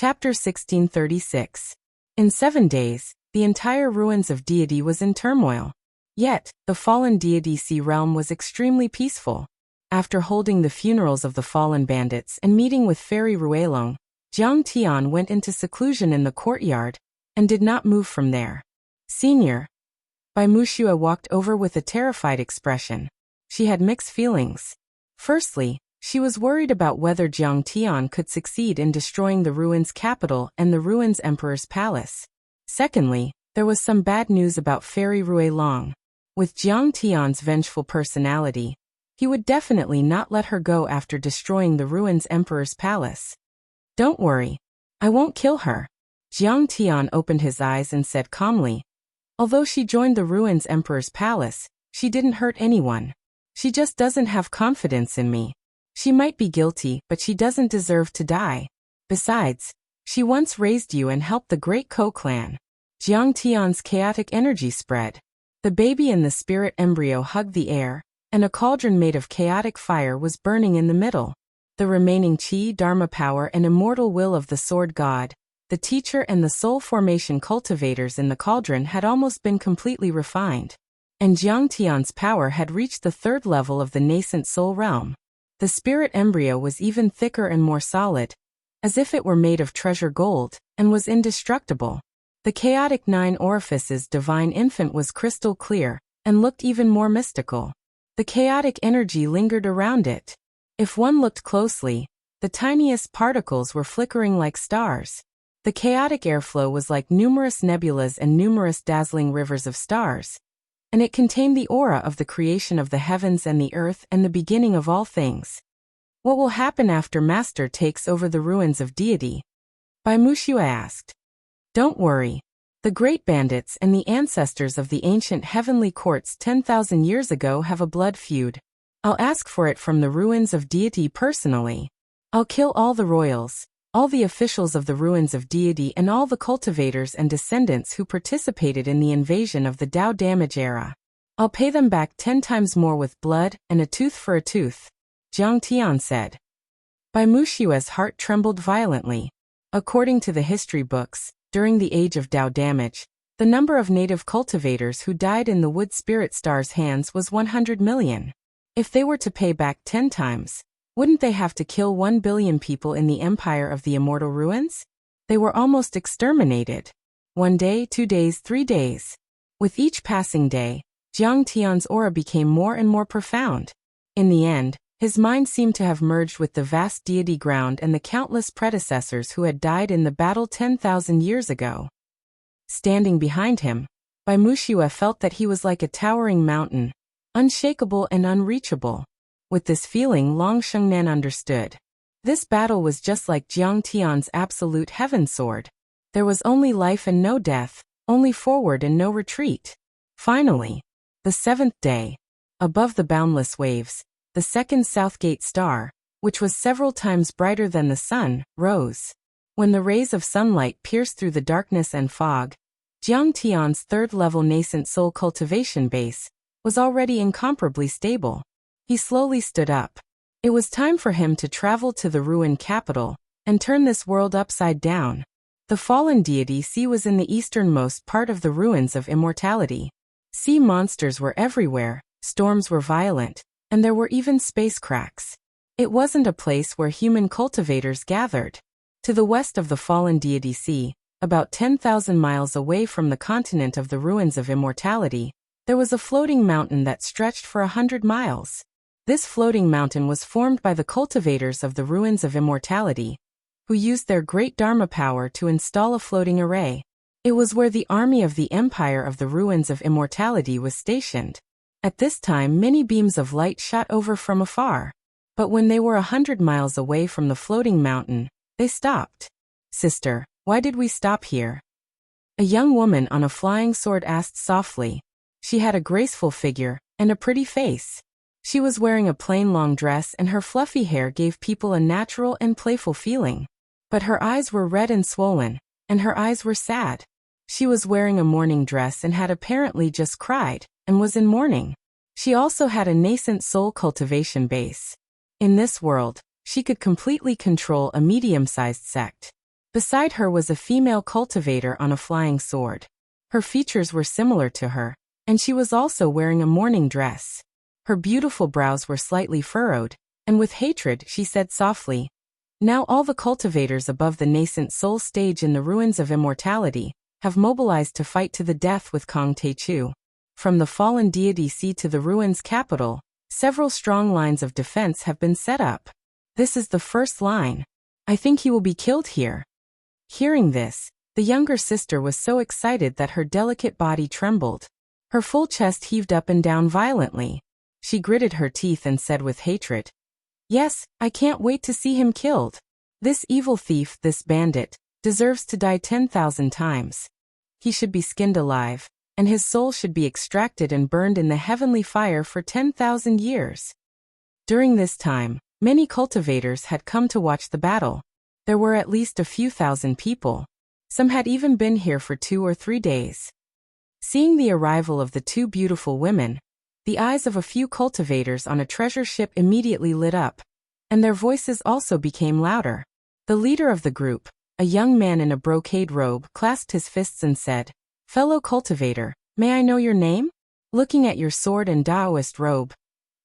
Chapter 1636. In 7 days, the entire ruins of deity was in turmoil. Yet, the fallen deity sea realm was extremely peaceful. After holding the funerals of the fallen bandits and meeting with Fairy Ruelong, Jiang Tian went into seclusion in the courtyard and did not move from there. Senior. Bai Wuxia walked over with a terrified expression. She had mixed feelings. Firstly, she was worried about whether Jiang Tian could succeed in destroying the ruins capital and the ruins emperor's palace. Secondly, there was some bad news about Fairy Ruelong. With Jiang Tian's vengeful personality, he would definitely not let her go after destroying the ruins emperor's palace. Don't worry. I won't kill her. Jiang Tian opened his eyes and said calmly. Although she joined the ruins emperor's palace, she didn't hurt anyone. She just doesn't have confidence in me. She might be guilty, but she doesn't deserve to die. Besides, she once raised you and helped the great Ko clan. Jiang Tian's chaotic energy spread. The baby in the spirit embryo hugged the air, and a cauldron made of chaotic fire was burning in the middle. The remaining chi, dharma power and immortal will of the sword god, the teacher and the soul formation cultivators in the cauldron had almost been completely refined. And Jiang Tian's power had reached the 3rd level of the nascent soul realm. The spirit embryo was even thicker and more solid, as if it were made of treasure gold, and was indestructible. The chaotic 9 orifices divine infant was crystal clear, and looked even more mystical. The chaotic energy lingered around it. If one looked closely, the tiniest particles were flickering like stars. The chaotic airflow was like numerous nebulas and numerous dazzling rivers of stars, and it contained the aura of the creation of the heavens and the earth and the beginning of all things. What will happen after Master takes over the ruins of deity? Bai Wuxia asked. Don't worry. The great bandits and the ancestors of the ancient heavenly courts 10,000 years ago have a blood feud. I'll ask for it from the ruins of deity personally. I'll kill all the royals, all the officials of the ruins of deity and all the cultivators and descendants who participated in the invasion of the Dao damage era. I'll pay them back 10 times more with blood and a tooth for a tooth, Jiang Tian said. Bai Wuxia's heart trembled violently. According to the history books, during the age of Dao damage, the number of native cultivators who died in the wood spirit star's hands was 100 million. If they were to pay back 10 times, wouldn't they have to kill 1 billion people in the empire of the immortal ruins? They were almost exterminated. 1 day, 2 days, 3 days. With each passing day, Jiang Tian's aura became more and more profound. In the end, his mind seemed to have merged with the vast deity ground and the countless predecessors who had died in the battle 10,000 years ago. Standing behind him, Bai Wuxia felt that he was like a towering mountain, unshakable and unreachable. With this feeling Long Shengnan understood. This battle was just like Jiang Tian's absolute heaven sword. There was only life and no death, only forward and no retreat. Finally, the 7th day, above the boundless waves, the 2nd Southgate star, which was several times brighter than the sun, rose. When the rays of sunlight pierced through the darkness and fog, Jiang Tian's 3rd level nascent soul cultivation base was already incomparably stable. He slowly stood up. It was time for him to travel to the ruined capital and turn this world upside down. The fallen deity sea was in the easternmost part of the ruins of immortality. Sea monsters were everywhere, storms were violent, and there were even space cracks. It wasn't a place where human cultivators gathered. To the west of the fallen deity sea, about 10,000 miles away from the continent of the ruins of immortality, there was a floating mountain that stretched for 100 miles. This floating mountain was formed by the cultivators of the ruins of immortality, who used their great dharma power to install a floating array. It was where the army of the empire of the ruins of immortality was stationed. At this time many beams of light shot over from afar. But when they were 100 miles away from the floating mountain, they stopped. Sister, why did we stop here? A young woman on a flying sword asked softly. She had a graceful figure and a pretty face. She was wearing a plain long dress and her fluffy hair gave people a natural and playful feeling. But her eyes were red and swollen, and her eyes were sad. She was wearing a mourning dress and had apparently just cried, and was in mourning. She also had a nascent soul cultivation base. In this world, she could completely control a medium-sized sect. Beside her was a female cultivator on a flying sword. Her features were similar to her, and she was also wearing a mourning dress. Her beautiful brows were slightly furrowed, and with hatred she said softly, "Now all the cultivators above the nascent soul stage in the ruins of immortality have mobilized to fight to the death with Kong Techu. From the fallen deity sea to the ruins capital, several strong lines of defense have been set up. This is the first line. I think he will be killed here." Hearing this, the younger sister was so excited that her delicate body trembled. Her full chest heaved up and down violently. She gritted her teeth and said with hatred, "Yes, I can't wait to see him killed. This evil thief, this bandit, deserves to die 10,000 times. He should be skinned alive, and his soul should be extracted and burned in the heavenly fire for 10,000 years." During this time, many cultivators had come to watch the battle. There were at least a few thousand people. Some had even been here for 2 or 3 days. Seeing the arrival of the two beautiful women, the eyes of a few cultivators on a treasure ship immediately lit up, and their voices also became louder. The leader of the group, a young man in a brocade robe, clasped his fists and said, "Fellow cultivator, may I know your name? Looking at your sword and Taoist robe,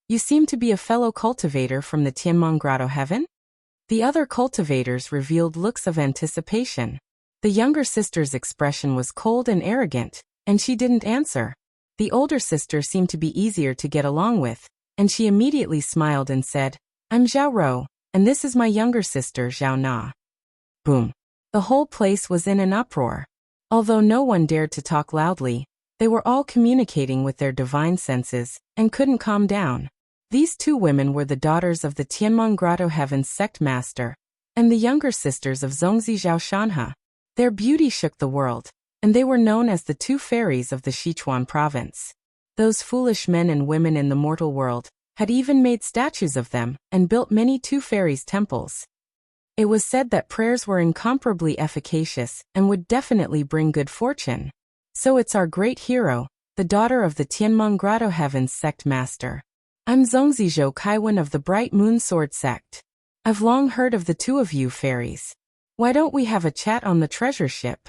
you seem to be a fellow cultivator from the Tianmong Grotto heaven?" The other cultivators revealed looks of anticipation. The younger sister's expression was cold and arrogant, and she didn't answer. The older sister seemed to be easier to get along with, and she immediately smiled and said, "I'm Zhao Rou, and this is my younger sister Zhao Na." Boom. The whole place was in an uproar. Although no one dared to talk loudly, they were all communicating with their divine senses, and couldn't calm down. These two women were the daughters of the Tianmong Grotto Heaven's sect master, and the younger sisters of Zongzi Zhao Shanhe. Their beauty shook the world, and they were known as the two fairies of the Sichuan province. Those foolish men and women in the mortal world had even made statues of them and built many two fairies temples. It was said that prayers were incomparably efficacious and would definitely bring good fortune. So it's our great hero, the daughter of the Tianmong Grotto Heaven's sect master. "I'm Zongzi Zhou Kaiwen of the Bright Moon Sword sect. I've long heard of the two of you fairies. Why don't we have a chat on the treasure ship?"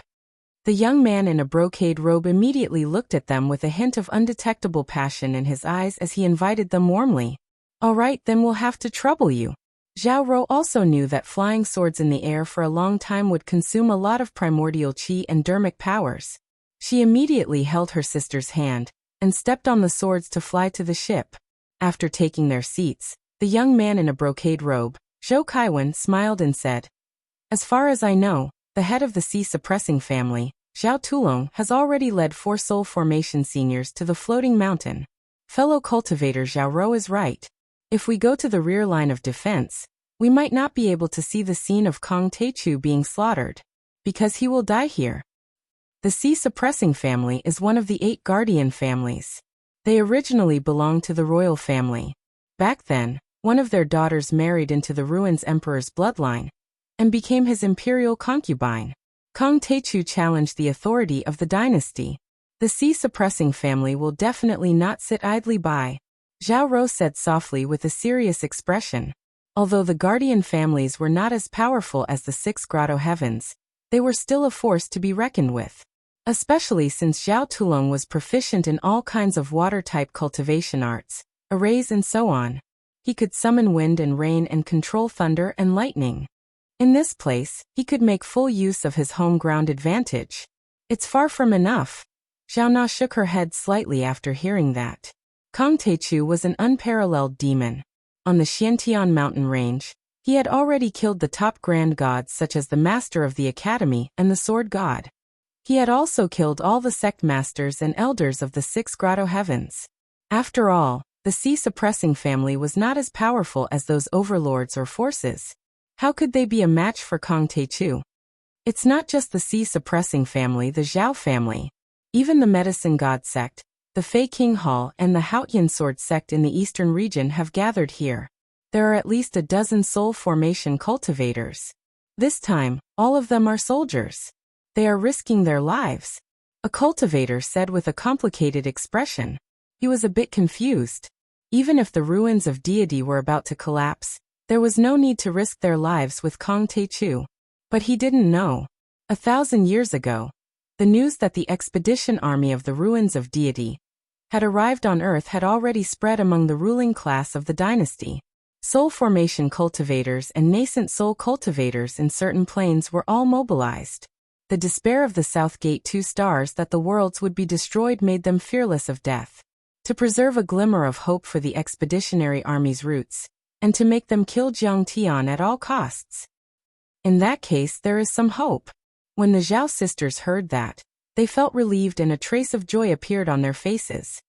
The young man in a brocade robe immediately looked at them with a hint of undetectable passion in his eyes as he invited them warmly. "All right, then we'll have to trouble you." Zhao Rou also knew that flying swords in the air for a long time would consume a lot of primordial qi and dermic powers. She immediately held her sister's hand and stepped on the swords to fly to the ship. After taking their seats, the young man in a brocade robe, Zhou Kaiwen, smiled and said, "As far as I know, the head of the sea-suppressing family, Zhao Tulong, has already led 4 soul formation seniors to the floating mountain. Fellow cultivator Zhao Rou is right. If we go to the rear line of defense, we might not be able to see the scene of Kong Techu being slaughtered, because he will die here." The sea-suppressing family is one of the 8 guardian families. They originally belonged to the royal family. Back then, one of their daughters married into the ruins emperor's bloodline and became his imperial concubine. Kong Techu challenged the authority of the dynasty. The sea-suppressing family will definitely not sit idly by, Zhao Rou said softly with a serious expression. Although the guardian families were not as powerful as the 6 Grotto Heavens, they were still a force to be reckoned with. Especially since Zhao Tulong was proficient in all kinds of water-type cultivation arts, arrays and so on. He could summon wind and rain and control thunder and lightning. In this place, he could make full use of his home ground advantage. It's far from enough. Zhao Na shook her head slightly after hearing that. Kong Techu was an unparalleled demon. On the Xiantian mountain range, he had already killed the top grand gods such as the Master of the Academy and the Sword God. He had also killed all the sect masters and elders of the 6 Grotto Heavens. After all, the sea-suppressing family was not as powerful as those overlords or forces. How could they be a match for Kong Techu? It's not just the sea-suppressing family, the Zhao family. Even the Medicine God sect, the Fei King Hall and the Haotian Sword sect in the eastern region have gathered here. There are at least a dozen soul formation cultivators. This time, all of them are soldiers. They are risking their lives. A cultivator said with a complicated expression. He was a bit confused. Even if the ruins of deity were about to collapse, there was no need to risk their lives with Kong Techu. But he didn't know. 1,000 years ago, the news that the expedition army of the ruins of deity had arrived on Earth had already spread among the ruling class of the dynasty. Soul formation cultivators and nascent soul cultivators in certain planes were all mobilized. The despair of the South Gate 2 stars that the worlds would be destroyed made them fearless of death. To preserve a glimmer of hope for the expeditionary army's roots, and to make them kill Jiang Tian at all costs. In that case, there is some hope. When the Zhao sisters heard that, they felt relieved and a trace of joy appeared on their faces.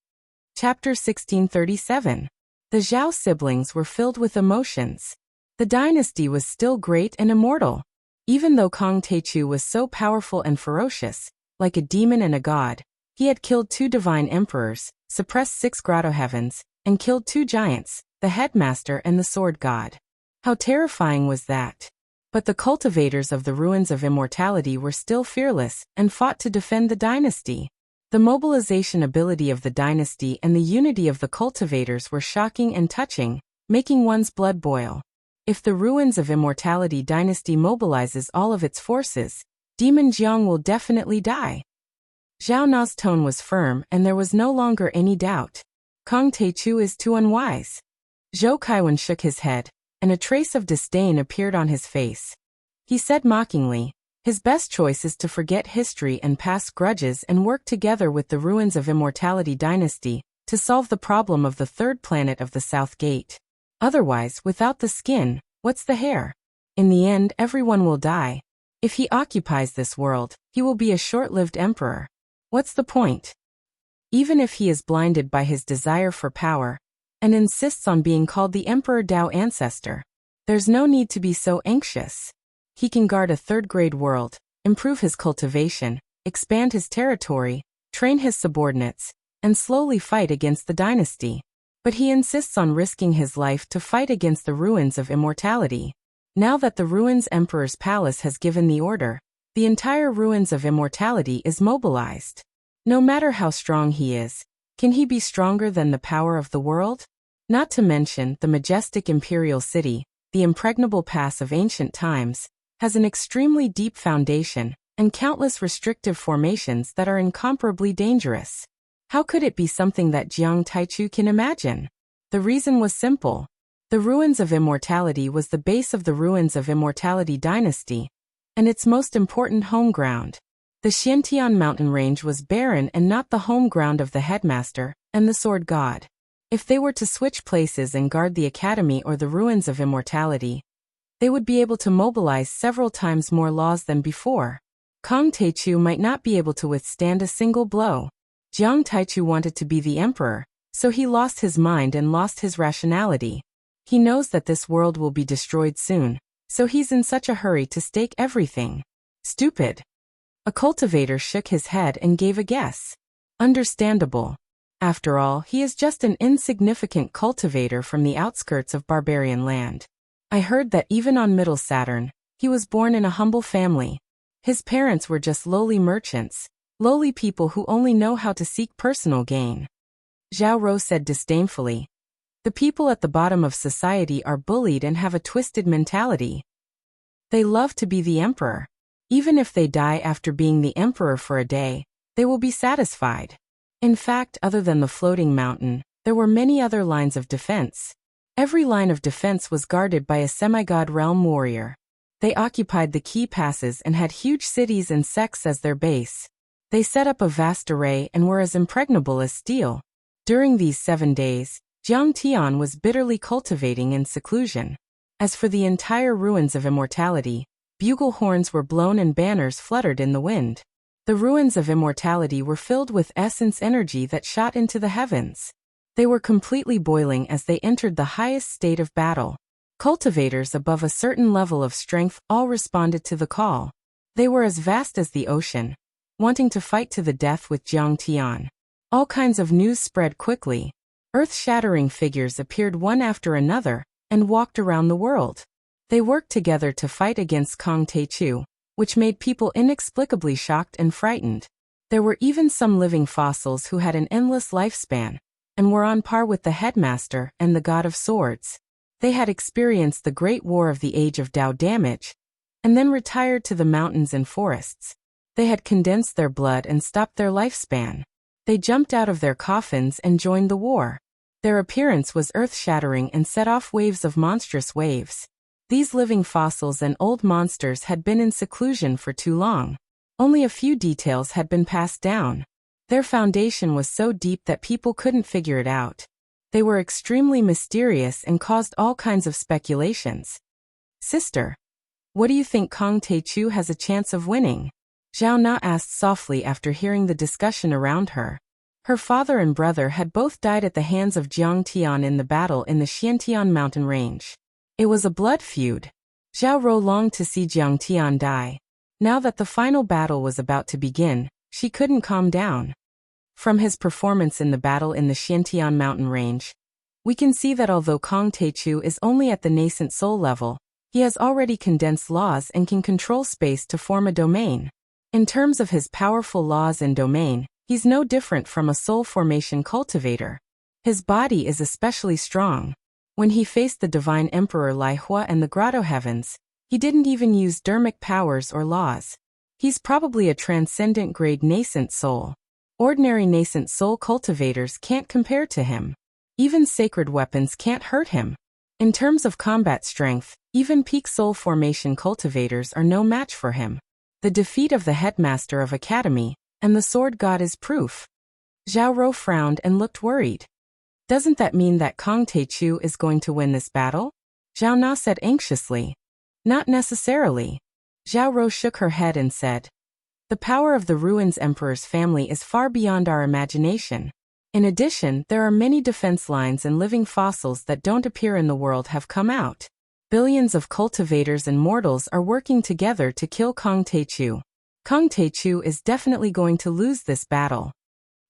Chapter 1637. The Zhao siblings were filled with emotions. The dynasty was still great and immortal. Even though Kong Teichu was so powerful and ferocious, like a demon and a god, he had killed 2 divine emperors, suppressed 6 grotto heavens, and killed 2 giants, the headmaster and the sword god. How terrifying was that? But the cultivators of the ruins of immortality were still fearless and fought to defend the dynasty. The mobilization ability of the dynasty and the unity of the cultivators were shocking and touching, making one's blood boil. If the ruins of immortality dynasty mobilizes all of its forces, Demon Jiang will definitely die. Zhao Na's tone was firm and there was no longer any doubt. Kong Teichu is too unwise. Zhou Kaiwen shook his head, and a trace of disdain appeared on his face. He said mockingly, his best choice is to forget history and past grudges and work together with the ruins of immortality dynasty to solve the problem of the 3rd planet of the South Gate. Otherwise, without the skin, what's the hair? In the end, everyone will die. If he occupies this world, he will be a short-lived emperor. What's the point? Even if he is blinded by his desire for power, and insists on being called the Emperor Dao Ancestor, there's no need to be so anxious. He can guard a 3rd-grade world, improve his cultivation, expand his territory, train his subordinates, and slowly fight against the dynasty. But he insists on risking his life to fight against the ruins of immortality. Now that the Ruins Emperor's palace has given the order, the entire ruins of immortality is mobilized. No matter how strong he is, can he be stronger than the power of the world? Not to mention, the majestic imperial city, the impregnable pass of ancient times, has an extremely deep foundation, and countless restrictive formations that are incomparably dangerous. How could it be something that Jiang Taichu can imagine? The reason was simple. The ruins of immortality was the base of the ruins of immortality dynasty, and its most important home ground. The Xiantian mountain range was barren and not the home ground of the headmaster and the sword god. If they were to switch places and guard the academy or the ruins of immortality, they would be able to mobilize several times more laws than before. Kong Teichu might not be able to withstand a single blow. Jiang Taichu wanted to be the emperor, so he lost his mind and lost his rationality. He knows that this world will be destroyed soon, so he's in such a hurry to stake everything. Stupid. A cultivator shook his head and gave a guess. Understandable. After all, he is just an insignificant cultivator from the outskirts of barbarian land. I heard that even on Middle Saturn, he was born in a humble family. His parents were just lowly merchants, lowly people who only know how to seek personal gain. Zhao Rou said disdainfully. The people at the bottom of society are bullied and have a twisted mentality. They love to be the emperor. Even if they die after being the emperor for a day, they will be satisfied. In fact, other than the floating mountain, there were many other lines of defense. Every line of defense was guarded by a semigod realm warrior. They occupied the key passes and had huge cities and sects as their base. They set up a vast array and were as impregnable as steel. During these 7 days, Jiang Tian was bitterly cultivating in seclusion. As for the entire ruins of immortality, bugle horns were blown and banners fluttered in the wind. The ruins of immortality were filled with essence energy that shot into the heavens. They were completely boiling as they entered the highest state of battle. Cultivators above a certain level of strength all responded to the call. They were as vast as the ocean, wanting to fight to the death with Jiang Tian. All kinds of news spread quickly. Earth-shattering figures appeared one after another and walked around the world. They worked together to fight against Kong Teichu, which made people inexplicably shocked and frightened. There were even some living fossils who had an endless lifespan, and were on par with the headmaster and the god of swords. They had experienced the great war of the age of Dao damage, and then retired to the mountains and forests. They had condensed their blood and stopped their lifespan. They jumped out of their coffins and joined the war. Their appearance was earth-shattering and set off waves of monstrous waves. These living fossils and old monsters had been in seclusion for too long. Only a few details had been passed down. Their foundation was so deep that people couldn't figure it out. They were extremely mysterious and caused all kinds of speculations. Sister, what do you think Kong Taechu has a chance of winning? Zhao Na asked softly after hearing the discussion around her. Her father and brother had both died at the hands of Jiang Tian in the battle in the Xiantian mountain range. It was a blood feud. Zhao Ro longed to see Jiang Tian die. Now that the final battle was about to begin, she couldn't calm down. From his performance in the battle in the Xiantian mountain range, we can see that although Kong Taechu is only at the nascent soul level, he has already condensed laws and can control space to form a domain. In terms of his powerful laws and domain, he's no different from a soul formation cultivator. His body is especially strong. When he faced the divine emperor Lai Hua and the grotto heavens, he didn't even use dermic powers or laws. He's probably a transcendent grade nascent soul. Ordinary nascent soul cultivators can't compare to him. Even sacred weapons can't hurt him. In terms of combat strength, even peak soul formation cultivators are no match for him. The defeat of the headmaster of Academy and the sword god is proof. Zhao Ro frowned and looked worried. Doesn't that mean that Kong Taechu is going to win this battle? Zhao Na said anxiously. Not necessarily. Zhao Ro shook her head and said, the power of the Ruins Emperor's family is far beyond our imagination. In addition, there are many defense lines and living fossils that don't appear in the world have come out. Billions of cultivators and mortals are working together to kill Kong Taechu. Kong Taechu is definitely going to lose this battle.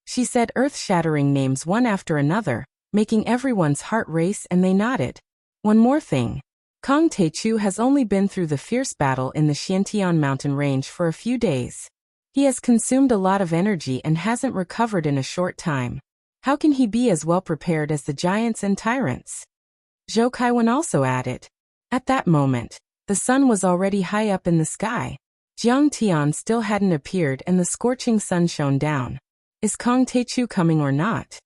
She said earth-shattering names one after another, making everyone's heart race, and they nodded. One more thing. Kong Taechu has only been through the fierce battle in the Xiantian mountain range for a few days. He has consumed a lot of energy and hasn't recovered in a short time. How can he be as well prepared as the giants and tyrants? Zhou Kaiwen also added. At that moment, the sun was already high up in the sky. Jiang Tian still hadn't appeared and the scorching sun shone down. Is Kong Taechu coming or not?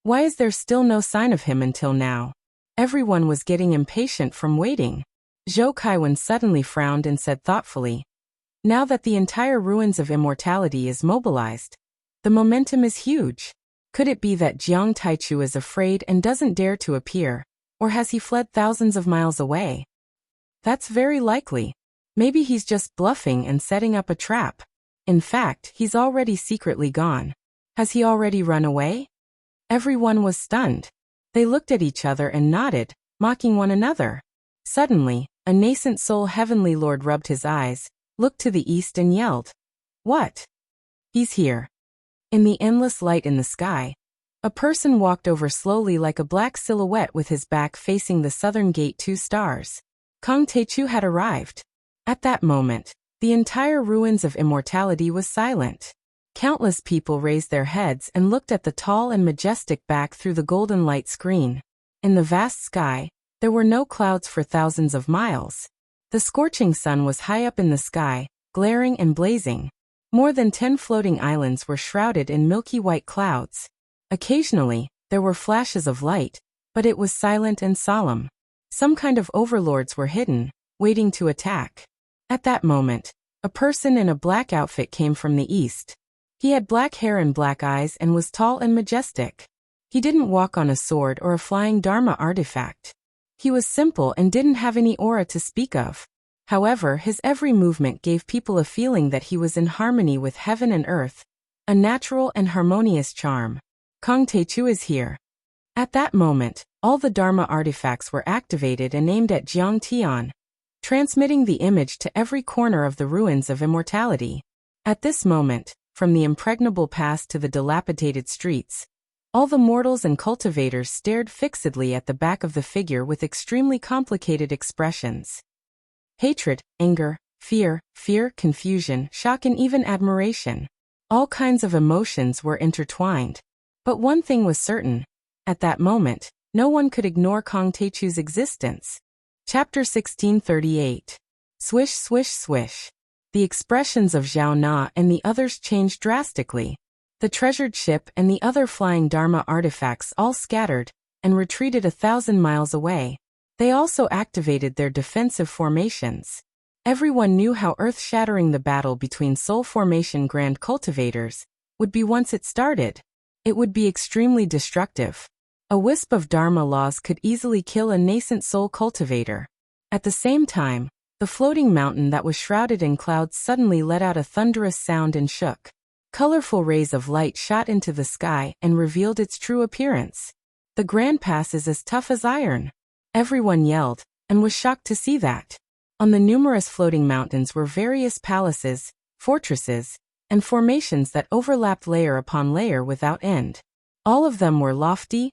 Why is there still no sign of him until now? Everyone was getting impatient from waiting. Zhou Kaiwen suddenly frowned and said thoughtfully, now that the entire Ruins of Immortality is mobilized, the momentum is huge. Could it be that Jiang Taichu is afraid and doesn't dare to appear, or has he fled thousands of miles away? That's very likely. Maybe he's just bluffing and setting up a trap. In fact, he's already secretly gone. Has he already run away? Everyone was stunned. They looked at each other and nodded, mocking one another. Suddenly, a nascent soul heavenly lord rubbed his eyes, looked to the east and yelled, "What? He's here." In the endless light in the sky, a person walked over slowly like a black silhouette with his back facing the southern gate 2 stars. Kong Taechu had arrived. At that moment, the entire Ruins of Immortality was silent. Countless people raised their heads and looked at the tall and majestic back through the golden light screen. In the vast sky, there were no clouds for thousands of miles. The scorching sun was high up in the sky, glaring and blazing. More than 10 floating islands were shrouded in milky white clouds. Occasionally, there were flashes of light, but it was silent and solemn. Some kind of overlords were hidden, waiting to attack. At that moment, a person in a black outfit came from the east. He had black hair and black eyes and was tall and majestic. He didn't walk on a sword or a flying Dharma artifact. He was simple and didn't have any aura to speak of. However, his every movement gave people a feeling that he was in harmony with heaven and earth, a natural and harmonious charm. Kong Taechu is here. At that moment, all the Dharma artifacts were activated and aimed at Jiang Tian, transmitting the image to every corner of the Ruins of Immortality. At this moment, from the impregnable past to the dilapidated streets, all the mortals and cultivators stared fixedly at the back of the figure with extremely complicated expressions. Hatred, anger, fear, confusion, shock, and even admiration. All kinds of emotions were intertwined. But one thing was certain. At that moment, no one could ignore Kong Taechu's existence. Chapter 1638. Swish, swish, swish. The expressions of Zhao Na and the others changed drastically. The treasured ship and the other flying Dharma artifacts all scattered and retreated 1,000 miles away. They also activated their defensive formations. Everyone knew how earth-shattering the battle between Soul Formation Grand Cultivators would be once it started. It would be extremely destructive. A wisp of Dharma laws could easily kill a nascent Soul Cultivator. At the same time, the floating mountain that was shrouded in clouds suddenly let out a thunderous sound and shook. Colorful rays of light shot into the sky and revealed its true appearance. The Grand Pass is as tough as iron. Everyone yelled, and was shocked to see that. On the numerous floating mountains were various palaces, fortresses, and formations that overlapped layer upon layer without end. All of them were lofty,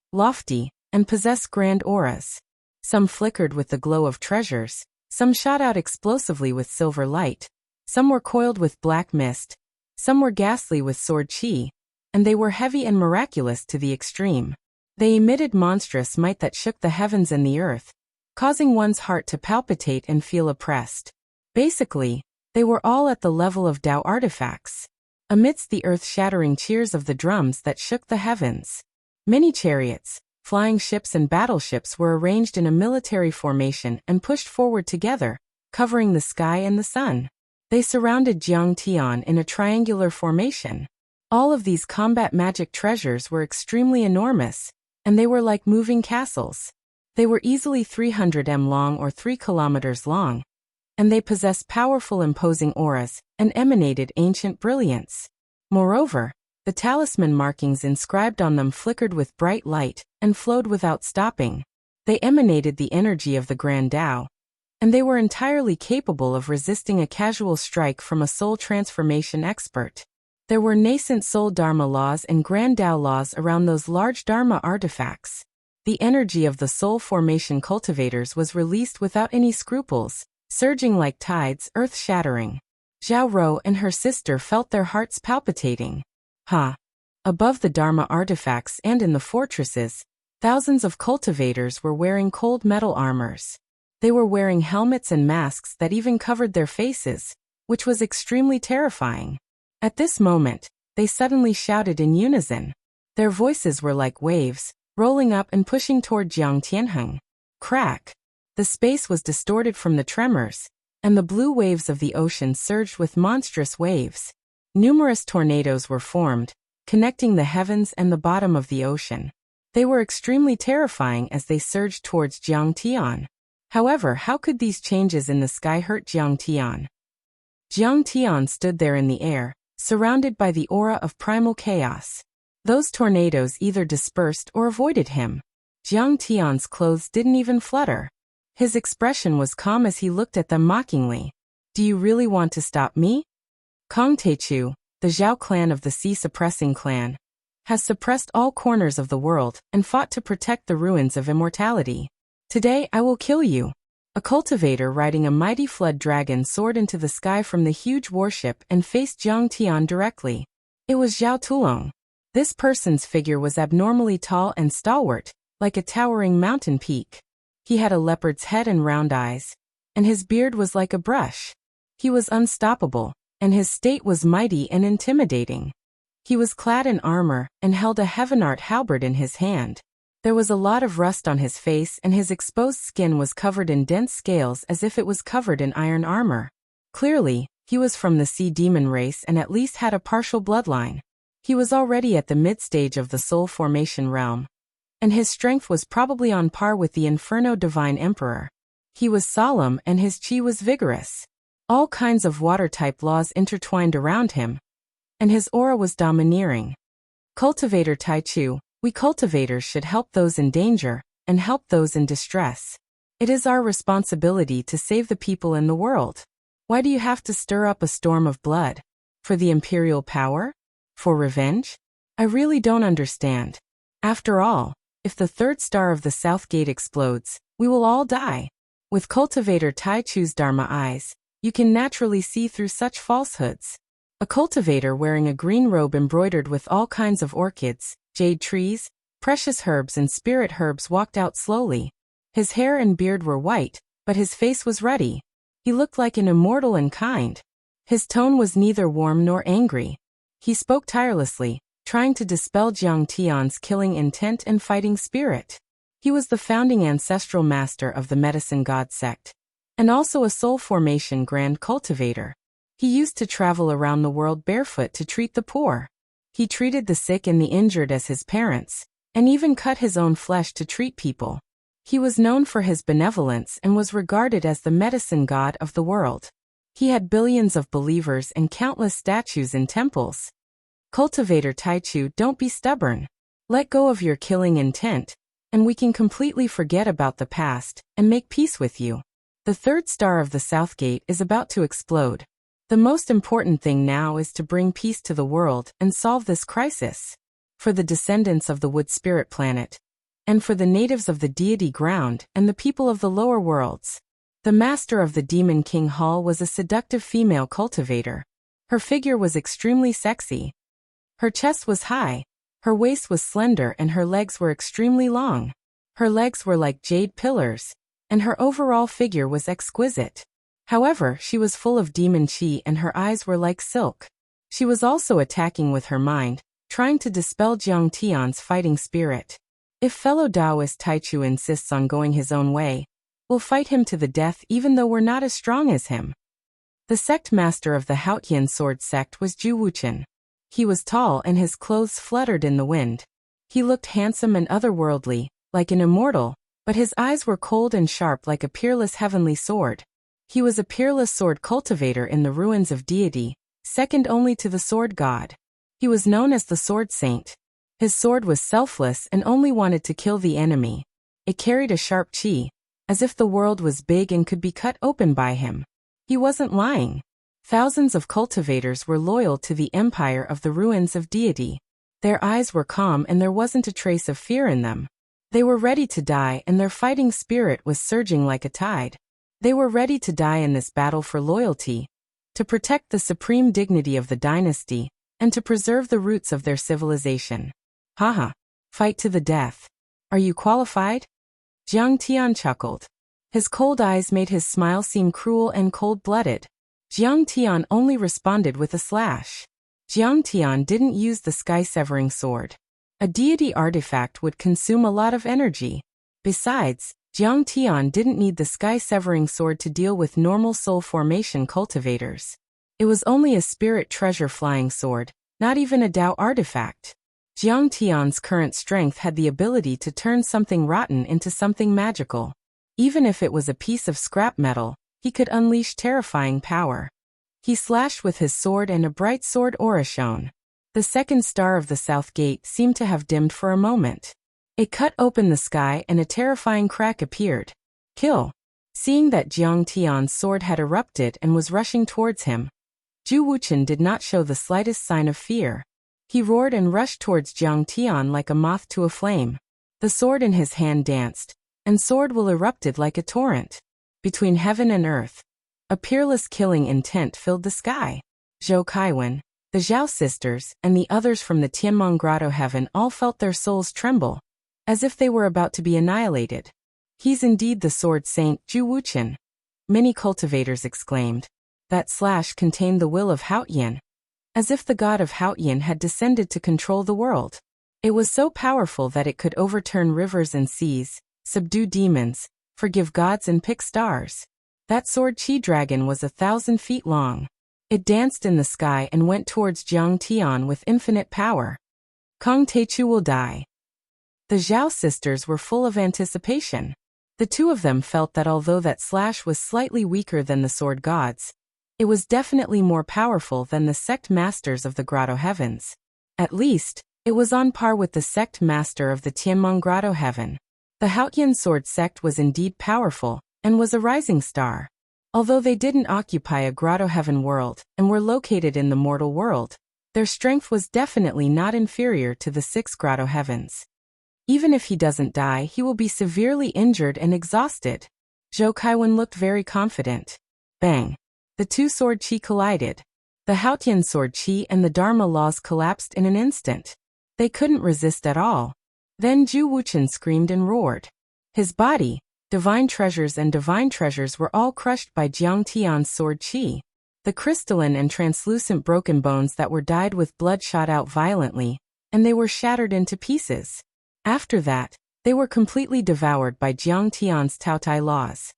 and possessed grand auras. Some flickered with the glow of treasures, some shot out explosively with silver light, some were coiled with black mist, some were ghastly with sword chi, and they were heavy and miraculous to the extreme. They emitted monstrous might that shook the heavens and the earth, causing one's heart to palpitate and feel oppressed. Basically, they were all at the level of Tao artifacts. Amidst the earth-shattering cheers of the drums that shook the heavens, many chariots, flying ships and battleships were arranged in a military formation and pushed forward together, covering the sky and the sun. They surrounded Jiang Tian in a triangular formation. All of these combat magic treasures were extremely enormous, and they were like moving castles. They were easily 300 m long or 3 kilometers long, and they possessed powerful imposing auras and emanated ancient brilliance. Moreover, the talisman markings inscribed on them flickered with bright light and flowed without stopping. They emanated the energy of the Grand Tao, and they were entirely capable of resisting a casual strike from a soul transformation expert. There were nascent soul Dharma laws and Grand Tao laws around those large Dharma artifacts. The energy of the soul formation cultivators was released without any scruples, surging like tides, earth-shattering. Zhao Ro and her sister felt their hearts palpitating. Above the Dharma artifacts and in the fortresses, thousands of cultivators were wearing cold metal armors. They were wearing helmets and masks that even covered their faces, which was extremely terrifying. At this moment, they suddenly shouted in unison. Their voices were like waves, rolling up and pushing toward Jiang Tianheng. Crack! The space was distorted from the tremors, and the blue waves of the ocean surged with monstrous waves. Numerous tornadoes were formed, connecting the heavens and the bottom of the ocean. They were extremely terrifying as they surged towards Jiang Tian. However, how could these changes in the sky hurt Jiang Tian? Jiang Tian stood there in the air, surrounded by the aura of primal chaos. Those tornadoes either dispersed or avoided him. Jiang Tian's clothes didn't even flutter. His expression was calm as he looked at them mockingly. Do you really want to stop me? Kong Teichu, the Zhao clan of the sea-suppressing clan, has suppressed all corners of the world and fought to protect the ruins of immortality. Today I will kill you. A cultivator riding a mighty flood dragon soared into the sky from the huge warship and faced Jiang Tian directly. It was Zhao Tulong. This person's figure was abnormally tall and stalwart, like a towering mountain peak. He had a leopard's head and round eyes, and his beard was like a brush. He was unstoppable, and his state was mighty and intimidating. He was clad in armor and held a Heavenart halberd in his hand. There was a lot of rust on his face and his exposed skin was covered in dense scales as if it was covered in iron armor. Clearly, he was from the sea demon race and at least had a partial bloodline. He was already at the mid-stage of the soul formation realm, and his strength was probably on par with the Inferno Divine Emperor. He was solemn and his chi was vigorous. All kinds of water-type laws intertwined around him, and his aura was domineering. Cultivator Taichu, we cultivators should help those in danger and help those in distress. It is our responsibility to save the people in the world. Why do you have to stir up a storm of blood? For the imperial power? For revenge? I really don't understand. After all, if the third star of the South Gate explodes, we will all die. With Cultivator Taichu's Dharma eyes, you can naturally see through such falsehoods. A cultivator wearing a green robe embroidered with all kinds of orchids, jade trees, precious herbs and spirit herbs walked out slowly. His hair and beard were white, but his face was ruddy. He looked like an immortal and kind. His tone was neither warm nor angry. He spoke tirelessly, trying to dispel Jiang Tian's killing intent and fighting spirit. He was the founding ancestral master of the medicine god sect, and also a soul formation grand cultivator. He used to travel around the world barefoot to treat the poor. He treated the sick and the injured as his parents, and even cut his own flesh to treat people. He was known for his benevolence and was regarded as the medicine god of the world. He had billions of believers and countless statues in temples. Cultivator Taichu, don't be stubborn. Let go of your killing intent, and we can completely forget about the past and make peace with you. The third star of the South Gate is about to explode. The most important thing now is to bring peace to the world and solve this crisis. For the descendants of the wood spirit planet, and for the natives of the deity ground and the people of the lower worlds. The master of the Demon King Hall was a seductive female cultivator. Her figure was extremely sexy. Her chest was high, her waist was slender, and her legs were extremely long. Her legs were like jade pillars, and her overall figure was exquisite. However, she was full of demon chi and her eyes were like silk. She was also attacking with her mind, trying to dispel Jiang Tian's fighting spirit. If fellow Taoist Taichu insists on going his own way, we'll fight him to the death even though we're not as strong as him. The sect master of the Haotian sword sect was Zhu Wuchen. He was tall and his clothes fluttered in the wind. He looked handsome and otherworldly, like an immortal, but his eyes were cold and sharp like a peerless heavenly sword. He was a peerless sword cultivator in the ruins of deity, second only to the sword god. He was known as the sword saint. His sword was selfless and only wanted to kill the enemy. It carried a sharp chi, as if the world was big and could be cut open by him. He wasn't lying. Thousands of cultivators were loyal to the empire of the ruins of deity. Their eyes were calm and there wasn't a trace of fear in them. They were ready to die and their fighting spirit was surging like a tide. They were ready to die in this battle for loyalty, to protect the supreme dignity of the dynasty, and to preserve the roots of their civilization. Haha. Fight to the death. Are you qualified? Jiang Tian chuckled. His cold eyes made his smile seem cruel and cold-blooded. Jiang Tian only responded with a slash. Jiang Tian didn't use the sky-severing sword. A deity artifact would consume a lot of energy. Besides, Jiang Tian didn't need the sky-severing sword to deal with normal soul formation cultivators. It was only a spirit treasure flying sword, not even a Dao artifact. Jiang Tian's current strength had the ability to turn something rotten into something magical. Even if it was a piece of scrap metal, he could unleash terrifying power. He slashed with his sword and a bright sword aura shone. The second star of the South Gate seemed to have dimmed for a moment. It cut open the sky and a terrifying crack appeared. Kill. Seeing that Jiang Tian's sword had erupted and was rushing towards him, Zhu Wuchen did not show the slightest sign of fear. He roared and rushed towards Jiang Tian like a moth to a flame. The sword in his hand danced, and sword will erupted like a torrent. Between heaven and earth, a peerless killing intent filled the sky. Zhou Kaiwen, the Zhao sisters, and the others from the Tianmong Grotto heaven all felt their souls tremble, as if they were about to be annihilated. He's indeed the sword saint, Zhu Wuchen. Many cultivators exclaimed. That slash contained the will of Haotian, as if the god of Haotian had descended to control the world. It was so powerful that it could overturn rivers and seas, subdue demons, forgive gods and pick stars. That sword chi dragon was 1,000 feet long. It danced in the sky and went towards Jiang Tian with infinite power. Kong Teichu will die. The Zhao sisters were full of anticipation. The two of them felt that although that slash was slightly weaker than the sword gods, it was definitely more powerful than the sect masters of the Grotto Heavens. At least, it was on par with the sect master of the Tianmong Grotto Heaven. The Haotian sword sect was indeed powerful, and was a rising star. Although they didn't occupy a Grotto Heaven world, and were located in the mortal world, their strength was definitely not inferior to the 6 Grotto Heavens. Even if he doesn't die, he will be severely injured and exhausted. Zhou Kaiwen looked very confident. Bang! The two sword chi collided. The Haotian sword chi and the Dharma laws collapsed in an instant. They couldn't resist at all. Then Zhu Wuchen screamed and roared. His body, Divine treasures were all crushed by Jiang Tian's sword qi. The crystalline and translucent broken bones that were dyed with blood shot out violently, and they were shattered into pieces. After that, they were completely devoured by Jiang Tian's Taotai laws.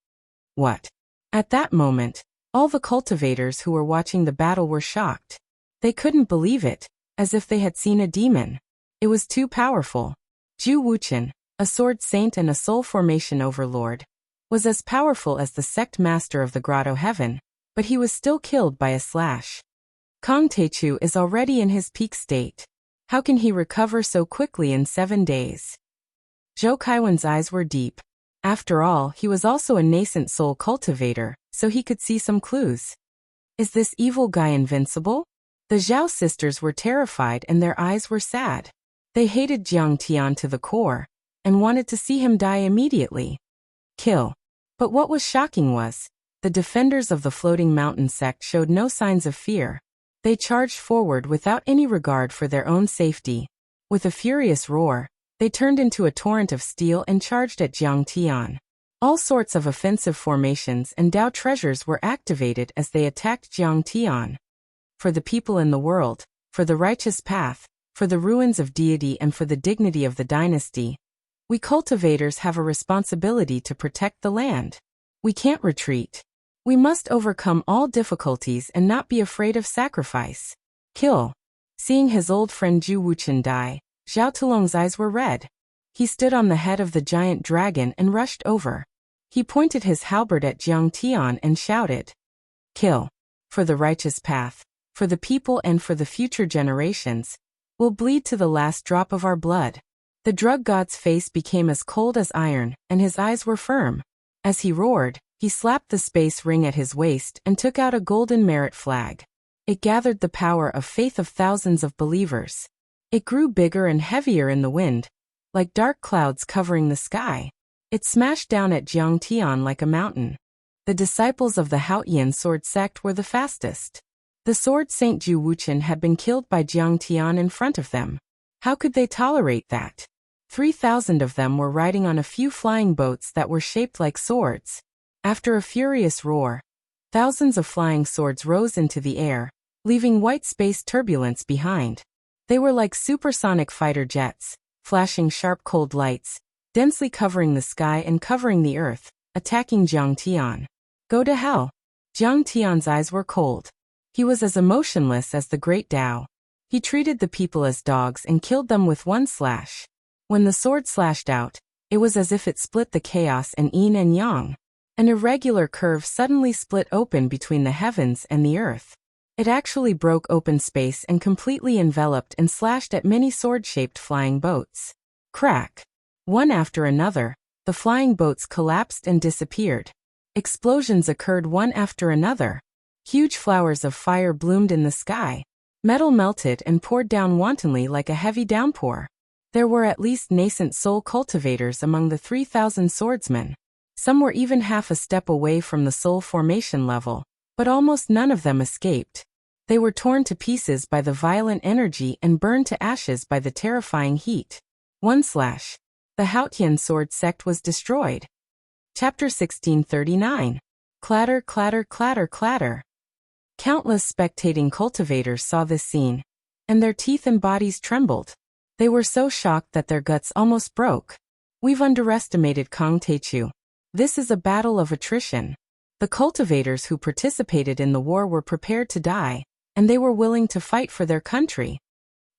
What? At that moment, all the cultivators who were watching the battle were shocked. They couldn't believe it, as if they had seen a demon. It was too powerful. Zhu Wuqian, a sword saint and a soul formation overlord, was as powerful as the sect master of the Grotto Heaven, but he was still killed by a slash. Kang Teichu is already in his peak state. How can he recover so quickly in 7 days? Zhou Kaiwen's eyes were deep. After all, he was also a nascent soul cultivator, so he could see some clues. Is this evil guy invincible? The Zhao sisters were terrified and their eyes were sad. They hated Jiang Tian to the core, and wanted to see him die immediately. Kill. But what was shocking was, the defenders of the floating mountain sect showed no signs of fear. They charged forward without any regard for their own safety. With a furious roar, they turned into a torrent of steel and charged at Jiang Tian. All sorts of offensive formations and Dao treasures were activated as they attacked Jiang Tian. For the people in the world, for the righteous path, for the ruins of deity and for the dignity of the dynasty, we cultivators have a responsibility to protect the land. We can't retreat. We must overcome all difficulties and not be afraid of sacrifice. Kill. Seeing his old friend Zhu Wuqian die, Zhao Tulong's eyes were red. He stood on the head of the giant dragon and rushed over. He pointed his halberd at Jiang Tian and shouted, "Kill. For the righteous path, for the people and for the future generations. We'll bleed to the last drop of our blood." The drug god's face became as cold as iron, and his eyes were firm. As he roared, he slapped the space ring at his waist and took out a golden merit flag. It gathered the power of faith of thousands of believers. It grew bigger and heavier in the wind, like dark clouds covering the sky. It smashed down at Jiang Tian like a mountain. The disciples of the Haotian sword sect were the fastest. The sword saint Zhu Wuqian had been killed by Jiang Tian in front of them. How could they tolerate that? 3,000 of them were riding on a few flying boats that were shaped like swords. After a furious roar, thousands of flying swords rose into the air, leaving white space turbulence behind. They were like supersonic fighter jets, flashing sharp cold lights, densely covering the sky and covering the earth, attacking Jiang Tian. Go to hell. Jiang Tian's eyes were cold. He was as emotionless as the great Tao. He treated the people as dogs and killed them with one slash. When the sword slashed out, it was as if it split the chaos and yin and yang. An irregular curve suddenly split open between the heavens and the earth. It actually broke open space and completely enveloped and slashed at many sword-shaped flying boats. Crack. One after another, the flying boats collapsed and disappeared. Explosions occurred one after another. Huge flowers of fire bloomed in the sky. Metal melted and poured down wantonly like a heavy downpour. There were at least nascent soul cultivators among the 3,000 swordsmen. Some were even half a step away from the soul formation level, but almost none of them escaped. They were torn to pieces by the violent energy and burned to ashes by the terrifying heat. One slash. The Haotian sword sect was destroyed. Chapter 1639. Clatter, clatter, clatter, clatter. Countless spectating cultivators saw this scene, and their teeth and bodies trembled. They were so shocked that their guts almost broke. We've underestimated Kang Teichu. This is a battle of attrition. The cultivators who participated in the war were prepared to die, and they were willing to fight for their country.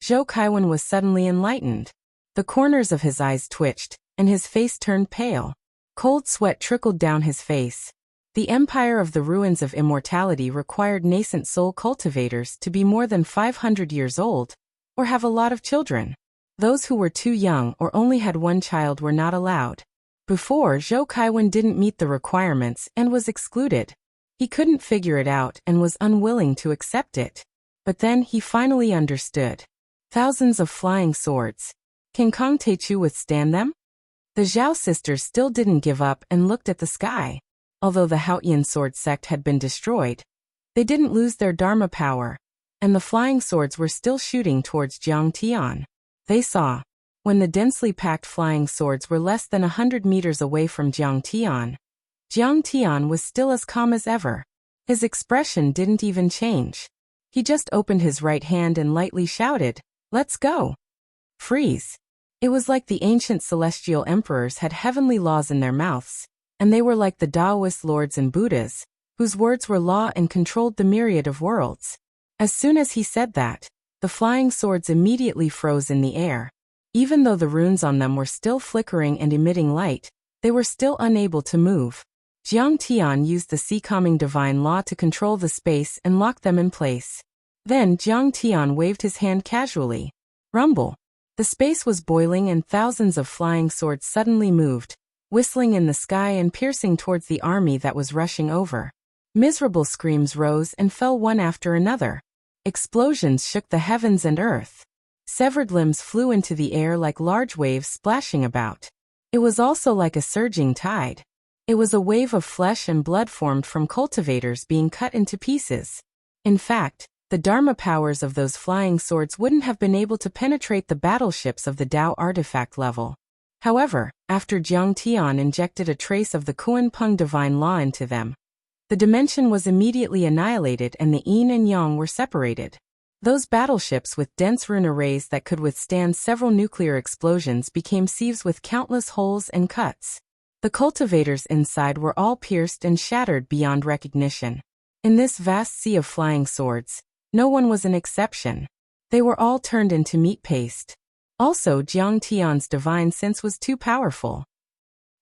Zhou Kaiwen was suddenly enlightened. The corners of his eyes twitched, and his face turned pale. Cold sweat trickled down his face. The Empire of the Ruins of Immortality required nascent soul cultivators to be more than 500 years old, or have a lot of children. Those who were too young or only had one child were not allowed. Before, Zhou Kaiwen didn't meet the requirements and was excluded. He couldn't figure it out and was unwilling to accept it. But then he finally understood. Thousands of flying swords. Can Kang Teichu withstand them? The Zhao sisters still didn't give up and looked at the sky. Although the Haotian sword sect had been destroyed, they didn't lose their dharma power, and the flying swords were still shooting towards Jiang Tian. They saw. When the densely packed flying swords were less than 100 meters away from Jiang Tian was still as calm as ever. His expression didn't even change. He just opened his right hand and lightly shouted, "Let's go!" Freeze. It was like the ancient celestial emperors had heavenly laws in their mouths, and they were like the Taoist lords and Buddhas, whose words were law and controlled the myriad of worlds. As soon as he said that, the flying swords immediately froze in the air. Even though the runes on them were still flickering and emitting light, they were still unable to move. Jiang Tian used the sea-calming divine law to control the space and lock them in place. Then Jiang Tian waved his hand casually. Rumble. The space was boiling and thousands of flying swords suddenly moved, whistling in the sky and piercing towards the army that was rushing over. Miserable screams rose and fell one after another. Explosions shook the heavens and earth. Severed limbs flew into the air like large waves splashing about. It was also like a surging tide. It was a wave of flesh and blood formed from cultivators being cut into pieces. In fact, the Dharma powers of those flying swords wouldn't have been able to penetrate the battleships of the Tao artifact level. However, after Jiang Tian injected a trace of the Kunpeng divine law into them, the dimension was immediately annihilated and the yin and yang were separated. Those battleships with dense rune arrays that could withstand several nuclear explosions became sieves with countless holes and cuts. The cultivators inside were all pierced and shattered beyond recognition. In this vast sea of flying swords, no one was an exception. They were all turned into meat paste. Also, Jiang Tian's divine sense was too powerful.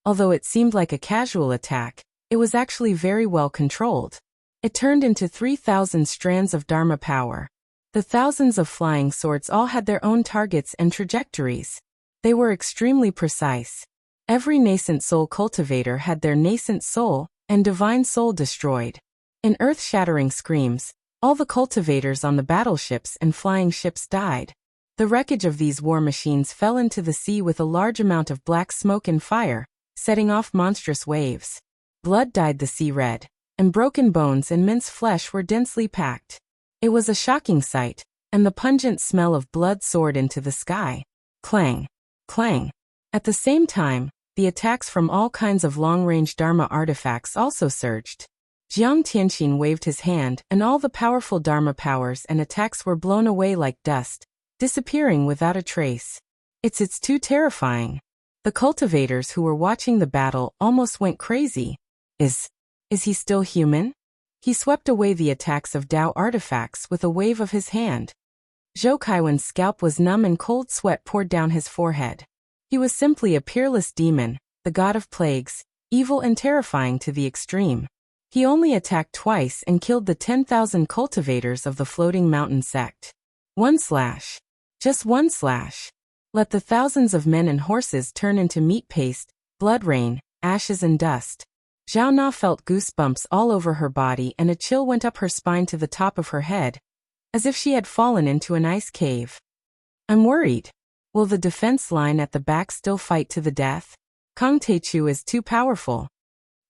Although it seemed like a casual attack, it was actually very well controlled. It turned into 3,000 strands of Dharma power. The thousands of flying swords all had their own targets and trajectories. They were extremely precise. Every nascent soul cultivator had their nascent soul and divine soul destroyed. In earth-shattering screams, all the cultivators on the battleships and flying ships died. The wreckage of these war machines fell into the sea with a large amount of black smoke and fire, setting off monstrous waves. Blood dyed the sea red, and broken bones and minced flesh were densely packed. It was a shocking sight, and the pungent smell of blood soared into the sky. Clang! Clang! At the same time, the attacks from all kinds of long-range Dharma artifacts also surged. Jiang Tianqin waved his hand, and all the powerful Dharma powers and attacks were blown away like dust, disappearing without a trace. It's too terrifying. The cultivators who were watching the battle almost went crazy. Is he still human? He swept away the attacks of Tao artifacts with a wave of his hand. Zhou Kaiwen's scalp was numb and cold sweat poured down his forehead. He was simply a peerless demon, the god of plagues, evil and terrifying to the extreme. He only attacked twice and killed the 10,000 cultivators of the floating mountain sect. One slash. Just one slash. Let the thousands of men and horses turn into meat paste, blood rain, ashes and dust. Zhao Na felt goosebumps all over her body and a chill went up her spine to the top of her head, as if she had fallen into an ice cave. I'm worried. Will the defense line at the back still fight to the death? Kang Teichu is too powerful.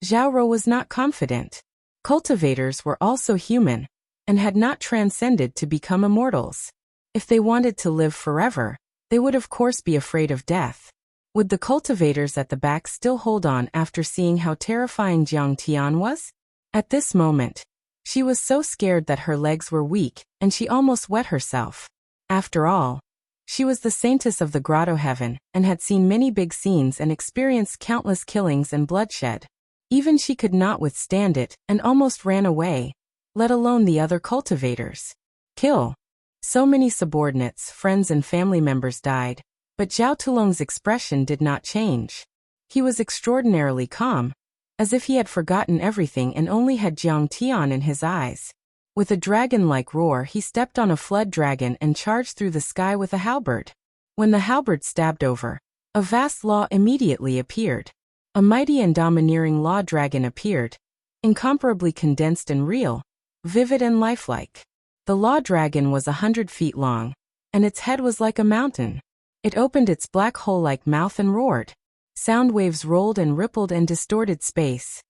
Zhao Ro was not confident. Cultivators were also human, and had not transcended to become immortals. If they wanted to live forever, they would of course be afraid of death. Would the cultivators at the back still hold on after seeing how terrifying Jiang Tian was? At this moment, she was so scared that her legs were weak, and she almost wet herself. After all, she was the saintess of the grotto heaven, and had seen many big scenes and experienced countless killings and bloodshed. Even she could not withstand it, and almost ran away, let alone the other cultivators. Kill. So many subordinates, friends and family members died, but Zhao Tulong's expression did not change. He was extraordinarily calm, as if he had forgotten everything and only had Jiang Tian in his eyes. With a dragon-like roar he stepped on a flood dragon and charged through the sky with a halberd. When the halberd stabbed over, a vast law immediately appeared. A mighty and domineering law dragon appeared, incomparably condensed and real, vivid and lifelike. The law dragon was 100 feet long, and its head was like a mountain. It opened its black hole-like mouth and roared. Sound waves rolled and rippled and distorted space.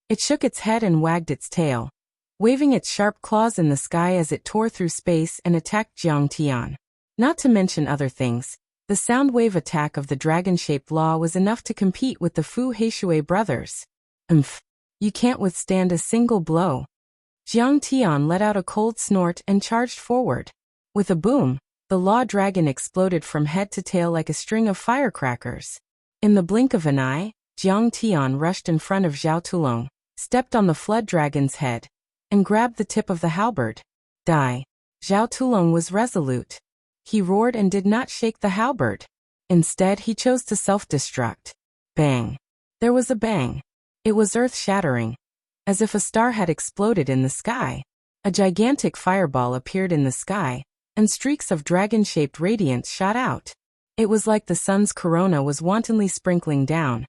It shook its head and wagged its tail, waving its sharp claws in the sky as it tore through space and attacked Jiang Tian. Not to mention other things, The sound wave attack of the dragon-shaped law was enough to compete with the Fu Heishui brothers. Umph! You can't withstand a single blow. Jiang Tian let out a cold snort and charged forward. With a boom, the law dragon exploded from head to tail like a string of firecrackers. In the blink of an eye, Jiang Tian rushed in front of Zhao Tulong, stepped on the flood dragon's head, and grabbed the tip of the halberd. Die. Zhao Tulong was resolute. He roared and did not shake the halberd. Instead, he chose to self-destruct. Bang. There was a bang. It was earth-shattering. As if a star had exploded in the sky. A gigantic fireball appeared in the sky, and streaks of dragon-shaped radiance shot out. It was like the sun's corona was wantonly sprinkling down,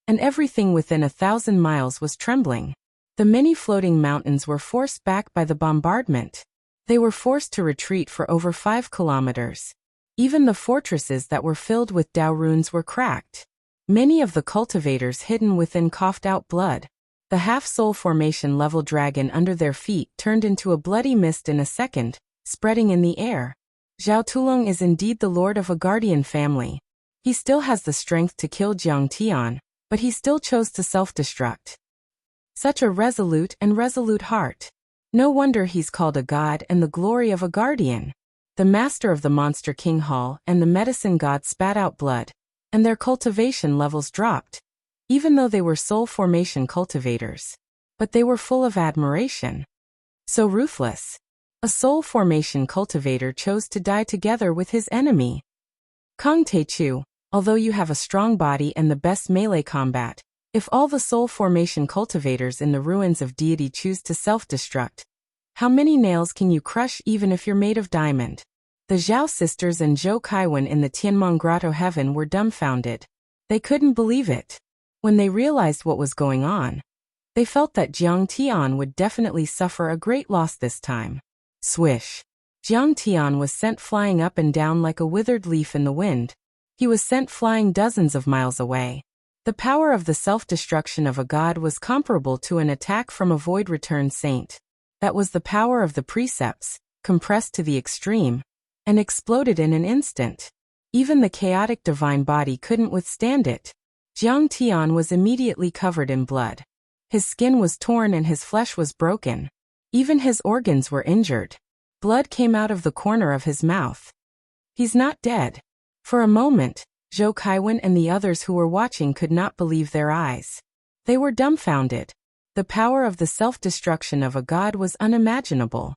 and everything within 1,000 miles was trembling. The many floating mountains were forced back by the bombardment. They were forced to retreat for over 5 kilometers. Even the fortresses that were filled with Dao runes were cracked. Many of the cultivators hidden within coughed out blood. The half-soul formation level dragon under their feet turned into a bloody mist in a second, spreading in the air. Zhao Tulong is indeed the lord of a guardian family. He still has the strength to kill Jiang Tian, but he still chose to self-destruct. Such a resolute heart. No wonder he's called a god and the glory of a guardian. The master of the Monster King Hall and the medicine god spat out blood, and their cultivation levels dropped, even though they were soul formation cultivators. But they were full of admiration. So ruthless. A soul formation cultivator chose to die together with his enemy. Kong Teichu, although you have a strong body and the best melee combat, if all the soul formation cultivators in the ruins of deity choose to self-destruct, how many nails can you crush even if you're made of diamond? The Zhao sisters and Zhou Kaiwen in the Tianmong Grotto heaven were dumbfounded. They couldn't believe it. When they realized what was going on, they felt that Jiang Tian would definitely suffer a great loss this time. Swish. Jiang Tian was sent flying up and down like a withered leaf in the wind. He was sent flying dozens of miles away. The power of the self-destruction of a god was comparable to an attack from a void-returned saint. That was the power of the precepts, compressed to the extreme, and exploded in an instant. Even the chaotic divine body couldn't withstand it. Jiang Tian was immediately covered in blood. His skin was torn and his flesh was broken. Even his organs were injured. Blood came out of the corner of his mouth. He's not dead. For a moment, Zhou Kaiwen and the others who were watching could not believe their eyes. They were dumbfounded. The power of the self-destruction of a god was unimaginable.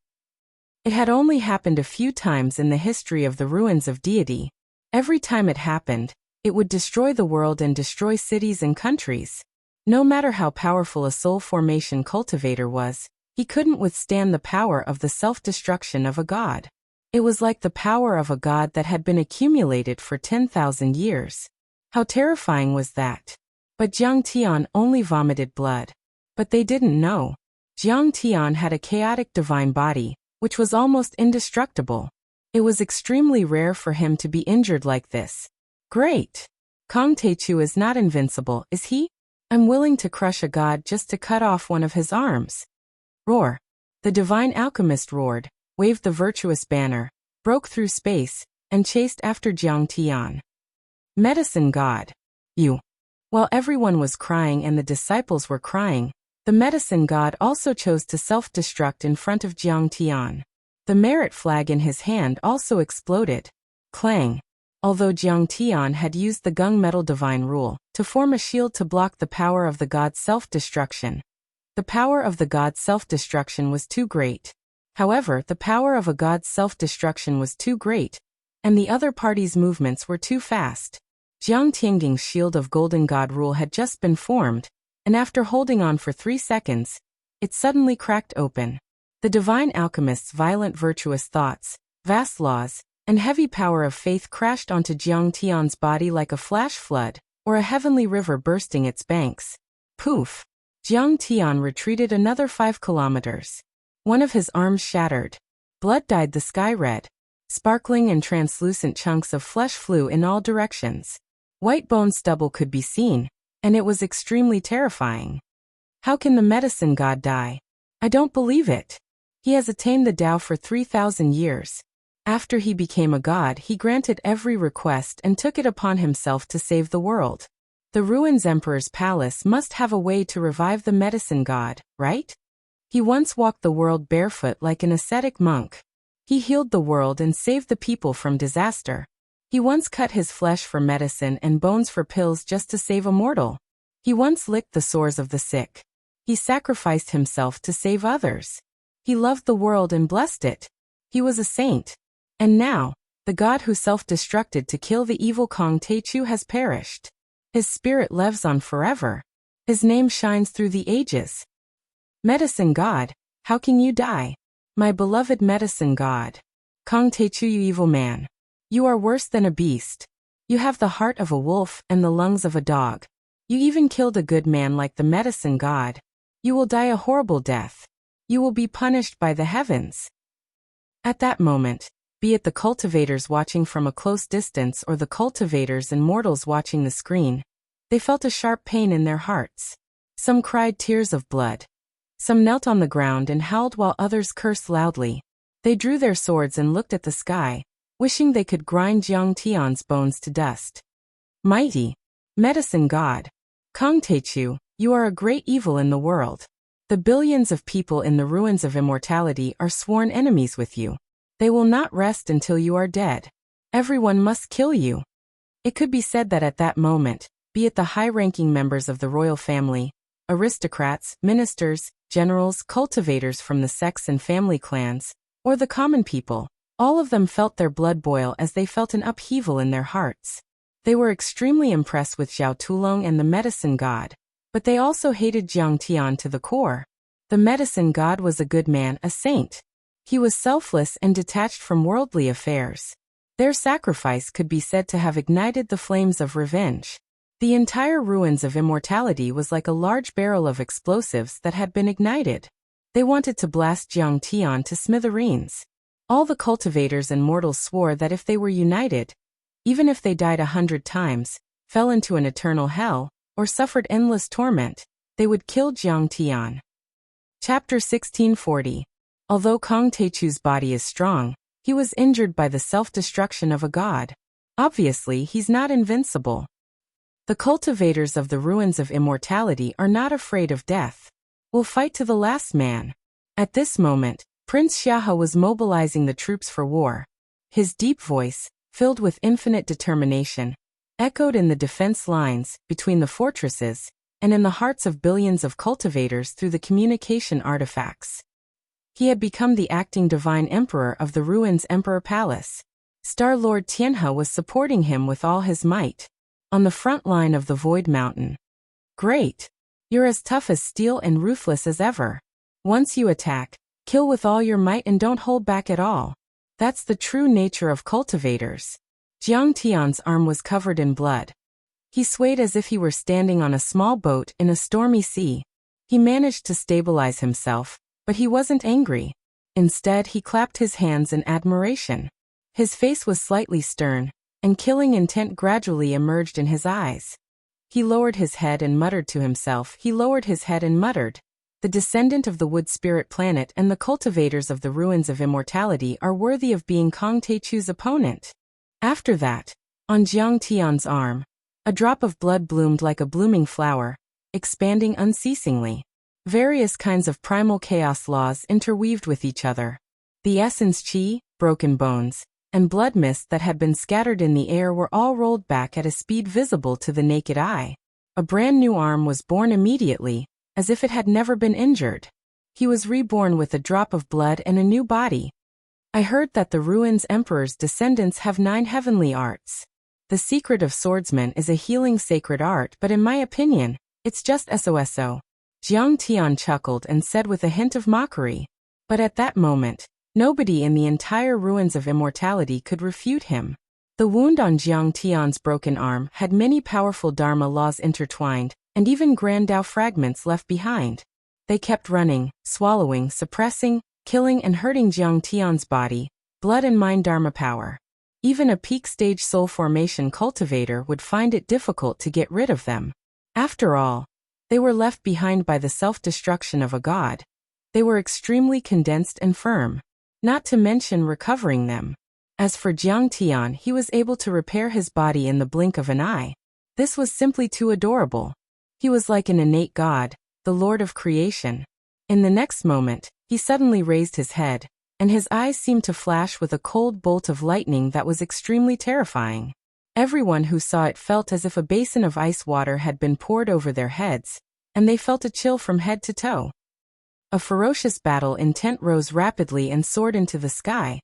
It had only happened a few times in the history of the ruins of deity. Every time it happened, it would destroy the world and destroy cities and countries. No matter how powerful a soul formation cultivator was, he couldn't withstand the power of the self-destruction of a god. It was like the power of a god that had been accumulated for 10,000 years. How terrifying was that? But Jiang Tian only vomited blood. But they didn't know. Jiang Tian had a chaotic divine body, which was almost indestructible. It was extremely rare for him to be injured like this. Great! Kong Teichu is not invincible, is he? I'm willing to crush a god just to cut off one of his arms. Roar! The divine alchemist roared, waved the virtuous banner, broke through space, and chased after Jiang Tian. Medicine god. You. While everyone was crying and the disciples were crying, the medicine god also chose to self-destruct in front of Jiang Tian. The merit flag in his hand also exploded. Clang. Although Jiang Tian had used the gung metal divine rule to form a shield to block the power of the god's self-destruction, the power of the god's self-destruction was too great. However, the power of a god's self-destruction was too great, and the other party's movements were too fast. Jiang Tianjing's shield of golden god rule had just been formed, and after holding on for 3 seconds, it suddenly cracked open. The divine alchemist's violent virtuous thoughts, vast laws, and heavy power of faith crashed onto Jiang Tian's body like a flash flood, or a heavenly river bursting its banks. Poof! Jiang Tian retreated another 5 kilometers. One of his arms shattered. Blood dyed the sky red. Sparkling and translucent chunks of flesh flew in all directions. White bone stubble could be seen, and it was extremely terrifying. How can the medicine god die? I don't believe it. He has attained the Tao for 3,000 years. After he became a god, he granted every request and took it upon himself to save the world. The Ruins Emperor's palace must have a way to revive the medicine god, right? He once walked the world barefoot like an ascetic monk. He healed the world and saved the people from disaster. He once cut his flesh for medicine and bones for pills just to save a mortal. He once licked the sores of the sick. He sacrificed himself to save others. He loved the world and blessed it. He was a saint. And now, the god who self-destructed to kill the evil Kong Techu has perished. His spirit lives on forever. His name shines through the ages. Medicine god, how can you die? My beloved medicine god. Kong Techu, you evil man. You are worse than a beast. You have the heart of a wolf and the lungs of a dog. You even killed a good man like the medicine god. You will die a horrible death. You will be punished by the heavens. At that moment, be it the cultivators watching from a close distance or the cultivators and mortals watching the screen, they felt a sharp pain in their hearts. Some cried tears of blood. Some knelt on the ground and howled while others cursed loudly. They drew their swords and looked at the sky, wishing they could grind Jiang Tian's bones to dust. Mighty medicine god, Kong Techu, you are a great evil in the world. The billions of people in the Ruins of Immortality are sworn enemies with you. They will not rest until you are dead. Everyone must kill you. It could be said that at that moment, be it the high-ranking members of the royal family, aristocrats, ministers, generals, cultivators from the sects and family clans, or the common people, all of them felt their blood boil as they felt an upheaval in their hearts. They were extremely impressed with Zhao Tulong and the medicine god, but they also hated Jiang Tian to the core. The medicine god was a good man, a saint. He was selfless and detached from worldly affairs. Their sacrifice could be said to have ignited the flames of revenge. The entire Ruins of Immortality was like a large barrel of explosives that had been ignited. They wanted to blast Jiang Tian to smithereens. All the cultivators and mortals swore that if they were united, even if they died 100 times, fell into an eternal hell, or suffered endless torment, they would kill Jiang Tian. Chapter 1640. Although Kong Techu's body is strong, he was injured by the self-destruction of a god. Obviously, he's not invincible. The cultivators of the Ruins of Immortality are not afraid of death. We'll fight to the last man. At this moment, Prince Xiahe was mobilizing the troops for war. His deep voice, filled with infinite determination, echoed in the defense lines, between the fortresses, and in the hearts of billions of cultivators through the communication artifacts. He had become the acting divine emperor of the Ruins Emperor Palace. Star Lord Tianhe was supporting him with all his might. On the front line of the Void Mountain. Great! You're as tough as steel and ruthless as ever. Once you attack, kill with all your might and don't hold back at all. That's the true nature of cultivators. Jiang Tian's arm was covered in blood. He swayed as if he were standing on a small boat in a stormy sea. He managed to stabilize himself, but he wasn't angry. Instead, he clapped his hands in admiration. His face was slightly stern, and killing intent gradually emerged in his eyes. He lowered his head and muttered to himself. The descendant of the wood spirit planet and the cultivators of the Ruins of Immortality are worthy of being Kong Techu's opponent. After that, on Jiang Tian's arm, a drop of blood bloomed like a blooming flower, expanding unceasingly. Various kinds of primal chaos laws interweaved with each other. The essence chi, broken bones, and blood mist that had been scattered in the air were all rolled back at a speed visible to the naked eye. A brand new arm was born immediately, as if it had never been injured. He was reborn with a drop of blood and a new body. I heard that the Ruins Emperor's descendants have 9 heavenly arts. The secret of swordsman is a healing sacred art, but in my opinion, it's just SOSO. Jiang Tian chuckled and said with a hint of mockery. But at that moment, nobody in the entire Ruins of Immortality could refute him. The wound on Jiang Tian's broken arm had many powerful Dharma laws intertwined, and even Grand Tao fragments left behind. They kept running, swallowing, suppressing, killing and hurting Jiang Tian's body, blood and mind Dharma power. Even a peak-stage soul formation cultivator would find it difficult to get rid of them. After all, they were left behind by the self-destruction of a god. They were extremely condensed and firm. Not to mention recovering them. As for Jiang Tian, he was able to repair his body in the blink of an eye. This was simply too adorable. He was like an innate god, the lord of creation. In the next moment, he suddenly raised his head, and his eyes seemed to flash with a cold bolt of lightning that was extremely terrifying. Everyone who saw it felt as if a basin of ice water had been poured over their heads, and they felt a chill from head to toe. A ferocious battle intent rose rapidly and soared into the sky,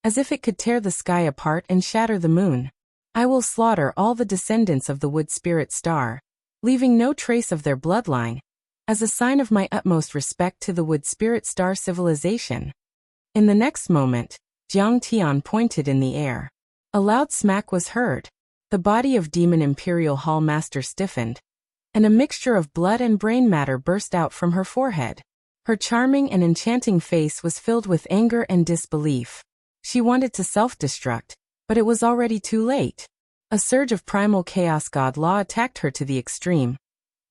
as if it could tear the sky apart and shatter the moon. I will slaughter all the descendants of the Wood Spirit Star, leaving no trace of their bloodline, as a sign of my utmost respect to the Wood Spirit Star civilization. In the next moment, Jiang Tian pointed in the air. A loud smack was heard. The body of Demon Imperial Hall Master stiffened, and a mixture of blood and brain matter burst out from her forehead. Her charming and enchanting face was filled with anger and disbelief. She wanted to self-destruct, but it was already too late. A surge of primal chaos god law attacked her to the extreme,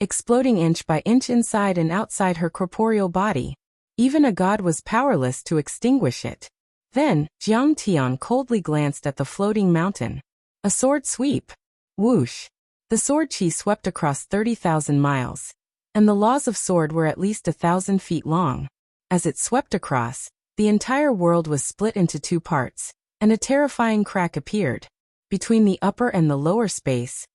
exploding inch by inch inside and outside her corporeal body. Even a god was powerless to extinguish it. Then, Jiang Tian coldly glanced at the floating mountain. A sword sweep. Whoosh. The sword chi swept across 30,000 miles, and the laws of sword were at least 1,000 feet long. As it swept across, the entire world was split into two parts, and a terrifying crack appeared. Between the upper and the lower space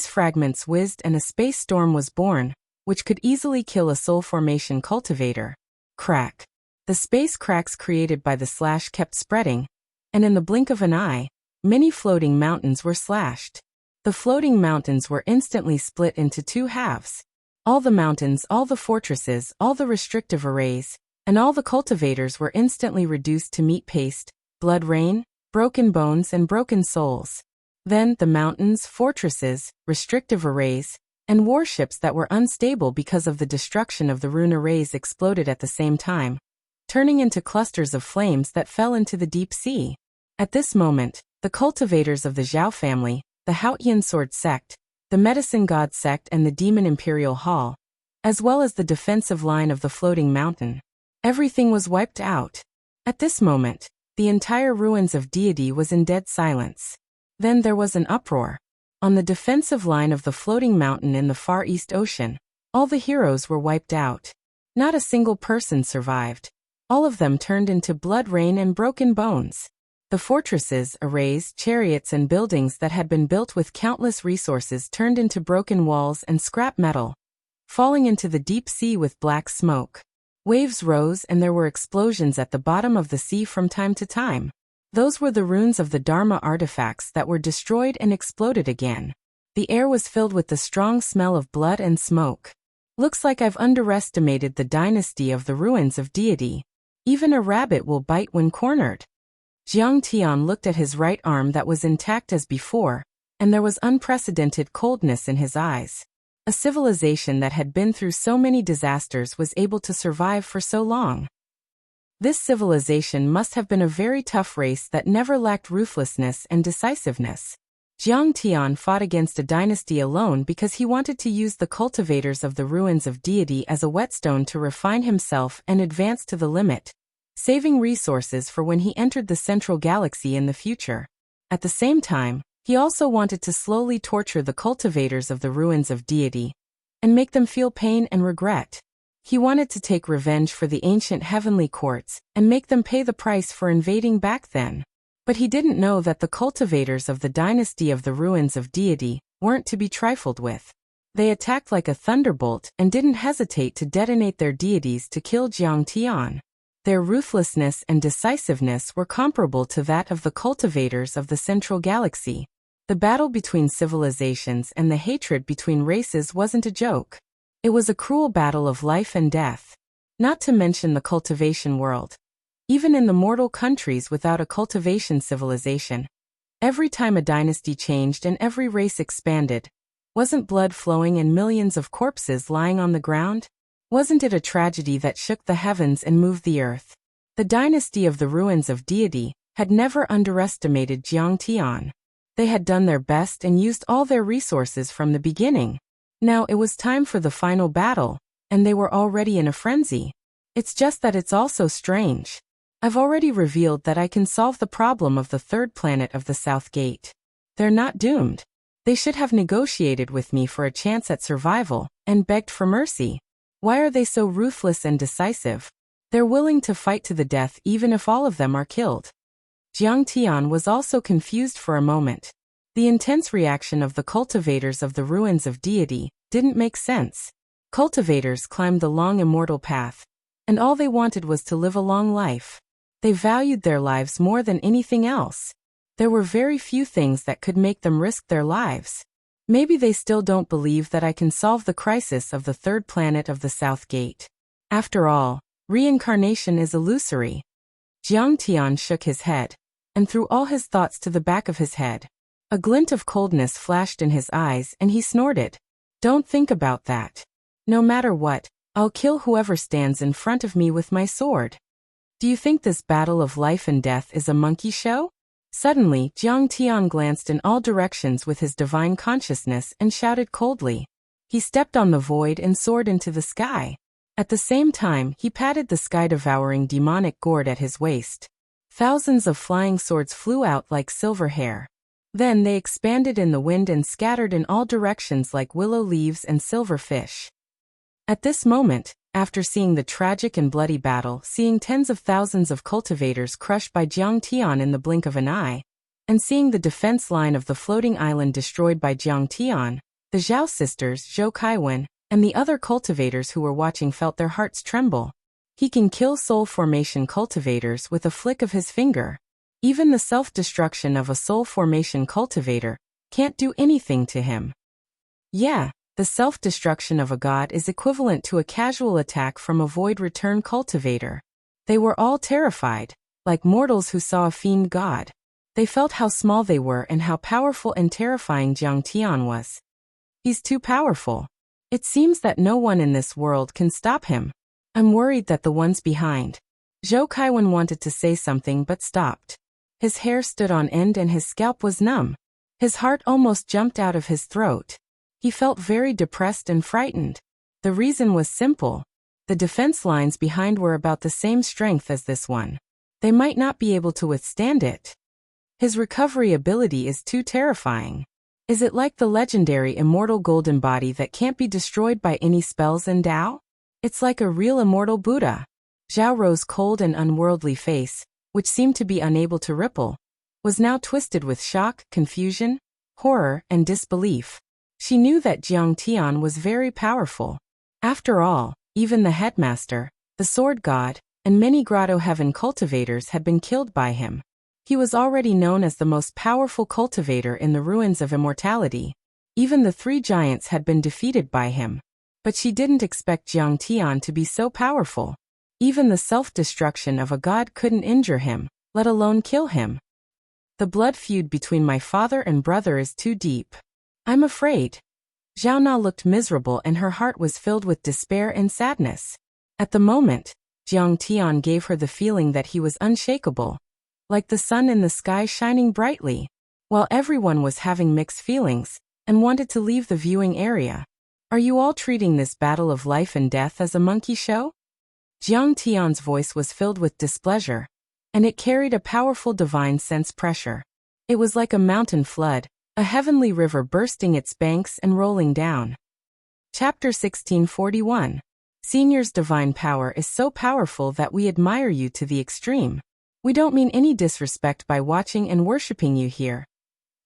fragments whizzed and a space storm was born, which could easily kill a soul formation cultivator. Crack. The space cracks created by the slash kept spreading, and in the blink of an eye, many floating mountains were slashed. The floating mountains were instantly split into two halves. All the mountains, all the fortresses, all the restrictive arrays, and all the cultivators were instantly reduced to meat paste, blood rain, broken bones and broken souls. Then the mountains, fortresses, restrictive arrays, and warships that were unstable because of the destruction of the rune arrays exploded at the same time, turning into clusters of flames that fell into the deep sea. At this moment, the cultivators of the Zhao family, the Haotian Sword Sect, the Medicine God Sect and the Demon Imperial Hall, as well as the defensive line of the floating mountain. Everything was wiped out. At this moment, the entire ruins of deity was in dead silence. Then there was an uproar. On the defensive line of the floating mountain in the Far East Ocean, all the heroes were wiped out. Not a single person survived. All of them turned into blood rain and broken bones. The fortresses, arrays, chariots and buildings that had been built with countless resources turned into broken walls and scrap metal, falling into the deep sea with black smoke. Waves rose and there were explosions at the bottom of the sea from time to time. Those were the runes of the Dharma artifacts that were destroyed and exploded again. The air was filled with the strong smell of blood and smoke. Looks like I've underestimated the dynasty of the ruins of deity. Even a rabbit will bite when cornered. Jiang Tian looked at his right arm that was intact as before, and there was unprecedented coldness in his eyes. A civilization that had been through so many disasters was able to survive for so long. This civilization must have been a very tough race that never lacked ruthlessness and decisiveness. Jiang Tian fought against a dynasty alone because he wanted to use the cultivators of the ruins of deity as a whetstone to refine himself and advance to the limit, saving resources for when he entered the central galaxy in the future. At the same time, he also wanted to slowly torture the cultivators of the ruins of deity and make them feel pain and regret. He wanted to take revenge for the ancient heavenly courts and make them pay the price for invading back then. But he didn't know that the cultivators of the dynasty of the ruins of deity weren't to be trifled with. They attacked like a thunderbolt and didn't hesitate to detonate their deities to kill Jiang Tian. Their ruthlessness and decisiveness were comparable to that of the cultivators of the central galaxy. The battle between civilizations and the hatred between races wasn't a joke. It was a cruel battle of life and death. Not to mention the cultivation world. Even in the mortal countries without a cultivation civilization, every time a dynasty changed and every race expanded, wasn't blood flowing and millions of corpses lying on the ground? Wasn't it a tragedy that shook the heavens and moved the earth? The dynasty of the ruins of deity had never underestimated Jiang Tian. They had done their best and used all their resources from the beginning. Now it was time for the final battle, and they were already in a frenzy. It's just that it's also strange. I've already revealed that I can solve the problem of the third planet of the South Gate. They're not doomed. They should have negotiated with me for a chance at survival, and begged for mercy. Why are they so ruthless and decisive? They're willing to fight to the death even if all of them are killed. Jiang Tian was also confused for a moment. The intense reaction of the cultivators of the ruins of deity didn't make sense. Cultivators climbed the long immortal path, and all they wanted was to live a long life. They valued their lives more than anything else. There were very few things that could make them risk their lives. Maybe they still don't believe that I can solve the crisis of the third planet of the South Gate. After all, reincarnation is illusory. Jiang Tian shook his head, and threw all his thoughts to the back of his head. A glint of coldness flashed in his eyes and he snorted. Don't think about that. No matter what, I'll kill whoever stands in front of me with my sword. Do you think this battle of life and death is a monkey show? Suddenly, Jiang Tian glanced in all directions with his divine consciousness and shouted coldly. He stepped on the void and soared into the sky. At the same time, he patted the sky-devouring demonic gourd at his waist. Thousands of flying swords flew out like silver hair. Then they expanded in the wind and scattered in all directions like willow leaves and silver fish. At this moment, after seeing the tragic and bloody battle, seeing tens of thousands of cultivators crushed by Jiang Tian in the blink of an eye, and seeing the defense line of the floating island destroyed by Jiang Tian, the Zhao sisters, Zhou Kaiwen, and the other cultivators who were watching felt their hearts tremble. He can kill soul formation cultivators with a flick of his finger. Even the self-destruction of a soul formation cultivator can't do anything to him. Yeah, the self-destruction of a god is equivalent to a casual attack from a void return cultivator. They were all terrified, like mortals who saw a fiend god. They felt how small they were and how powerful and terrifying Jiang Tian was. He's too powerful. It seems that no one in this world can stop him. I'm worried that the ones behind. Zhou Kaiwen wanted to say something but stopped. His hair stood on end and his scalp was numb. His heart almost jumped out of his throat. He felt very depressed and frightened. The reason was simple. The defense lines behind were about the same strength as this one. They might not be able to withstand it. His recovery ability is too terrifying. Is it like the legendary immortal golden body that can't be destroyed by any spells and Tao? It's like a real immortal Buddha. Zhao Rou's cold and unworldly face, which seemed to be unable to ripple, was now twisted with shock, confusion, horror, and disbelief. She knew that Jiang Tian was very powerful. After all, even the headmaster, the sword god, and many grotto heaven cultivators had been killed by him. He was already known as the most powerful cultivator in the ruins of immortality. Even the three giants had been defeated by him. But she didn't expect Jiang Tian to be so powerful. Even the self-destruction of a god couldn't injure him, let alone kill him. The blood feud between my father and brother is too deep. I'm afraid. Zhao Na looked miserable and her heart was filled with despair and sadness. At the moment, Jiang Tian gave her the feeling that he was unshakable, like the sun in the sky shining brightly, while everyone was having mixed feelings and wanted to leave the viewing area. Are you all treating this battle of life and death as a monkey show? Jiang Tian's voice was filled with displeasure, and it carried a powerful divine sense pressure. It was like a mountain flood, a heavenly river bursting its banks and rolling down. Chapter 1641. Senior's divine power is so powerful that we admire you to the extreme. We don't mean any disrespect by watching and worshipping you here.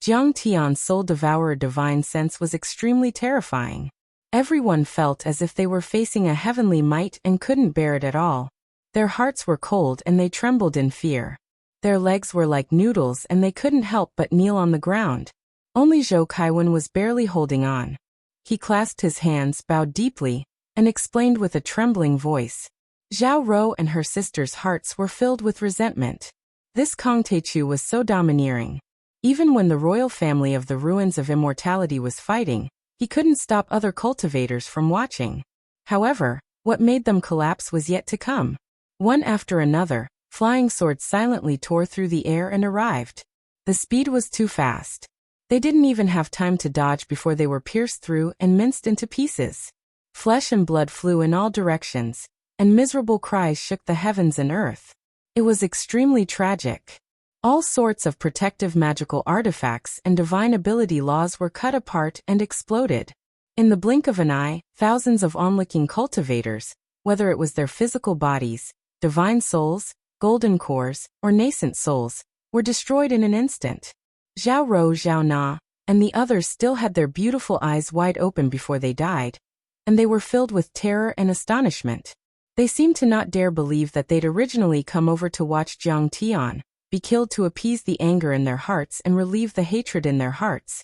Jiang Tian's soul devourer divine sense was extremely terrifying. Everyone felt as if they were facing a heavenly might and couldn't bear it at all. Their hearts were cold and they trembled in fear. Their legs were like noodles and they couldn't help but kneel on the ground. Only Zhou Kaiwen was barely holding on. He clasped his hands, bowed deeply, and explained with a trembling voice. Zhao Rou and her sister's hearts were filled with resentment. This Kong Teichu was so domineering. Even when the royal family of the ruins of immortality was fighting, he couldn't stop other cultivators from watching. However, what made them collapse was yet to come. One after another, flying swords silently tore through the air and arrived. The speed was too fast. They didn't even have time to dodge before they were pierced through and minced into pieces. Flesh and blood flew in all directions, and miserable cries shook the heavens and earth. It was extremely tragic. All sorts of protective magical artifacts and divine ability laws were cut apart and exploded. In the blink of an eye, thousands of onlooking cultivators, whether it was their physical bodies, divine souls, golden cores, or nascent souls, were destroyed in an instant. Zhao Rou, Zhao Na, and the others still had their beautiful eyes wide open before they died, and they were filled with terror and astonishment. They seemed to not dare believe that they'd originally come over to watch Jiang Tian be killed to appease the anger in their hearts and relieve the hatred in their hearts.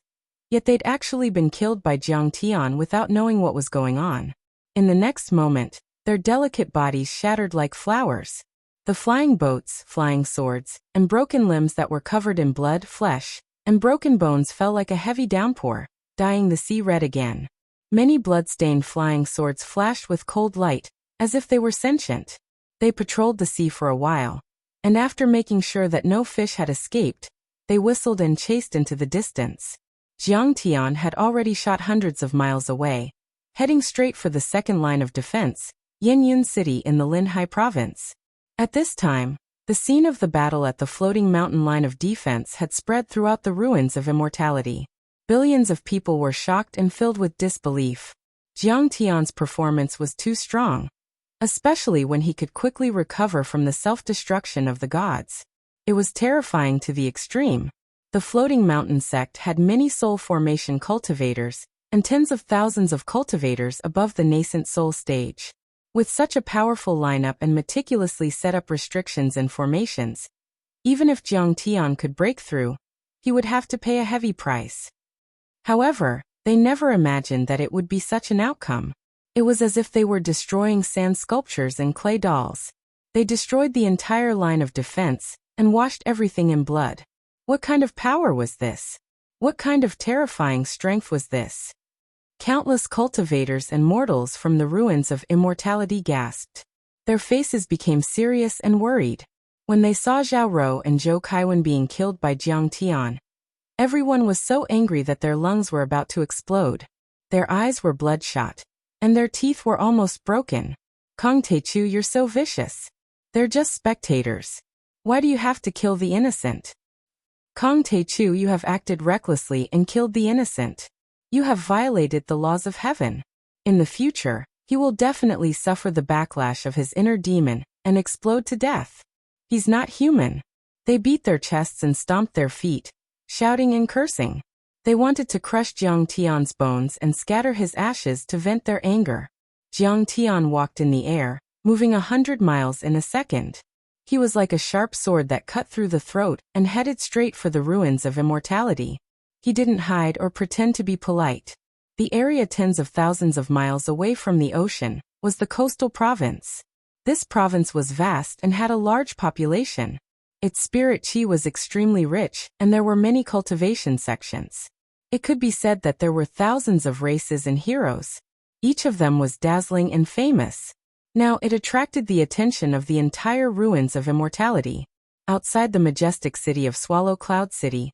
Yet they'd actually been killed by Jiang Tian without knowing what was going on. In the next moment, their delicate bodies shattered like flowers. The flying boats, flying swords, and broken limbs that were covered in blood, flesh, and broken bones fell like a heavy downpour, dyeing the sea red again. Many blood-stained flying swords flashed with cold light, as if they were sentient. They patrolled the sea for a while, and after making sure that no fish had escaped, they whistled and chased into the distance. Jiang Tian had already shot hundreds of miles away, heading straight for the second line of defense, Yinyun City in the Linhai province. At this time, the scene of the battle at the floating mountain line of defense had spread throughout the ruins of immortality. Billions of people were shocked and filled with disbelief. Jiang Tian's performance was too strong, especially when he could quickly recover from the self-destruction of the gods. It was terrifying to the extreme. The floating mountain sect had many soul formation cultivators, and tens of thousands of cultivators above the nascent soul stage. With such a powerful lineup and meticulously set up restrictions and formations, even if Jiang Tian could break through, he would have to pay a heavy price. However, they never imagined that it would be such an outcome. It was as if they were destroying sand sculptures and clay dolls. They destroyed the entire line of defense and washed everything in blood. What kind of power was this? What kind of terrifying strength was this? Countless cultivators and mortals from the ruins of immortality gasped. Their faces became serious and worried. When they saw Zhao Rou and Zhou Kaiwen being killed by Jiang Tian, everyone was so angry that their lungs were about to explode. Their eyes were bloodshot, and their teeth were almost broken. Kong Teichu, you're so vicious. They're just spectators. Why do you have to kill the innocent? Kong Teichu, you have acted recklessly and killed the innocent. You have violated the laws of heaven. In the future, he will definitely suffer the backlash of his inner demon and explode to death. He's not human. They beat their chests and stomped their feet, shouting and cursing. They wanted to crush Jiang Tian's bones and scatter his ashes to vent their anger. Jiang Tian walked in the air, moving 100 miles in a second. He was like a sharp sword that cut through the throat and headed straight for the ruins of immortality. He didn't hide or pretend to be polite. The area tens of thousands of miles away from the ocean was the coastal province. This province was vast and had a large population. Its spirit chi was extremely rich, and there were many cultivation sections. It could be said that there were thousands of races and heroes. Each of them was dazzling and famous. Now it attracted the attention of the entire ruins of immortality. Outside the majestic city of Swallow Cloud City,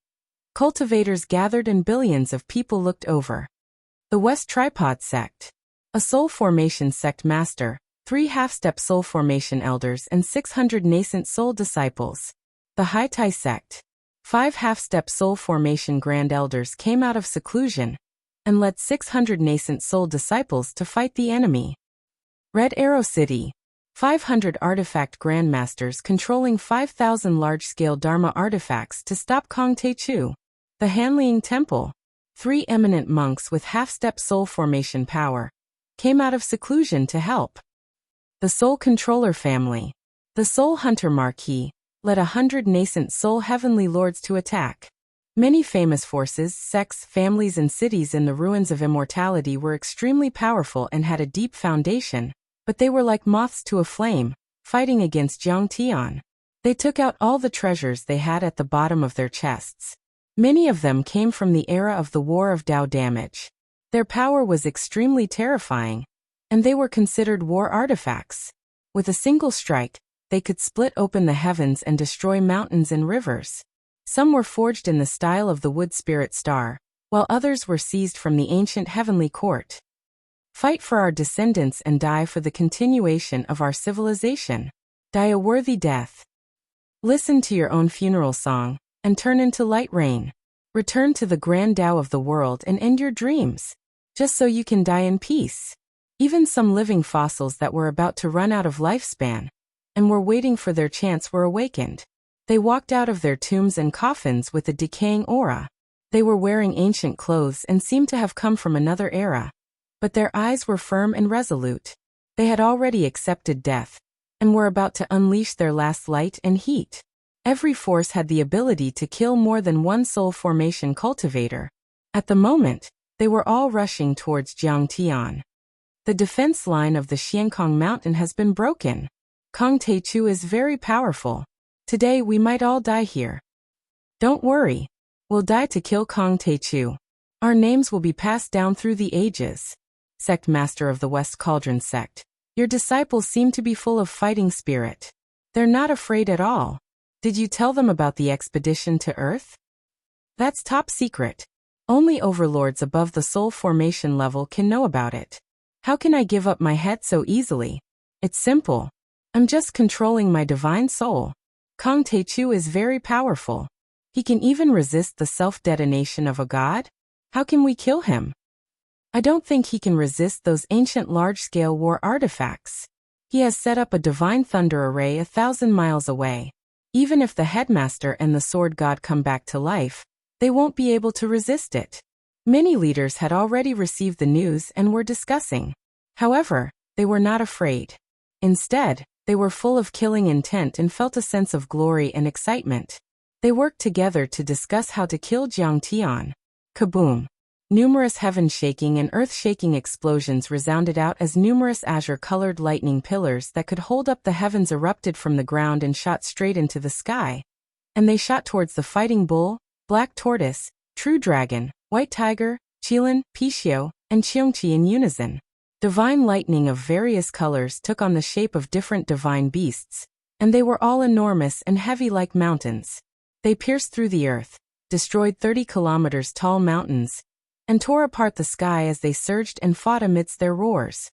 cultivators gathered and billions of people looked over. The West Tripod Sect. A soul formation sect master, 3 half-step soul formation elders and 600 nascent soul disciples. The Hai Tai Sect. 5 half-step soul formation grand elders came out of seclusion and led 600 nascent soul disciples to fight the enemy. Red Arrow City. 500 artifact grandmasters controlling 5,000 large-scale Dharma artifacts to stop Kong Teichu. The Hanliang Temple. 3 eminent monks with half-step soul formation power came out of seclusion to help. The Soul Controller family. The Soul Hunter Marquis led 100 nascent soul heavenly lords to attack. Many famous forces, sects, families and cities in the ruins of immortality were extremely powerful and had a deep foundation, but they were like moths to a flame, fighting against Jiang Tian. They took out all the treasures they had at the bottom of their chests. Many of them came from the era of the War of Dao Damage. Their power was extremely terrifying, and they were considered war artifacts. With a single strike, they could split open the heavens and destroy mountains and rivers. Some were forged in the style of the wood spirit star, while others were seized from the ancient heavenly court. Fight for our descendants and die for the continuation of our civilization. Die a worthy death. Listen to your own funeral song, and turn into light rain. Return to the grand Tao of the world and end your dreams, just so you can die in peace. Even some living fossils that were about to run out of lifespan, and were waiting for their chance, were awakened. They walked out of their tombs and coffins with a decaying aura. They were wearing ancient clothes and seemed to have come from another era. But their eyes were firm and resolute. They had already accepted death, and were about to unleash their last light and heat. Every force had the ability to kill more than one soul formation cultivator. At the moment, they were all rushing towards Jiangtian. The defense line of the Xiankong mountain has been broken. Kong Teichu is very powerful. Today we might all die here. Don't worry. We'll die to kill Kong Teichu. Our names will be passed down through the ages. Sect Master of the West Cauldron Sect. Your disciples seem to be full of fighting spirit. They're not afraid at all. Did you tell them about the expedition to Earth? That's top secret. Only overlords above the soul formation level can know about it. How can I give up my head so easily? It's simple. I'm just controlling my divine soul. Kong Teichu is very powerful. He can even resist the self-detonation of a god? How can we kill him? I don't think he can resist those ancient large-scale war artifacts. He has set up a divine thunder array 1,000 miles away. Even if the headmaster and the sword god come back to life, they won't be able to resist it. Many leaders had already received the news and were discussing. However, they were not afraid. Instead, they were full of killing intent and felt a sense of glory and excitement. They worked together to discuss how to kill Jiangtian. Kaboom! Numerous heaven-shaking and earth-shaking explosions resounded out as numerous azure-colored lightning pillars that could hold up the heavens erupted from the ground and shot straight into the sky. And they shot towards the fighting bull, black tortoise, true dragon, white tiger, Qilin, Pishio, and Cheongqi in unison. Divine lightning of various colors took on the shape of different divine beasts, and they were all enormous and heavy like mountains. They pierced through the earth, destroyed 30 kilometers tall mountains, and tore apart the sky as they surged and fought amidst their roars.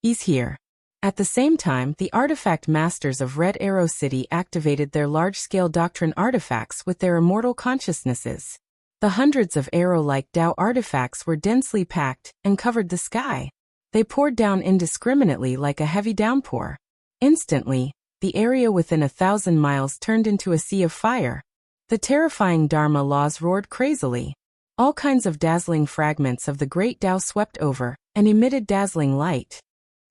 He's here. At the same time, the artifact masters of Red Arrow City activated their large-scale doctrine artifacts with their immortal consciousnesses. The hundreds of arrow-like Tao artifacts were densely packed and covered the sky. They poured down indiscriminately like a heavy downpour. Instantly, the area within 1,000 miles turned into a sea of fire. The terrifying Dharma laws roared crazily. All kinds of dazzling fragments of the great Tao swept over and emitted dazzling light.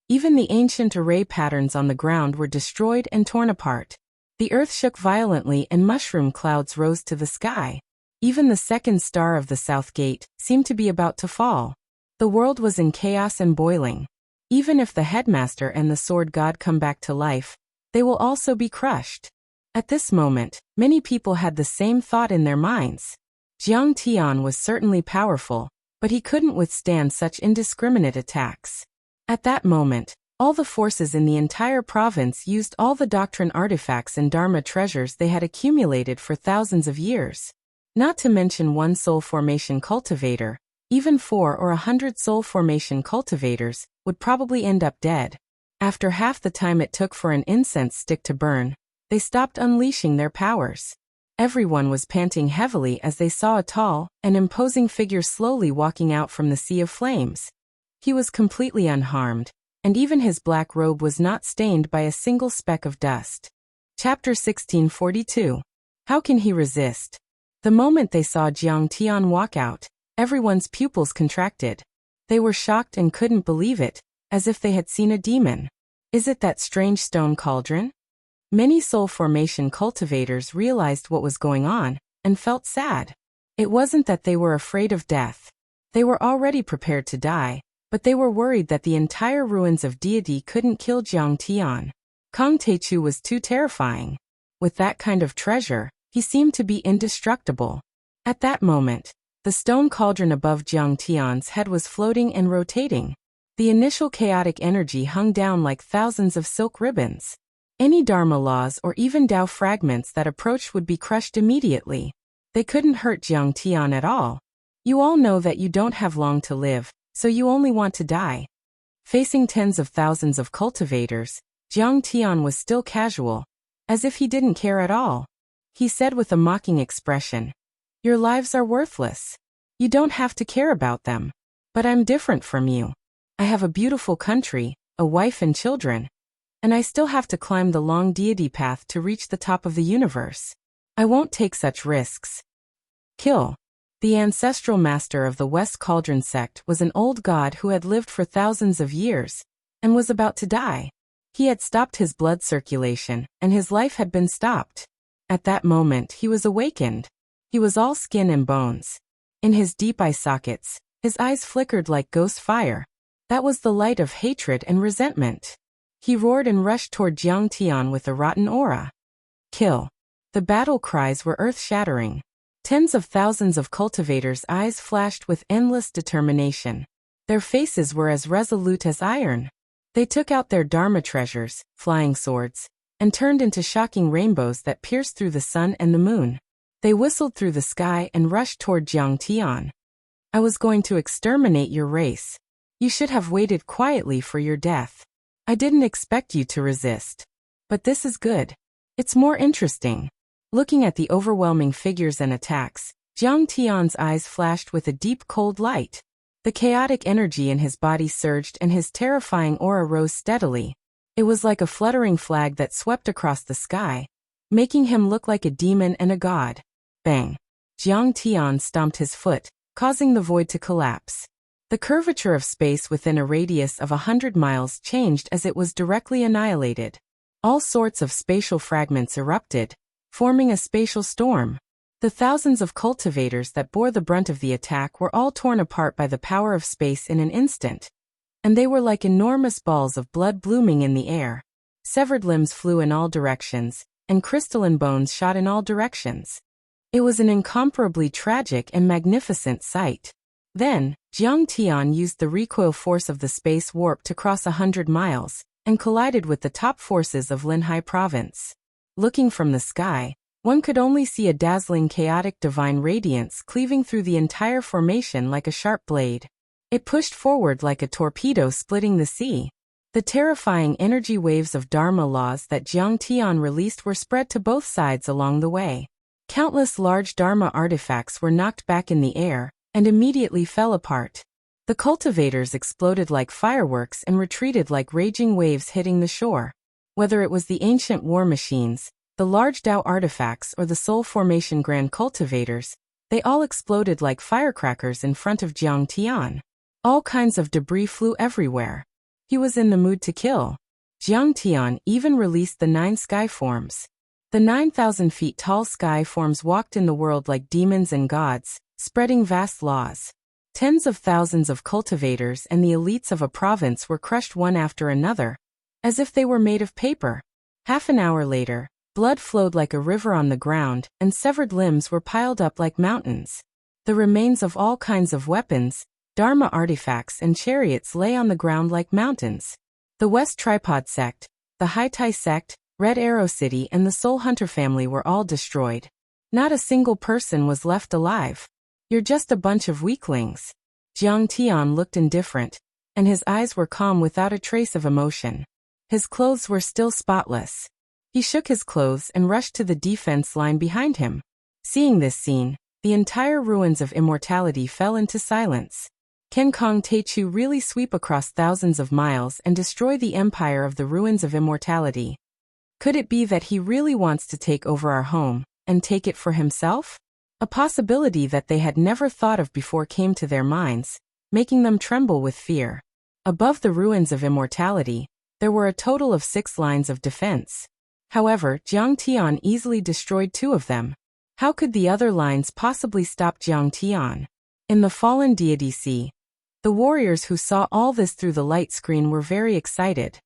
Even the ancient array patterns on the ground were destroyed and torn apart. The earth shook violently and mushroom clouds rose to the sky. Even the second star of the south gate seemed to be about to fall. The world was in chaos and boiling. Even if the headmaster and the sword god come back to life, they will also be crushed. At this moment, many people had the same thought in their minds. Jiangtian was certainly powerful, but he couldn't withstand such indiscriminate attacks. At that moment, all the forces in the entire province used all the doctrine artifacts and Dharma treasures they had accumulated for thousands of years. Not to mention one soul formation cultivator, even 4 or 100 soul formation cultivators would probably end up dead. After half the time it took for an incense stick to burn, they stopped unleashing their powers. Everyone was panting heavily as they saw a tall and imposing figure slowly walking out from the sea of flames. He was completely unharmed, and even his black robe was not stained by a single speck of dust. Chapter 1642. How can he resist? The moment they saw Jiangtian walk out, everyone's pupils contracted. They were shocked and couldn't believe it, as if they had seen a demon. Is it that strange stone cauldron? Many soul formation cultivators realized what was going on and felt sad. It wasn't that they were afraid of death. They were already prepared to die, but they were worried that the entire ruins of deity couldn't kill Jiangtian. Kong Teichu was too terrifying. With that kind of treasure, he seemed to be indestructible. At that moment, the stone cauldron above Jiangtian's head was floating and rotating. The initial chaotic energy hung down like thousands of silk ribbons. Any Dharma laws or even Tao fragments that approached would be crushed immediately. They couldn't hurt Jiangtian at all. You all know that you don't have long to live, so you only want to die. Facing tens of thousands of cultivators, Jiangtian was still casual. As if he didn't care at all. He said with a mocking expression, "Your lives are worthless. You don't have to care about them. But I'm different from you. I have a beautiful country, a wife and children. And I still have to climb the long deity path to reach the top of the universe. I won't take such risks." Kill. The ancestral master of the West Cauldron sect was an old god who had lived for thousands of years, and was about to die. He had stopped his blood circulation, and his life had been stopped. At that moment he was awakened. He was all skin and bones. In his deep eye sockets, his eyes flickered like ghost fire. That was the light of hatred and resentment. He roared and rushed toward Jiang Tian with a rotten aura. Kill. The battle cries were earth-shattering. Tens of thousands of cultivators' eyes flashed with endless determination. Their faces were as resolute as iron. They took out their Dharma treasures, flying swords, and turned into shocking rainbows that pierced through the sun and the moon. They whistled through the sky and rushed toward Jiang Tian. "I was going to exterminate your race. You should have waited quietly for your death. I didn't expect you to resist. But this is good. It's more interesting." Looking at the overwhelming figures and attacks, Jiang Tian's eyes flashed with a deep cold light. The chaotic energy in his body surged and his terrifying aura rose steadily. It was like a fluttering flag that swept across the sky, making him look like a demon and a god. Bang! Jiang Tian stomped his foot, causing the void to collapse. The curvature of space within a radius of 100 miles changed as it was directly annihilated. All sorts of spatial fragments erupted, forming a spatial storm. The thousands of cultivators that bore the brunt of the attack were all torn apart by the power of space in an instant. And they were like enormous balls of blood blooming in the air. Severed limbs flew in all directions, and crystalline bones shot in all directions. It was an incomparably tragic and magnificent sight. Then, Jiang Tian used the recoil force of the space warp to cross 100 miles, and collided with the top forces of Linhai province. Looking from the sky, one could only see a dazzling chaotic divine radiance cleaving through the entire formation like a sharp blade. It pushed forward like a torpedo splitting the sea. The terrifying energy waves of Dharma laws that Jiang Tian released were spread to both sides along the way. Countless large Dharma artifacts were knocked back in the air, and immediately fell apart. The cultivators exploded like fireworks and retreated like raging waves hitting the shore. Whether it was the ancient war machines, the large Dao artifacts or the Soul Formation Grand Cultivators, they all exploded like firecrackers in front of Jiang Tian. All kinds of debris flew everywhere. He was in the mood to kill. Jiang Tian even released the 9 sky forms. The 9,000 feet tall sky forms walked in the world like demons and gods, spreading vast laws. Tens of thousands of cultivators and the elites of a province were crushed one after another, as if they were made of paper. Half an hour later, blood flowed like a river on the ground, and severed limbs were piled up like mountains. The remains of all kinds of weapons, Dharma artifacts and chariots lay on the ground like mountains. The West Tripod sect, the Haitai sect, Red Arrow City and the Soul Hunter family were all destroyed. Not a single person was left alive. "You're just a bunch of weaklings." Jiang Tian looked indifferent, and his eyes were calm without a trace of emotion. His clothes were still spotless. He shook his clothes and rushed to the defense line behind him. Seeing this scene, the entire ruins of immortality fell into silence. Can Kong Teichu really sweep across thousands of miles and destroy the empire of the ruins of immortality? Could it be that he really wants to take over our home, and take it for himself? A possibility that they had never thought of before came to their minds, making them tremble with fear. Above the ruins of immortality, there were a total of 6 lines of defense. However, Jiang Tian easily destroyed 2 of them. How could the other lines possibly stop Jiang Tian? In the fallen deity sea, the warriors who saw all this through the light screen were very excited.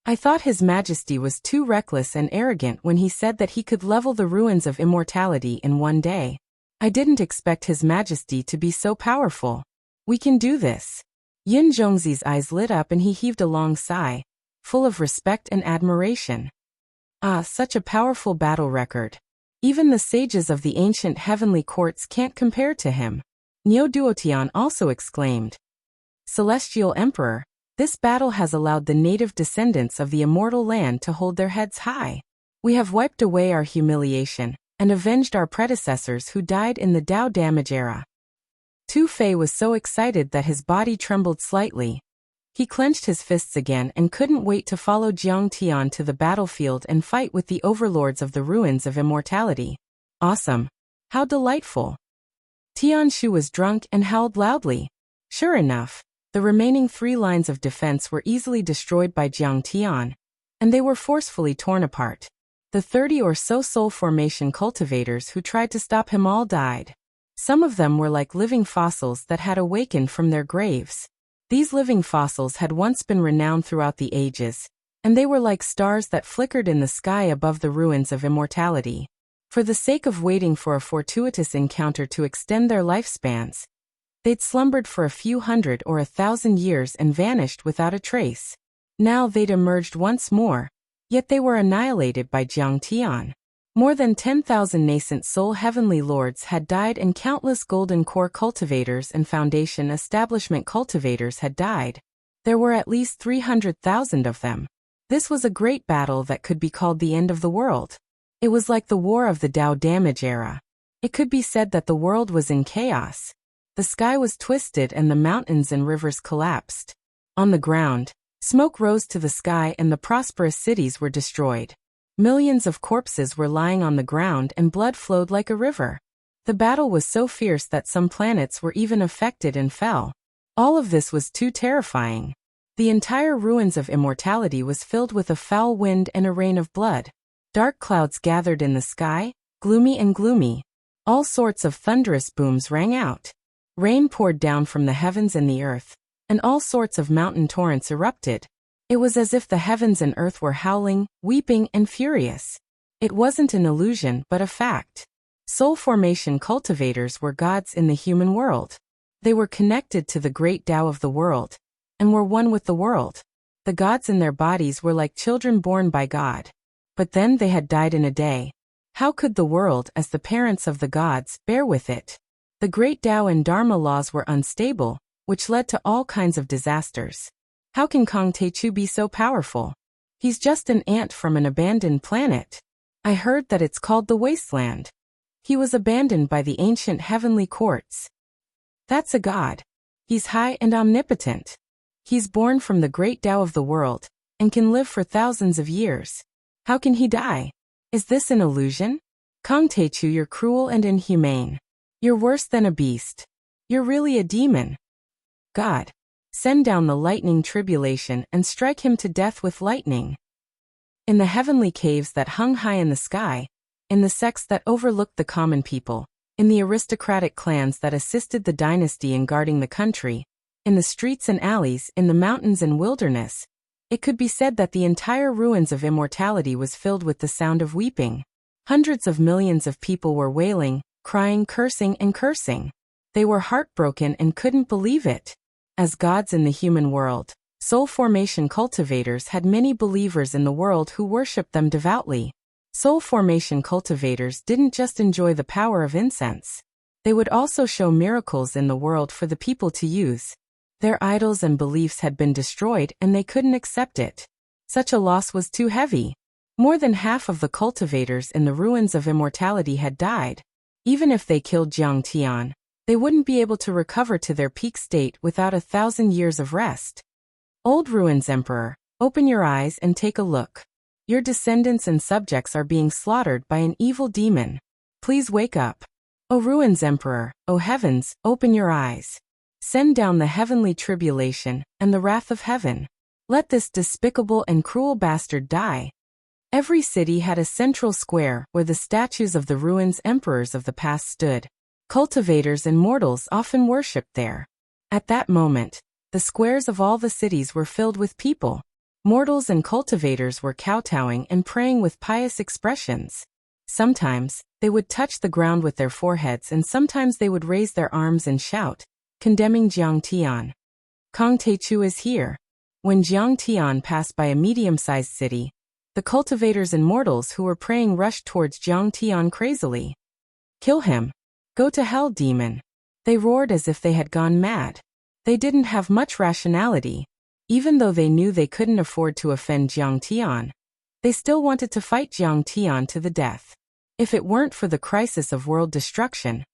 "I thought His Majesty was too reckless and arrogant when he said that he could level the ruins of immortality in one day. I didn't expect His Majesty to be so powerful. We can do this." Yin Zhongzi's eyes lit up and he heaved a long sigh, full of respect and admiration. Ah, such a powerful battle record. Even the sages of the ancient heavenly courts can't compare to him. Niu Duotian also exclaimed. "Celestial Emperor, this battle has allowed the native descendants of the immortal land to hold their heads high. We have wiped away our humiliation and avenged our predecessors who died in the Dao damage era. Tu Fei was so excited that his body trembled slightly. He clenched his fists again and couldn't wait to follow Jiang Tian to the battlefield and fight with the overlords of the ruins of immortality. Awesome! How delightful! Tian Shu was drunk and howled loudly. Sure enough, the remaining 3 lines of defense were easily destroyed by Jiang Tian, and they were forcefully torn apart. The 30 or so soul formation cultivators who tried to stop him all died. Some of them were like living fossils that had awakened from their graves. These living fossils had once been renowned throughout the ages, and they were like stars that flickered in the sky above the ruins of immortality. For the sake of waiting for a fortuitous encounter to extend their lifespans, they'd slumbered for a few hundred or 1,000 years and vanished without a trace. Now they'd emerged once more, yet they were annihilated by Jiang Tian. More than 10,000 nascent soul heavenly lords had died and countless golden core cultivators and foundation establishment cultivators had died. There were at least 300,000 of them. This was a great battle that could be called the end of the world. It was like the war of the Dao damage era. It could be said that the world was in chaos. The sky was twisted and the mountains and rivers collapsed. On the ground, smoke rose to the sky and the prosperous cities were destroyed. Millions of corpses were lying on the ground and blood flowed like a river. The battle was so fierce that some planets were even affected and fell. All of this was too terrifying. The entire ruins of immortality was filled with a foul wind and a rain of blood. Dark clouds gathered in the sky, gloomy and gloomy. All sorts of thunderous booms rang out. Rain poured down from the heavens and the earth, and all sorts of mountain torrents erupted. It was as if the heavens and earth were howling, weeping, and furious. It wasn't an illusion but a fact. Soul formation cultivators were gods in the human world. They were connected to the great Tao of the world, and were one with the world. The gods in their bodies were like children born by God. But then they had died in a day. How could the world, as the parents of the gods, bear with it? The great Tao and Dharma laws were unstable, which led to all kinds of disasters. How can Kong Techu be so powerful? He's just an ant from an abandoned planet. I heard that it's called the Wasteland. He was abandoned by the ancient heavenly courts. That's a god. He's high and omnipotent. He's born from the great Tao of the world, and can live for thousands of years. How can he die? Is this an illusion? Kong Techu, you're cruel and inhumane. You're worse than a beast. You're really a demon. God, send down the lightning tribulation and strike him to death with lightning. In the heavenly caves that hung high in the sky, in the sects that overlooked the common people, in the aristocratic clans that assisted the dynasty in guarding the country, in the streets and alleys, in the mountains and wilderness, it could be said that the entire ruins of immortality was filled with the sound of weeping. Hundreds of millions of people were wailing, crying, cursing, and cursing. They were heartbroken and couldn't believe it. As gods in the human world, soul formation cultivators had many believers in the world who worshipped them devoutly. Soul formation cultivators didn't just enjoy the power of incense. They would also show miracles in the world for the people to use. Their idols and beliefs had been destroyed and they couldn't accept it. Such a loss was too heavy. More than half of the cultivators in the ruins of immortality had died. Even if they killed Jiang Tian, they wouldn't be able to recover to their peak state without 1,000 years of rest. Old Ruins Emperor, open your eyes and take a look. Your descendants and subjects are being slaughtered by an evil demon. Please wake up. O Ruins Emperor, O heavens, open your eyes. Send down the heavenly tribulation and the wrath of heaven. Let this despicable and cruel bastard die. Every city had a central square where the statues of the ruins emperors of the past stood. Cultivators and mortals often worshipped there. At that moment, the squares of all the cities were filled with people. Mortals and cultivators were kowtowing and praying with pious expressions. Sometimes, they would touch the ground with their foreheads and sometimes they would raise their arms and shout, condemning Jiang Tian. Kong Techu is here. When Jiang Tian passed by a medium-sized city, the cultivators and mortals who were praying rushed towards Jiang Tian crazily. Kill him. Go to hell, demon. They roared as if they had gone mad. They didn't have much rationality. Even though they knew they couldn't afford to offend Jiang Tian, They still wanted to fight Jiang Tian to the death. If it weren't for the crisis of world destruction,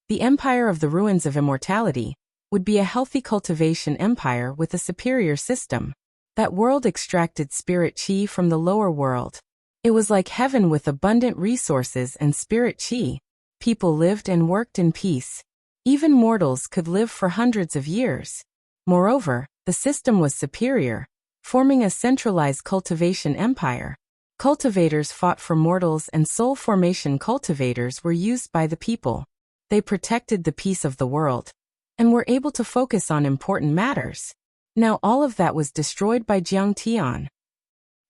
the Empire of the Ruins of Immortality would be a healthy cultivation empire with a superior system. That world extracted spirit chi from the lower world. It was like heaven with abundant resources and spirit chi. People lived and worked in peace. Even mortals could live for hundreds of years. Moreover, the system was superior, forming a centralized cultivation empire. Cultivators fought for mortals and soul formation cultivators were used by the people. They protected the peace of the world and were able to focus on important matters. Now all of that was destroyed by Jiang Tian.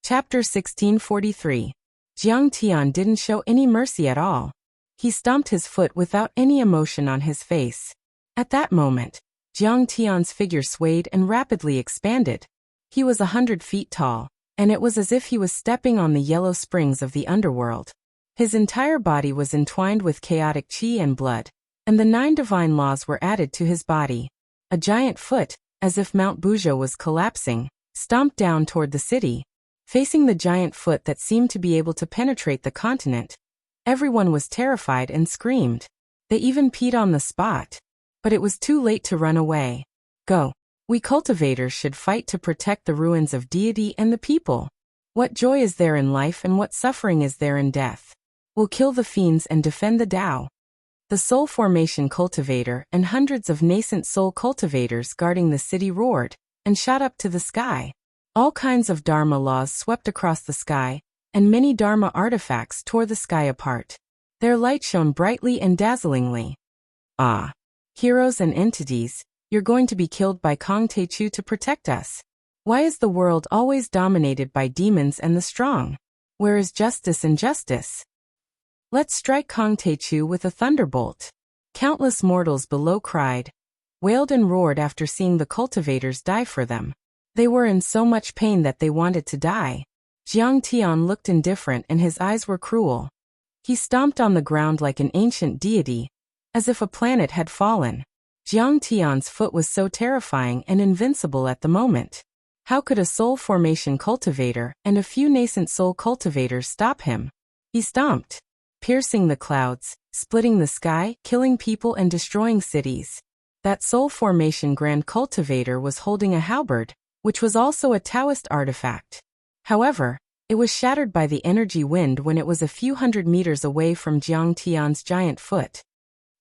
Chapter 1643. Jiang Tian didn't show any mercy at all. He stomped his foot without any emotion on his face. At that moment, Jiang Tian's figure swayed and rapidly expanded. He was 100 feet tall, and it was as if he was stepping on the yellow springs of the underworld. His entire body was entwined with chaotic chi and blood, and the 9 divine laws were added to his body. A giant foot, as if Mount Buja was collapsing, stomped down toward the city. Facing the giant foot that seemed to be able to penetrate the continent, everyone was terrified and screamed. They even peed on the spot. But it was too late to run away. Go. We cultivators should fight to protect the ruins of deity and the people. What joy is there in life and what suffering is there in death? We'll kill the fiends and defend the Tao. The soul formation cultivator and hundreds of nascent soul cultivators guarding the city roared and shot up to the sky. All kinds of Dharma laws swept across the sky, and many Dharma artifacts tore the sky apart. Their light shone brightly and dazzlingly. Ah! Heroes and entities, you're going to be killed by Kong Techu to protect us. Why is the world always dominated by demons and the strong? Where is justice and justice? Let's strike Kong Techu with a thunderbolt. Countless mortals below cried, wailed and roared after seeing the cultivators die for them. They were in so much pain that they wanted to die. Jiang Tian looked indifferent and his eyes were cruel. He stomped on the ground like an ancient deity, as if a planet had fallen. Jiang Tian's foot was so terrifying and invincible at the moment. How could a soul formation cultivator and a few nascent soul cultivators stop him? He stomped, piercing the clouds, splitting the sky, killing people and destroying cities. That soul formation grand cultivator was holding a halberd, which was also a Taoist artifact. However, it was shattered by the energy wind when it was a few hundred meters away from Jiang Tian's giant foot.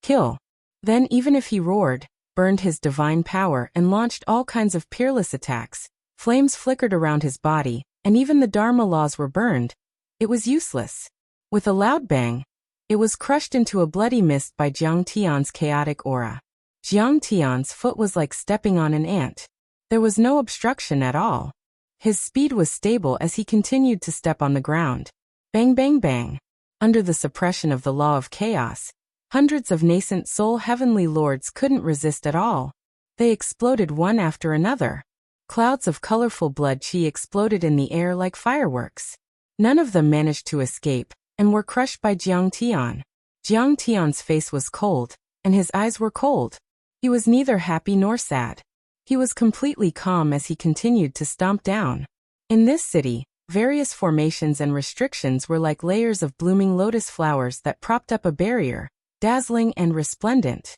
Kill. Then even if he roared, burned his divine power and launched all kinds of peerless attacks, flames flickered around his body, and even the Dharma laws were burned, it was useless. With a loud bang, it was crushed into a bloody mist by Jiang Tian's chaotic aura. Jiang Tian's foot was like stepping on an ant. There was no obstruction at all. His speed was stable as he continued to step on the ground. Bang bang bang. Under the suppression of the law of chaos, hundreds of nascent soul heavenly lords couldn't resist at all. They exploded one after another. Clouds of colorful blood chi exploded in the air like fireworks. None of them managed to escape, and were crushed by Jiang Tian. Jiang Tian's face was cold, and his eyes were cold. He was neither happy nor sad. He was completely calm as he continued to stomp down. In this city, various formations and restrictions were like layers of blooming lotus flowers that propped up a barrier, dazzling and resplendent.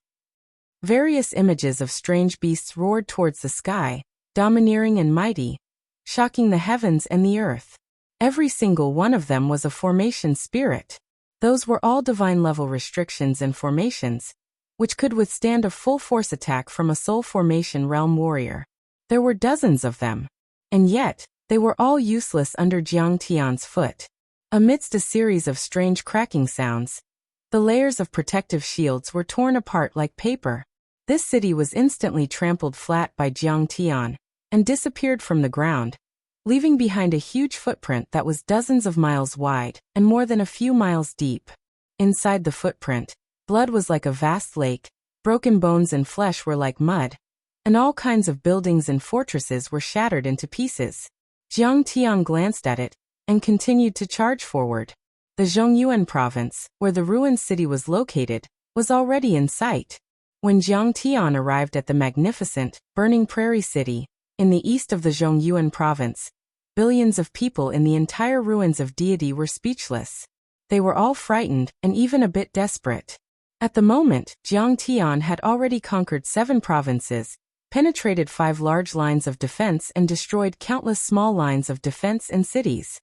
Various images of strange beasts roared towards the sky, domineering and mighty, shocking the heavens and the earth. Every single one of them was a formation spirit. Those were all divine-level restrictions and formations, which could withstand a full-force attack from a soul formation realm warrior. There were dozens of them. And yet, they were all useless under Jiang Tian's foot. Amidst a series of strange cracking sounds, the layers of protective shields were torn apart like paper. This city was instantly trampled flat by Jiang Tian, and disappeared from the ground, leaving behind a huge footprint that was dozens of miles wide and more than a few miles deep. Inside the footprint, blood was like a vast lake, broken bones and flesh were like mud, and all kinds of buildings and fortresses were shattered into pieces. Jiang Tian glanced at it, and continued to charge forward. The Zhongyuan province, where the ruined city was located, was already in sight. When Jiang Tian arrived at the magnificent, burning prairie city, in the east of the Zhongyuan province, billions of people in the entire ruins of deity were speechless. They were all frightened and even a bit desperate. At the moment, Jiang Tian had already conquered 7 provinces, penetrated 5 large lines of defense and destroyed countless small lines of defense and cities.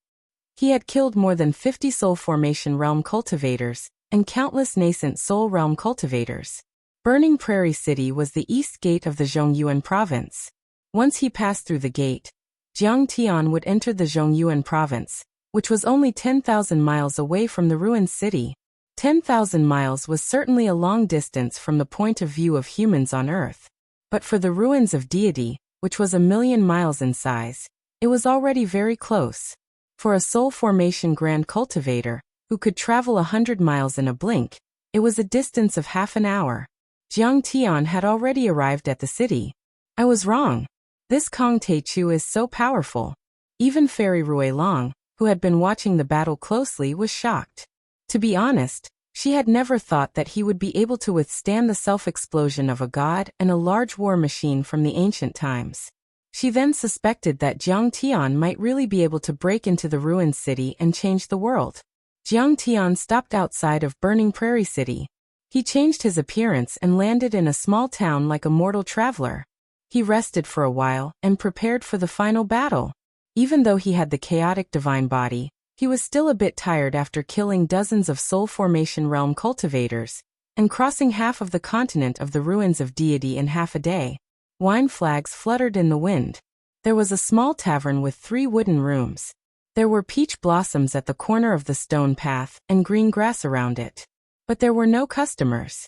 He had killed more than 50 Soul Formation Realm cultivators, and countless nascent Soul Realm cultivators. Burning Prairie City was the east gate of the Zhongyuan province. Once he passed through the gate, Jiang Tian would enter the Zhongyuan province, which was only 10,000 miles away from the ruined city. 10,000 miles was certainly a long distance from the point of view of humans on Earth. But for the ruins of deity, which was 1,000,000 miles in size, it was already very close. For a Soul Formation Grand Cultivator, who could travel 100 miles in a blink, it was a distance of half an hour. Jiang Tian had already arrived at the city. I was wrong. This Kong Teichu is so powerful. Even Fairy Rui Long, who had been watching the battle closely, was shocked. To be honest, she had never thought that he would be able to withstand the self-explosion of a god and a large war machine from the ancient times. She then suspected that Jiang Tian might really be able to break into the ruined city and change the world. Jiang Tian stopped outside of Burning Prairie City. He changed his appearance and landed in a small town like a mortal traveler. He rested for a while and prepared for the final battle. Even though he had the chaotic divine body, he was still a bit tired after killing dozens of Soul Formation Realm cultivators, and crossing half of the continent of the ruins of deity in half a day. Wine flags fluttered in the wind. There was a small tavern with 3 wooden rooms. There were peach blossoms at the corner of the stone path and green grass around it. But there were no customers.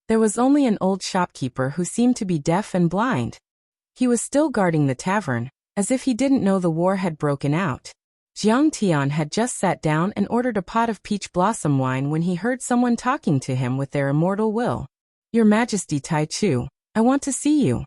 There was only an old shopkeeper who seemed to be deaf and blind. He was still guarding the tavern, as if he didn't know the war had broken out. Jiang Tian had just sat down and ordered a pot of peach blossom wine when he heard someone talking to him with their immortal will. Your Majesty Tai Chu, I want to see you.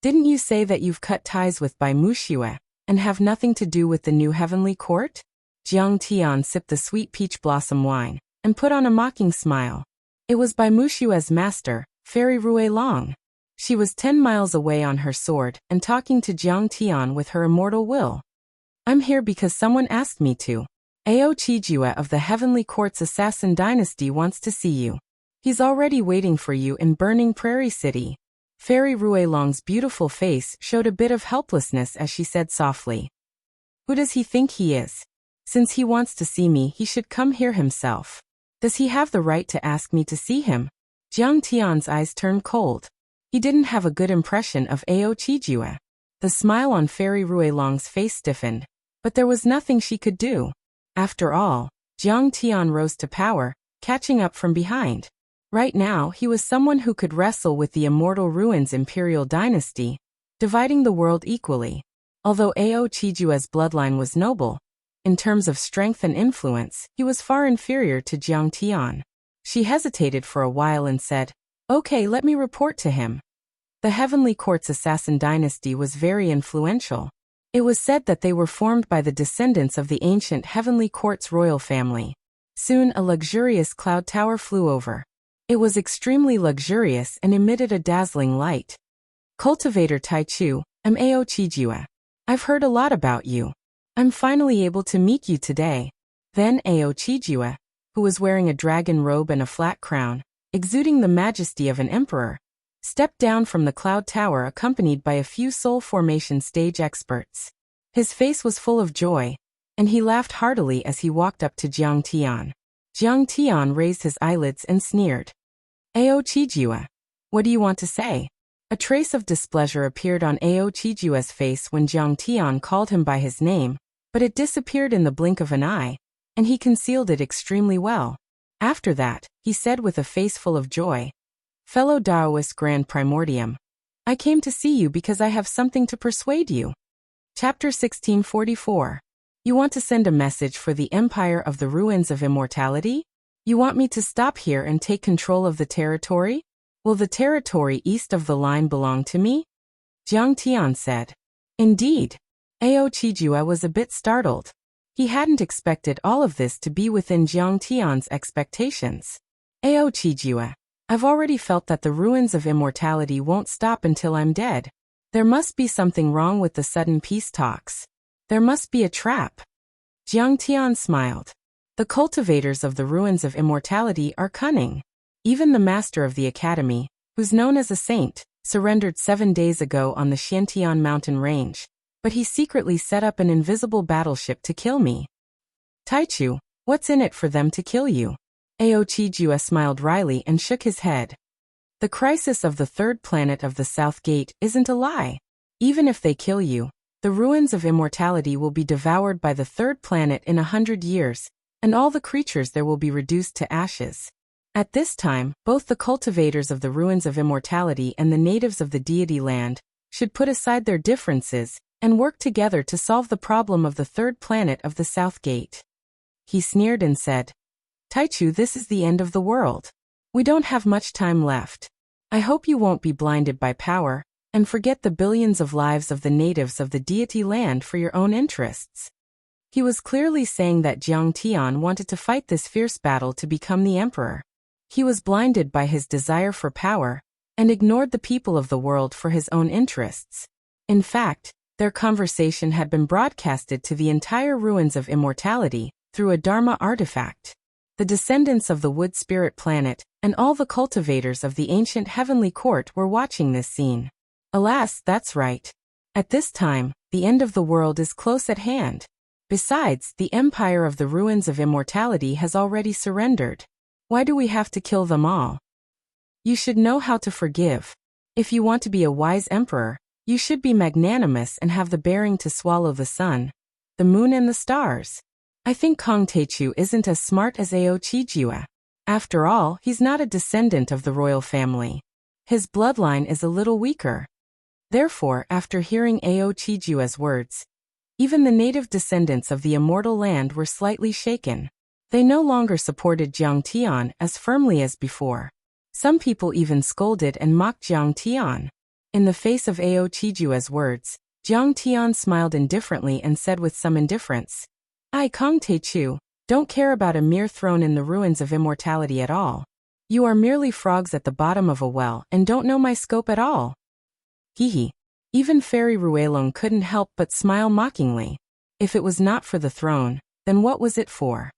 Didn't you say that you've cut ties with Bai Muxia and have nothing to do with the new heavenly court? Jiang Tian sipped the sweet peach blossom wine and put on a mocking smile. It was Bai Muxia's master, Fairy Rui Long. She was 10 miles away on her sword and talking to Jiang Tian with her immortal will. I'm here because someone asked me to. Ao Qijue of the Heavenly Court's Assassin Dynasty wants to see you. He's already waiting for you in Burning Prairie City. Fairy Rui Long's beautiful face showed a bit of helplessness as she said softly. Who does he think he is? Since he wants to see me, he should come here himself. Does he have the right to ask me to see him? Jiang Tian's eyes turned cold. He didn't have a good impression of Ao Qijue. The smile on Fairy Rui Long's face stiffened, but there was nothing she could do. After all, Jiang Tian rose to power, catching up from behind. Right now, he was someone who could wrestle with the immortal ruins imperial dynasty, dividing the world equally. Although Ao Qijue's bloodline was noble, in terms of strength and influence, he was far inferior to Jiang Tian. She hesitated for a while and said, "Okay, let me report to him." The Heavenly Court's Assassin Dynasty was very influential. It was said that they were formed by the descendants of the ancient Heavenly Court's royal family. Soon a luxurious cloud tower flew over. It was extremely luxurious and emitted a dazzling light. Cultivator Tai Chu, I'm Ao Qijue. I've heard a lot about you. I'm finally able to meet you today. Then Ao Qijue, who was wearing a dragon robe and a flat crown, exuding the majesty of an emperor, stepped down from the cloud tower accompanied by a few soul formation stage experts. His face was full of joy, and he laughed heartily as he walked up to Jiang Tian. Jiang Tian raised his eyelids and sneered. Ao Qijue, what do you want to say? A trace of displeasure appeared on Ao Qijue's face when Jiang Tian called him by his name, but it disappeared in the blink of an eye, and he concealed it extremely well. After that, he said with a face full of joy, Fellow Daoist Grand Primordium, I came to see you because I have something to persuade you. Chapter 1644. You want to send a message for the Empire of the Ruins of Immortality? You want me to stop here and take control of the territory? Will the territory east of the line belong to me? Jiang Tian said. Indeed. Ao Qijue was a bit startled. He hadn't expected all of this to be within Jiang Tian's expectations. Ao Qijue, I've already felt that the ruins of immortality won't stop until I'm dead. There must be something wrong with the sudden peace talks. There must be a trap. Jiang Tian smiled. The cultivators of the ruins of immortality are cunning. Even the master of the academy, who's known as a saint, surrendered 7 days ago on the Xiantian mountain range, but he secretly set up an invisible battleship to kill me. Taichu, what's in it for them to kill you? Aochijua smiled wryly and shook his head. The crisis of the third planet of the South Gate isn't a lie. Even if they kill you, the ruins of immortality will be devoured by the third planet in 100 years, and all the creatures there will be reduced to ashes. At this time, both the cultivators of the ruins of immortality and the natives of the deity land should put aside their differences and work together to solve the problem of the third planet of the South Gate. He sneered and said, Taichu, this is the end of the world. We don't have much time left. I hope you won't be blinded by power and forget the billions of lives of the natives of the deity land for your own interests. He was clearly saying that Jiang Tian wanted to fight this fierce battle to become the emperor. He was blinded by his desire for power and ignored the people of the world for his own interests. In fact, their conversation had been broadcasted to the entire ruins of immortality through a Dharma artifact. The descendants of the wood spirit planet and all the cultivators of the ancient heavenly court were watching this scene. Alas, that's right. At this time, the end of the world is close at hand. Besides, the empire of the ruins of immortality has already surrendered. Why do we have to kill them all? You should know how to forgive. If you want to be a wise emperor, you should be magnanimous and have the bearing to swallow the sun, the moon and the stars. I think Kong Taichu isn't as smart as Aochijua. After all, he's not a descendant of the royal family. His bloodline is a little weaker. Therefore, after hearing Aochijua's words, even the native descendants of the immortal land were slightly shaken. They no longer supported Jiang Tian as firmly as before. Some people even scolded and mocked Jiang Tian. In the face of Aochijua's words, Jiang Tian smiled indifferently and said with some indifference, I, Kong Taichu, don't care about a mere throne in the ruins of immortality at all. You are merely frogs at the bottom of a well and don't know my scope at all. Hehe. Even Fairy Ruelong couldn't help but smile mockingly. If it was not for the throne, then what was it for?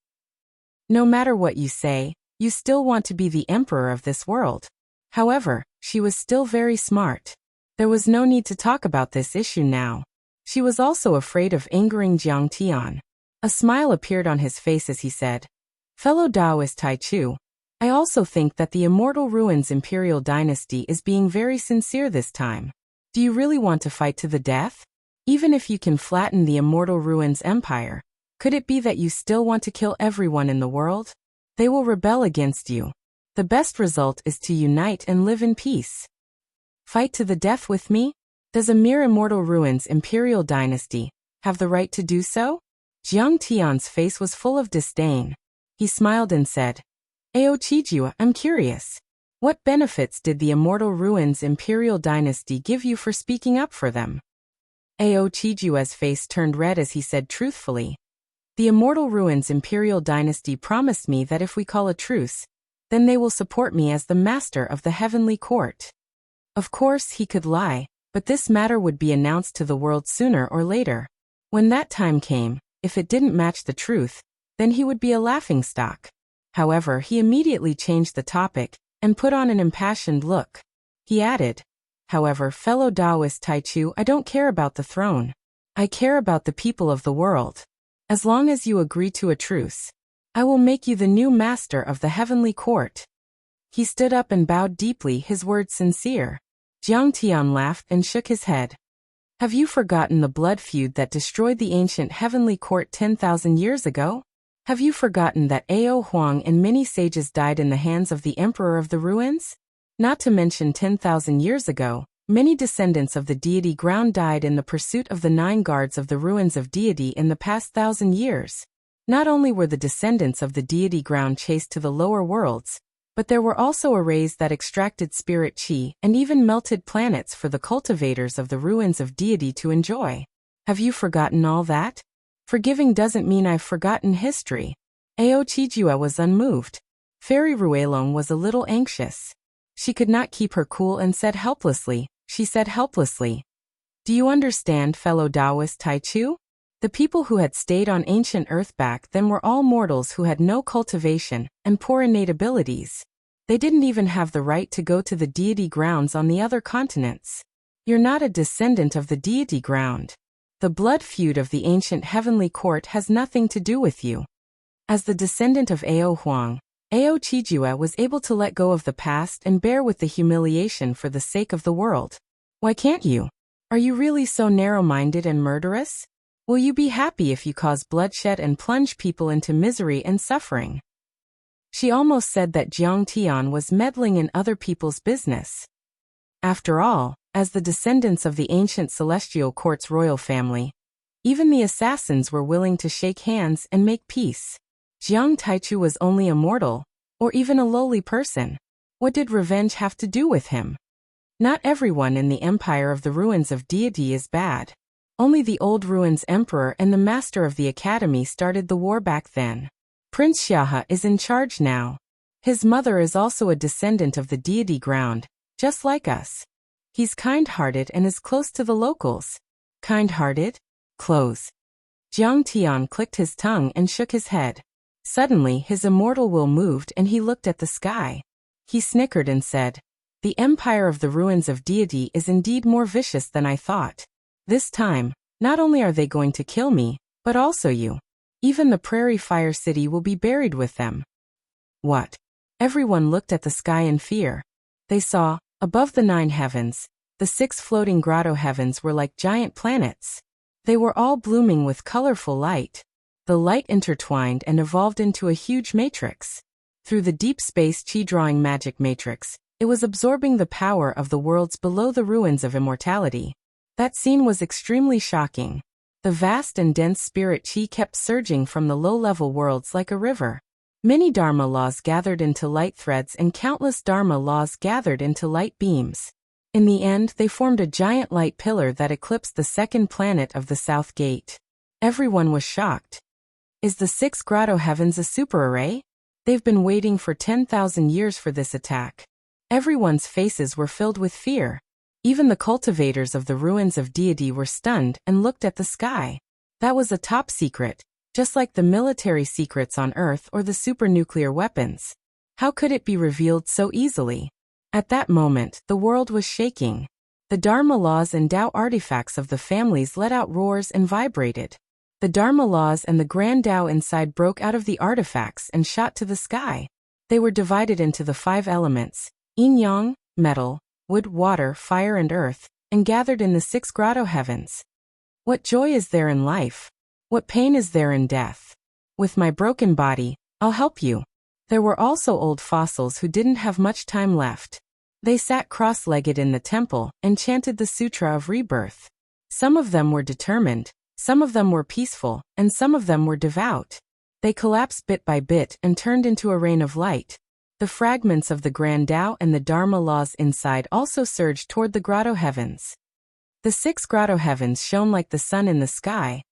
No matter what you say, you still want to be the emperor of this world. However, she was still very smart. There was no need to talk about this issue now. She was also afraid of angering Jiang Tian. A smile appeared on his face as he said, Fellow Taoist Taichu, I also think that the Immortal Ruins Imperial Dynasty is being very sincere this time. Do you really want to fight to the death? Even if you can flatten the Immortal Ruins Empire, could it be that you still want to kill everyone in the world? They will rebel against you. The best result is to unite and live in peace. Fight to the death with me? Does a mere Immortal Ruins Imperial Dynasty have the right to do so? Jiang Tian's face was full of disdain. He smiled and said, Aochijua, I'm curious. What benefits did the Immortal Ruins Imperial Dynasty give you for speaking up for them? Aochijua's face turned red as he said truthfully, The Immortal Ruins Imperial Dynasty promised me that if we call a truce, then they will support me as the master of the heavenly court. Of course, he could lie, but this matter would be announced to the world sooner or later. When that time came, if it didn't match the truth, then he would be a laughingstock. However, he immediately changed the topic and put on an impassioned look. He added, However, fellow Taoist Taichu, I don't care about the throne. I care about the people of the world. As long as you agree to a truce, I will make you the new master of the heavenly court. He stood up and bowed deeply, his words sincere. Jiang Tian laughed and shook his head. Have you forgotten the blood feud that destroyed the ancient heavenly court 10,000 years ago? Have you forgotten that Ao Huang and many sages died in the hands of the emperor of the ruins? Not to mention 10,000 years ago, many descendants of the deity ground died in the pursuit of the 9 guards of the ruins of deity in the past 1,000 years. Not only were the descendants of the deity ground chased to the lower worlds, but there were also arrays that extracted spirit chi and even melted planets for the cultivators of the ruins of deity to enjoy. Have you forgotten all that? Forgiving doesn't mean I've forgotten history. Aochijua was unmoved. Fairy Ruelong was a little anxious. She could not keep her cool and said helplessly, Do you understand, fellow Taoist Taichu? The people who had stayed on ancient Earth back then were all mortals who had no cultivation and poor innate abilities. They didn't even have the right to go to the deity grounds on the other continents. You're not a descendant of the deity ground. The blood feud of the ancient heavenly court has nothing to do with you. As the descendant of Ao Huang, Ao Qijue was able to let go of the past and bear with the humiliation for the sake of the world. Why can't you? Are you really so narrow-minded and murderous? Will you be happy if you cause bloodshed and plunge people into misery and suffering? She almost said that Jiang Tian was meddling in other people's business. After all, as the descendants of the ancient celestial court's royal family, even the assassins were willing to shake hands and make peace. Jiang Taichu was only a mortal, or even a lowly person. What did revenge have to do with him? Not everyone in the empire of the ruins of deity is bad. Only the old ruins emperor and the master of the academy started the war back then. Prince Xiahe is in charge now. His mother is also a descendant of the deity ground, just like us. He's kind-hearted and is close to the locals. Kind-hearted? Close. Jiang Tian clicked his tongue and shook his head. Suddenly his immortal will moved and he looked at the sky. He snickered and said, "The empire of the ruins of deity is indeed more vicious than I thought. This time, not only are they going to kill me, but also you. Even the Prairie Fire City will be buried with them." What? Everyone looked at the sky in fear. They saw, above the 9 heavens, the 6 floating grotto heavens were like giant planets. They were all blooming with colorful light. The light intertwined and evolved into a huge matrix. Through the deep space chi-drawing magic matrix, it was absorbing the power of the worlds below the ruins of immortality. That scene was extremely shocking. The vast and dense spirit chi kept surging from the low-level worlds like a river. Many Dharma laws gathered into light threads and countless Dharma laws gathered into light beams. In the end, they formed a giant light pillar that eclipsed the second planet of the South Gate. Everyone was shocked. Is the 6 grotto heavens a superarray? They've been waiting for 10,000 years for this attack. Everyone's faces were filled with fear. Even the cultivators of the ruins of deity were stunned and looked at the sky. That was a top secret, just like the military secrets on Earth or the supernuclear weapons. How could it be revealed so easily? At that moment, the world was shaking. The Dharma laws and Tao artifacts of the families let out roars and vibrated. The Dharma laws and the Grand Tao inside broke out of the artifacts and shot to the sky. They were divided into the 5 elements, yin-yang, metal, wood, water, fire and earth, and gathered in the 6 grotto heavens. What joy is there in life? What pain is there in death? With my broken body, I'll help you. There were also old fossils who didn't have much time left. They sat cross-legged in the temple and chanted the Sutra of Rebirth. Some of them were determined, some of them were peaceful, and some of them were devout. They collapsed bit by bit and turned into a rain of light. The fragments of the Grand Tao and the Dharma laws inside also surged toward the grotto heavens. The 6 grotto heavens shone like the sun in the sky,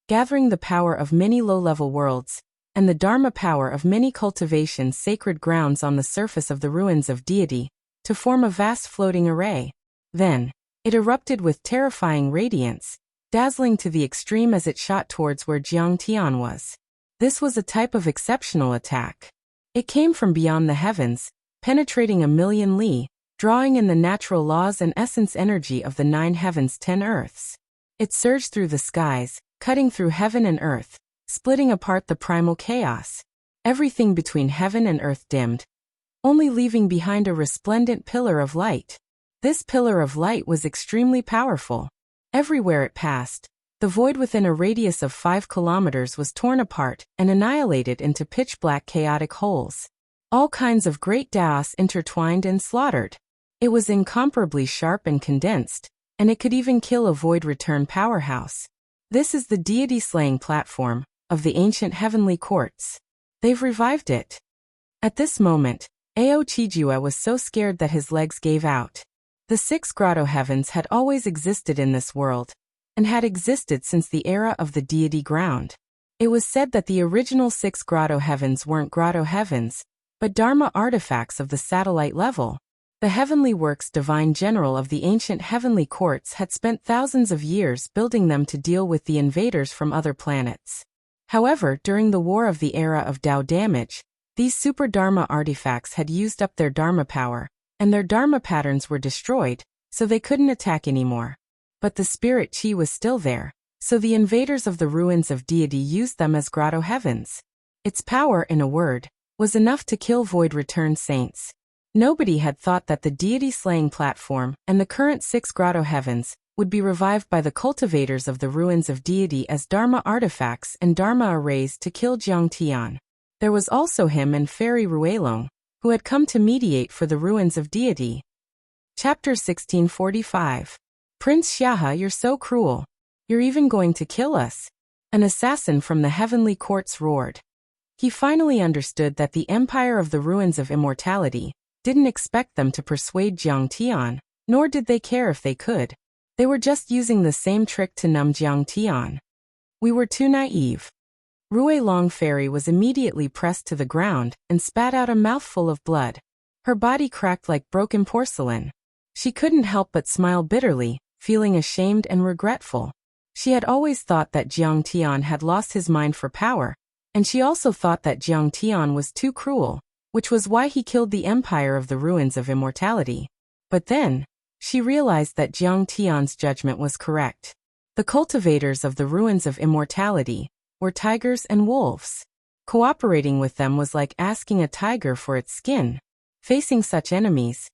gathering the power of many low-level worlds, and the Dharma power of many cultivations sacred grounds on the surface of the ruins of deity, to form a vast floating array. Then, it erupted with terrifying radiance, dazzling to the extreme as it shot towards where Jiang Tian was. This was a type of exceptional attack. It came from beyond the heavens, penetrating 1,000,000 li, drawing in the natural laws and essence energy of the 9 heavens 10 earths. It surged through the skies, cutting through heaven and earth, splitting apart the primal chaos. Everything between heaven and earth dimmed, only leaving behind a resplendent pillar of light. This pillar of light was extremely powerful. Everywhere it passed, the void within a radius of 5 kilometers was torn apart and annihilated into pitch-black chaotic holes. All kinds of great Taos intertwined and slaughtered. It was incomparably sharp and condensed, and it could even kill a void return powerhouse. This is the deity-slaying platform of the ancient heavenly courts. They've revived it. At this moment, Ao Qijue was so scared that his legs gave out. The 6 grotto heavens had always existed in this world, and had existed since the era of the deity ground. It was said that the original 6 grotto heavens weren't grotto heavens, but Dharma artifacts of the satellite level. The heavenly works divine general of the ancient heavenly courts had spent thousands of years building them to deal with the invaders from other planets. However, during the War of the Era of Tao damage, these super Dharma artifacts had used up their Dharma power, and their Dharma patterns were destroyed, so they couldn't attack anymore. But the spirit chi was still there, so the invaders of the ruins of deity used them as grotto heavens. Its power, in a word, was enough to kill void-returned saints. Nobody had thought that the deity-slaying platform and the current 6 grotto heavens would be revived by the cultivators of the ruins of deity as Dharma artifacts and Dharma arrays to kill Jiang Tian. There was also him and Fairy Ruelong, who had come to mediate for the ruins of deity. Chapter 1645. Prince Xiahe, you're so cruel. You're even going to kill us. An assassin from the heavenly courts roared. He finally understood that the Empire of the Ruins of Immortality didn't expect them to persuade Jiang Tian, nor did they care if they could. They were just using the same trick to numb Jiang Tian. We were too naive. Ruelong Fairy was immediately pressed to the ground and spat out a mouthful of blood. Her body cracked like broken porcelain. She couldn't help but smile bitterly, feeling ashamed and regretful. She had always thought that Jiang Tian had lost his mind for power, and she also thought that Jiang Tian was too cruel, which was why he killed the Empire of the Ruins of Immortality. But then, she realized that Jiang Tian's judgment was correct. The cultivators of the Ruins of Immortality were tigers and wolves. Cooperating with them was like asking a tiger for its skin. Facing such enemies,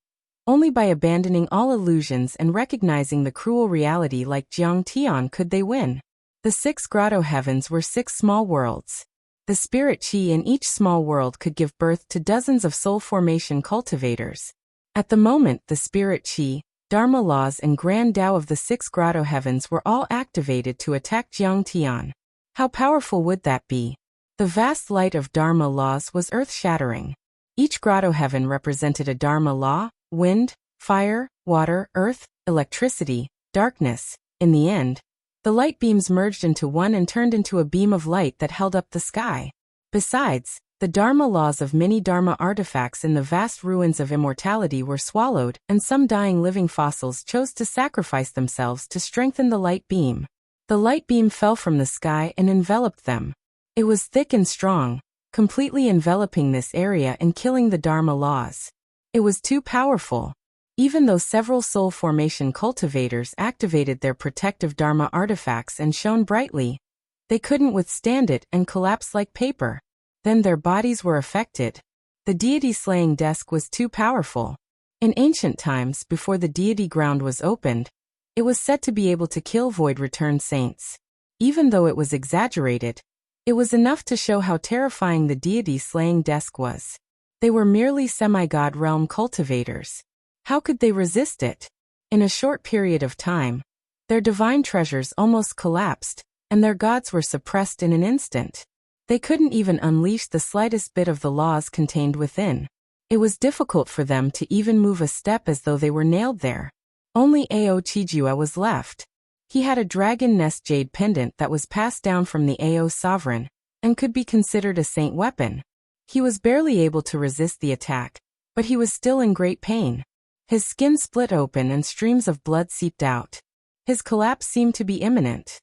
only by abandoning all illusions and recognizing the cruel reality like Jiang Tian could they win. The 6 grotto heavens were 6 small worlds. The spirit chi in each small world could give birth to dozens of soul formation cultivators. At the moment, the spirit chi, Dharma laws and grand Tao of the 6 grotto heavens were all activated to attack Jiang Tian. How powerful would that be? The vast light of Dharma laws was earth-shattering. Each grotto heaven represented a Dharma law: wind, fire, water, earth, electricity, darkness. In the end, the light beams merged into one and turned into a beam of light that held up the sky. Besides, the Dharma laws of many Dharma artifacts in the vast ruins of immortality were swallowed, and some dying living fossils chose to sacrifice themselves to strengthen the light beam. The light beam fell from the sky and enveloped them. It was thick and strong, completely enveloping this area and killing the Dharma laws. It was too powerful. Even though several soul formation cultivators activated their protective Dharma artifacts and shone brightly, they couldn't withstand it and collapsed like paper. Then their bodies were affected. The deity-slaying desk was too powerful. In ancient times, before the deity ground was opened, it was said to be able to kill void-returned saints. Even though it was exaggerated, it was enough to show how terrifying the deity-slaying desk was. They were merely semi-god realm cultivators. How could they resist it? In a short period of time, their divine treasures almost collapsed, and their gods were suppressed in an instant. They couldn't even unleash the slightest bit of the laws contained within. It was difficult for them to even move a step as though they were nailed there. Only Ao Chijua was left. He had a dragon nest jade pendant that was passed down from the Ao sovereign, and could be considered a saint weapon. He was barely able to resist the attack, but he was still in great pain. His skin split open and streams of blood seeped out. His collapse seemed to be imminent.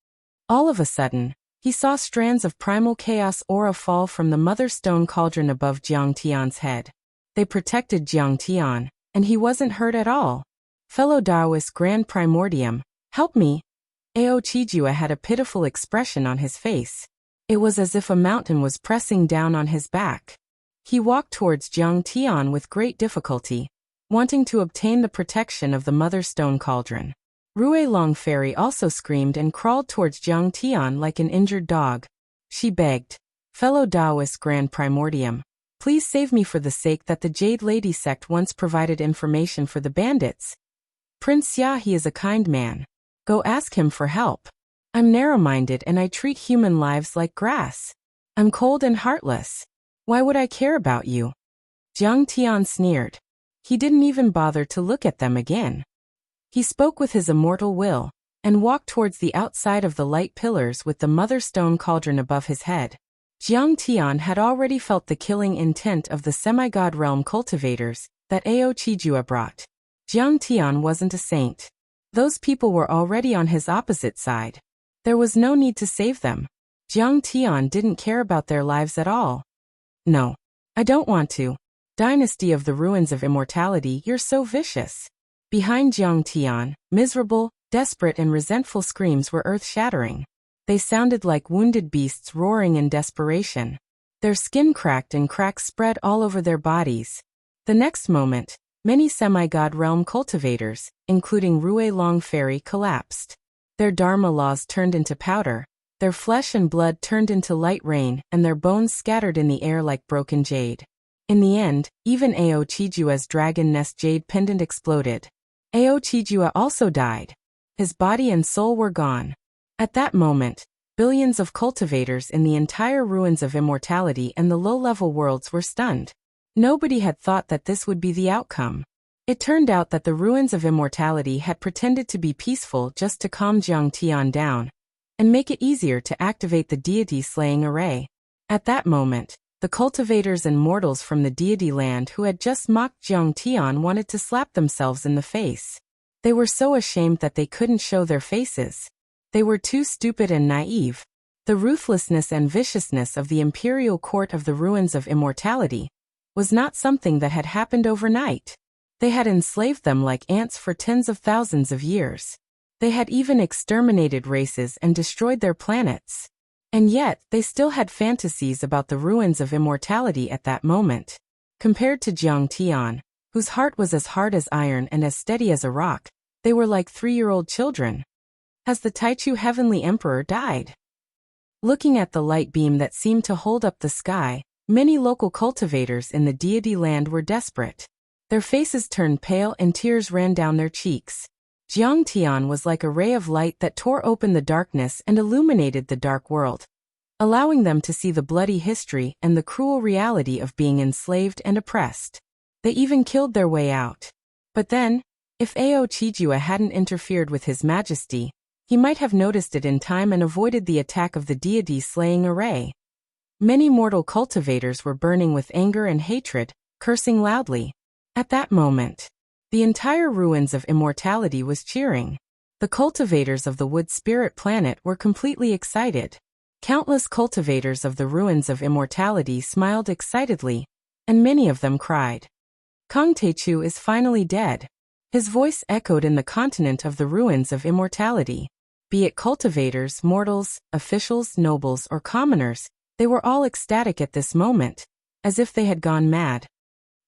All of a sudden, he saw strands of primal chaos aura fall from the mother stone cauldron above Jiang Tian's head. They protected Jiang Tian, and he wasn't hurt at all. Fellow Taoist Grand Primordium, help me. Ao Chijua had a pitiful expression on his face. It was as if a mountain was pressing down on his back. He walked towards Jiang Tian with great difficulty, wanting to obtain the protection of the mother stone cauldron. Ruelong Fairy also screamed and crawled towards Jiang Tian like an injured dog. She begged, "Fellow Taoist Grand Primordium, please save me for the sake that the Jade Lady sect once provided information for the bandits. Prince Xiahe is a kind man. Go ask him for help. I'm narrow-minded and I treat human lives like grass. I'm cold and heartless. Why would I care about you?" Jiang Tian sneered. He didn't even bother to look at them again. He spoke with his immortal will, and walked towards the outside of the light pillars with the mother stone cauldron above his head. Jiang Tian had already felt the killing intent of the semi-god realm cultivators, that Ao brought. Jiang Tian wasn't a saint. Those people were already on his opposite side. There was no need to save them. Jiang Tian didn't care about their lives at all. No. I don't want to. Dynasty of the Ruins of Immortality, you're so vicious. Behind Jiang Tian, miserable, desperate and resentful screams were earth-shattering. They sounded like wounded beasts roaring in desperation. Their skin cracked and cracks spread all over their bodies. The next moment, many semi-god realm cultivators, including Rui Long Fairy, collapsed. Their dharma laws turned into powder, their flesh and blood turned into light rain, and their bones scattered in the air like broken jade. In the end, even Ao Chijua's dragon nest jade pendant exploded. Ao Chijua also died. His body and soul were gone. At that moment, billions of cultivators in the entire Ruins of Immortality and the low-level worlds were stunned. Nobody had thought that this would be the outcome. It turned out that the Ruins of Immortality had pretended to be peaceful just to calm Jiang Tian down and make it easier to activate the deity-slaying array. At that moment, the cultivators and mortals from the deity land who had just mocked Jiang Tian wanted to slap themselves in the face. They were so ashamed that they couldn't show their faces. They were too stupid and naive. The ruthlessness and viciousness of the imperial court of the Ruins of Immortality was not something that had happened overnight. They had enslaved them like ants for tens of thousands of years. They had even exterminated races and destroyed their planets. And yet, they still had fantasies about the Ruins of Immortality at that moment. Compared to Jiang Tian, whose heart was as hard as iron and as steady as a rock, they were like 3-year-old children. Has the Taichu Heavenly Emperor died? Looking at the light beam that seemed to hold up the sky, many local cultivators in the deity land were desperate. Their faces turned pale and tears ran down their cheeks. Jiang Tian was like a ray of light that tore open the darkness and illuminated the dark world, allowing them to see the bloody history and the cruel reality of being enslaved and oppressed. They even killed their way out. But then, if Ao Chijua hadn't interfered with His Majesty, he might have noticed it in time and avoided the attack of the deity-slaying array. Many mortal cultivators were burning with anger and hatred, cursing loudly. At that moment, the entire Ruins of Immortality was cheering. The cultivators of the Wood Spirit planet were completely excited. Countless cultivators of the Ruins of Immortality smiled excitedly, and many of them cried. Kang Taichu is finally dead. His voice echoed in the continent of the Ruins of Immortality. Be it cultivators, mortals, officials, nobles, or commoners, they were all ecstatic at this moment, as if they had gone mad.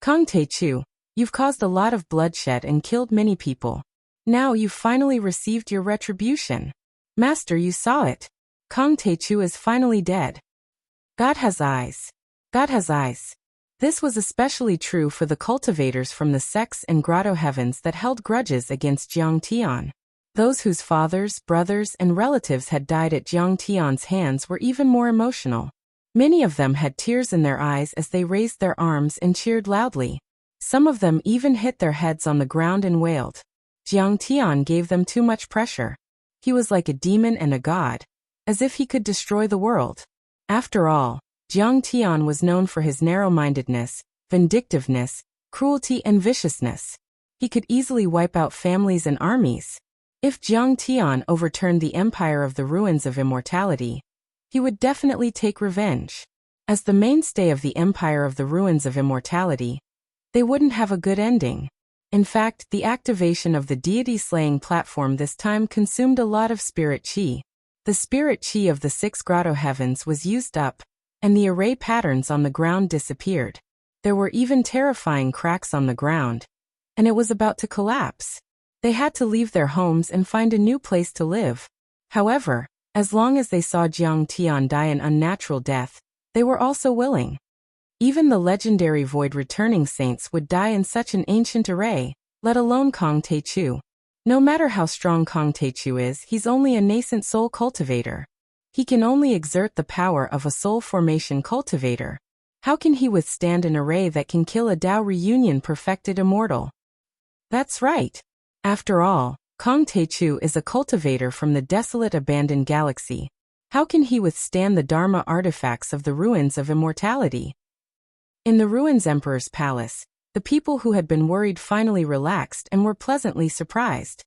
Kang Taichu, you've caused a lot of bloodshed and killed many people. Now you've finally received your retribution. Master, you saw it. Kang Taichu is finally dead. God has eyes. God has eyes. This was especially true for the cultivators from the sects and grotto heavens that held grudges against Jiang Tian. Those whose fathers, brothers, and relatives had died at Jiang Tian's hands were even more emotional. Many of them had tears in their eyes as they raised their arms and cheered loudly. Some of them even hit their heads on the ground and wailed. Jiang Tian gave them too much pressure. He was like a demon and a god, as if he could destroy the world. After all, Jiang Tian was known for his narrow-mindedness, vindictiveness, cruelty and viciousness. He could easily wipe out families and armies. If Jiang Tian overturned the empire of the Ruins of Immortality, he would definitely take revenge. As the mainstay of the empire of the Ruins of Immortality, they wouldn't have a good ending. In fact, the activation of the deity-slaying platform this time consumed a lot of spirit chi. The spirit chi of the 6 grotto heavens was used up, and the array patterns on the ground disappeared. There were even terrifying cracks on the ground, and it was about to collapse. They had to leave their homes and find a new place to live. However, as long as they saw Jiang Tian die an unnatural death, they were also willing. Even the legendary Void Returning Saints would die in such an ancient array, let alone Kang Taichu. No matter how strong Kang Taichu is, he's only a nascent soul cultivator. He can only exert the power of a soul formation cultivator. How can he withstand an array that can kill a Dao reunion perfected immortal? That's right. After all, Kang Taichu is a cultivator from the desolate abandoned galaxy. How can he withstand the Dharma artifacts of the Ruins of Immortality? In the Ruins Emperor's Palace, The people who had been worried finally relaxed and were pleasantly surprised.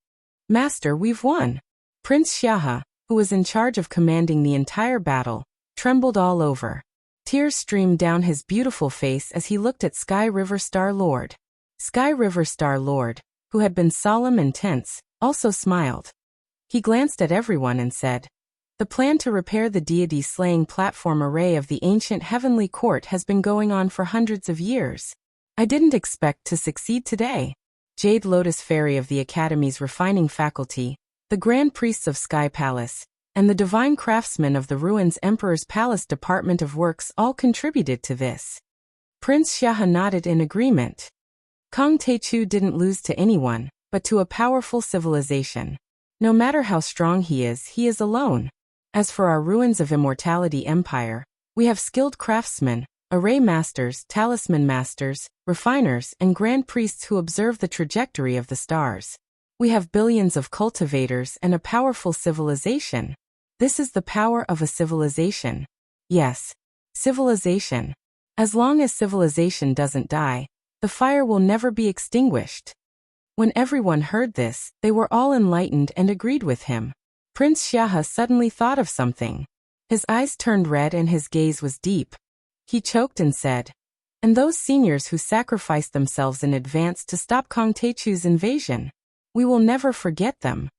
"Master, we've won." Prince Xiahe, who was in charge of commanding the entire battle, trembled all over. Tears streamed down his beautiful face as he looked at Sky River Star Lord. Sky River Star Lord, who had been solemn and tense, also smiled. He glanced at everyone and said, "The plan to repair the deity-slaying platform array of the ancient heavenly court has been going on for hundreds of years. I didn't expect to succeed today." Jade Lotus Fairy of the Academy's refining faculty, the Grand Priests of Sky Palace, and the Divine Craftsmen of the Ruins Emperor's Palace Department of Works all contributed to this. Prince Xiahe nodded in agreement. Kong Teichu didn't lose to anyone, but to a powerful civilization. No matter how strong he is alone. As for our Ruins of Immortality Empire, we have skilled craftsmen, array masters, talisman masters, refiners, and grand priests who observe the trajectory of the stars. We have billions of cultivators and a powerful civilization. This is the power of a civilization. Yes, civilization. As long as civilization doesn't die, the fire will never be extinguished. When everyone heard this, they were all enlightened and agreed with him. Prince Xiahe suddenly thought of something. His eyes turned red and his gaze was deep. He choked and said, "And those seniors who sacrificed themselves in advance to stop Kong Teichu's invasion. We will never forget them."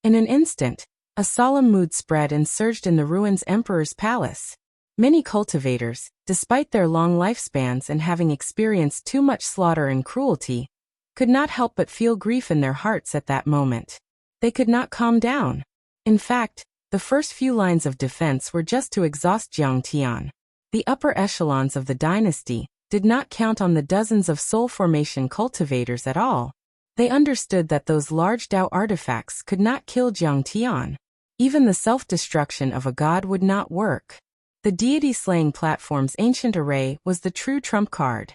In an instant, a solemn mood spread and surged in the Ruins Emperor's palace. Many cultivators, despite their long lifespans and having experienced too much slaughter and cruelty, could not help but feel grief in their hearts at that moment. They could not calm down. In fact, the first few lines of defense were just to exhaust Jiang Tian. The upper echelons of the dynasty did not count on the dozens of soul formation cultivators at all. They understood that those large Dao artifacts could not kill Jiang Tian. Even the self-destruction of a god would not work. The deity-slaying platform's ancient array was the true trump card.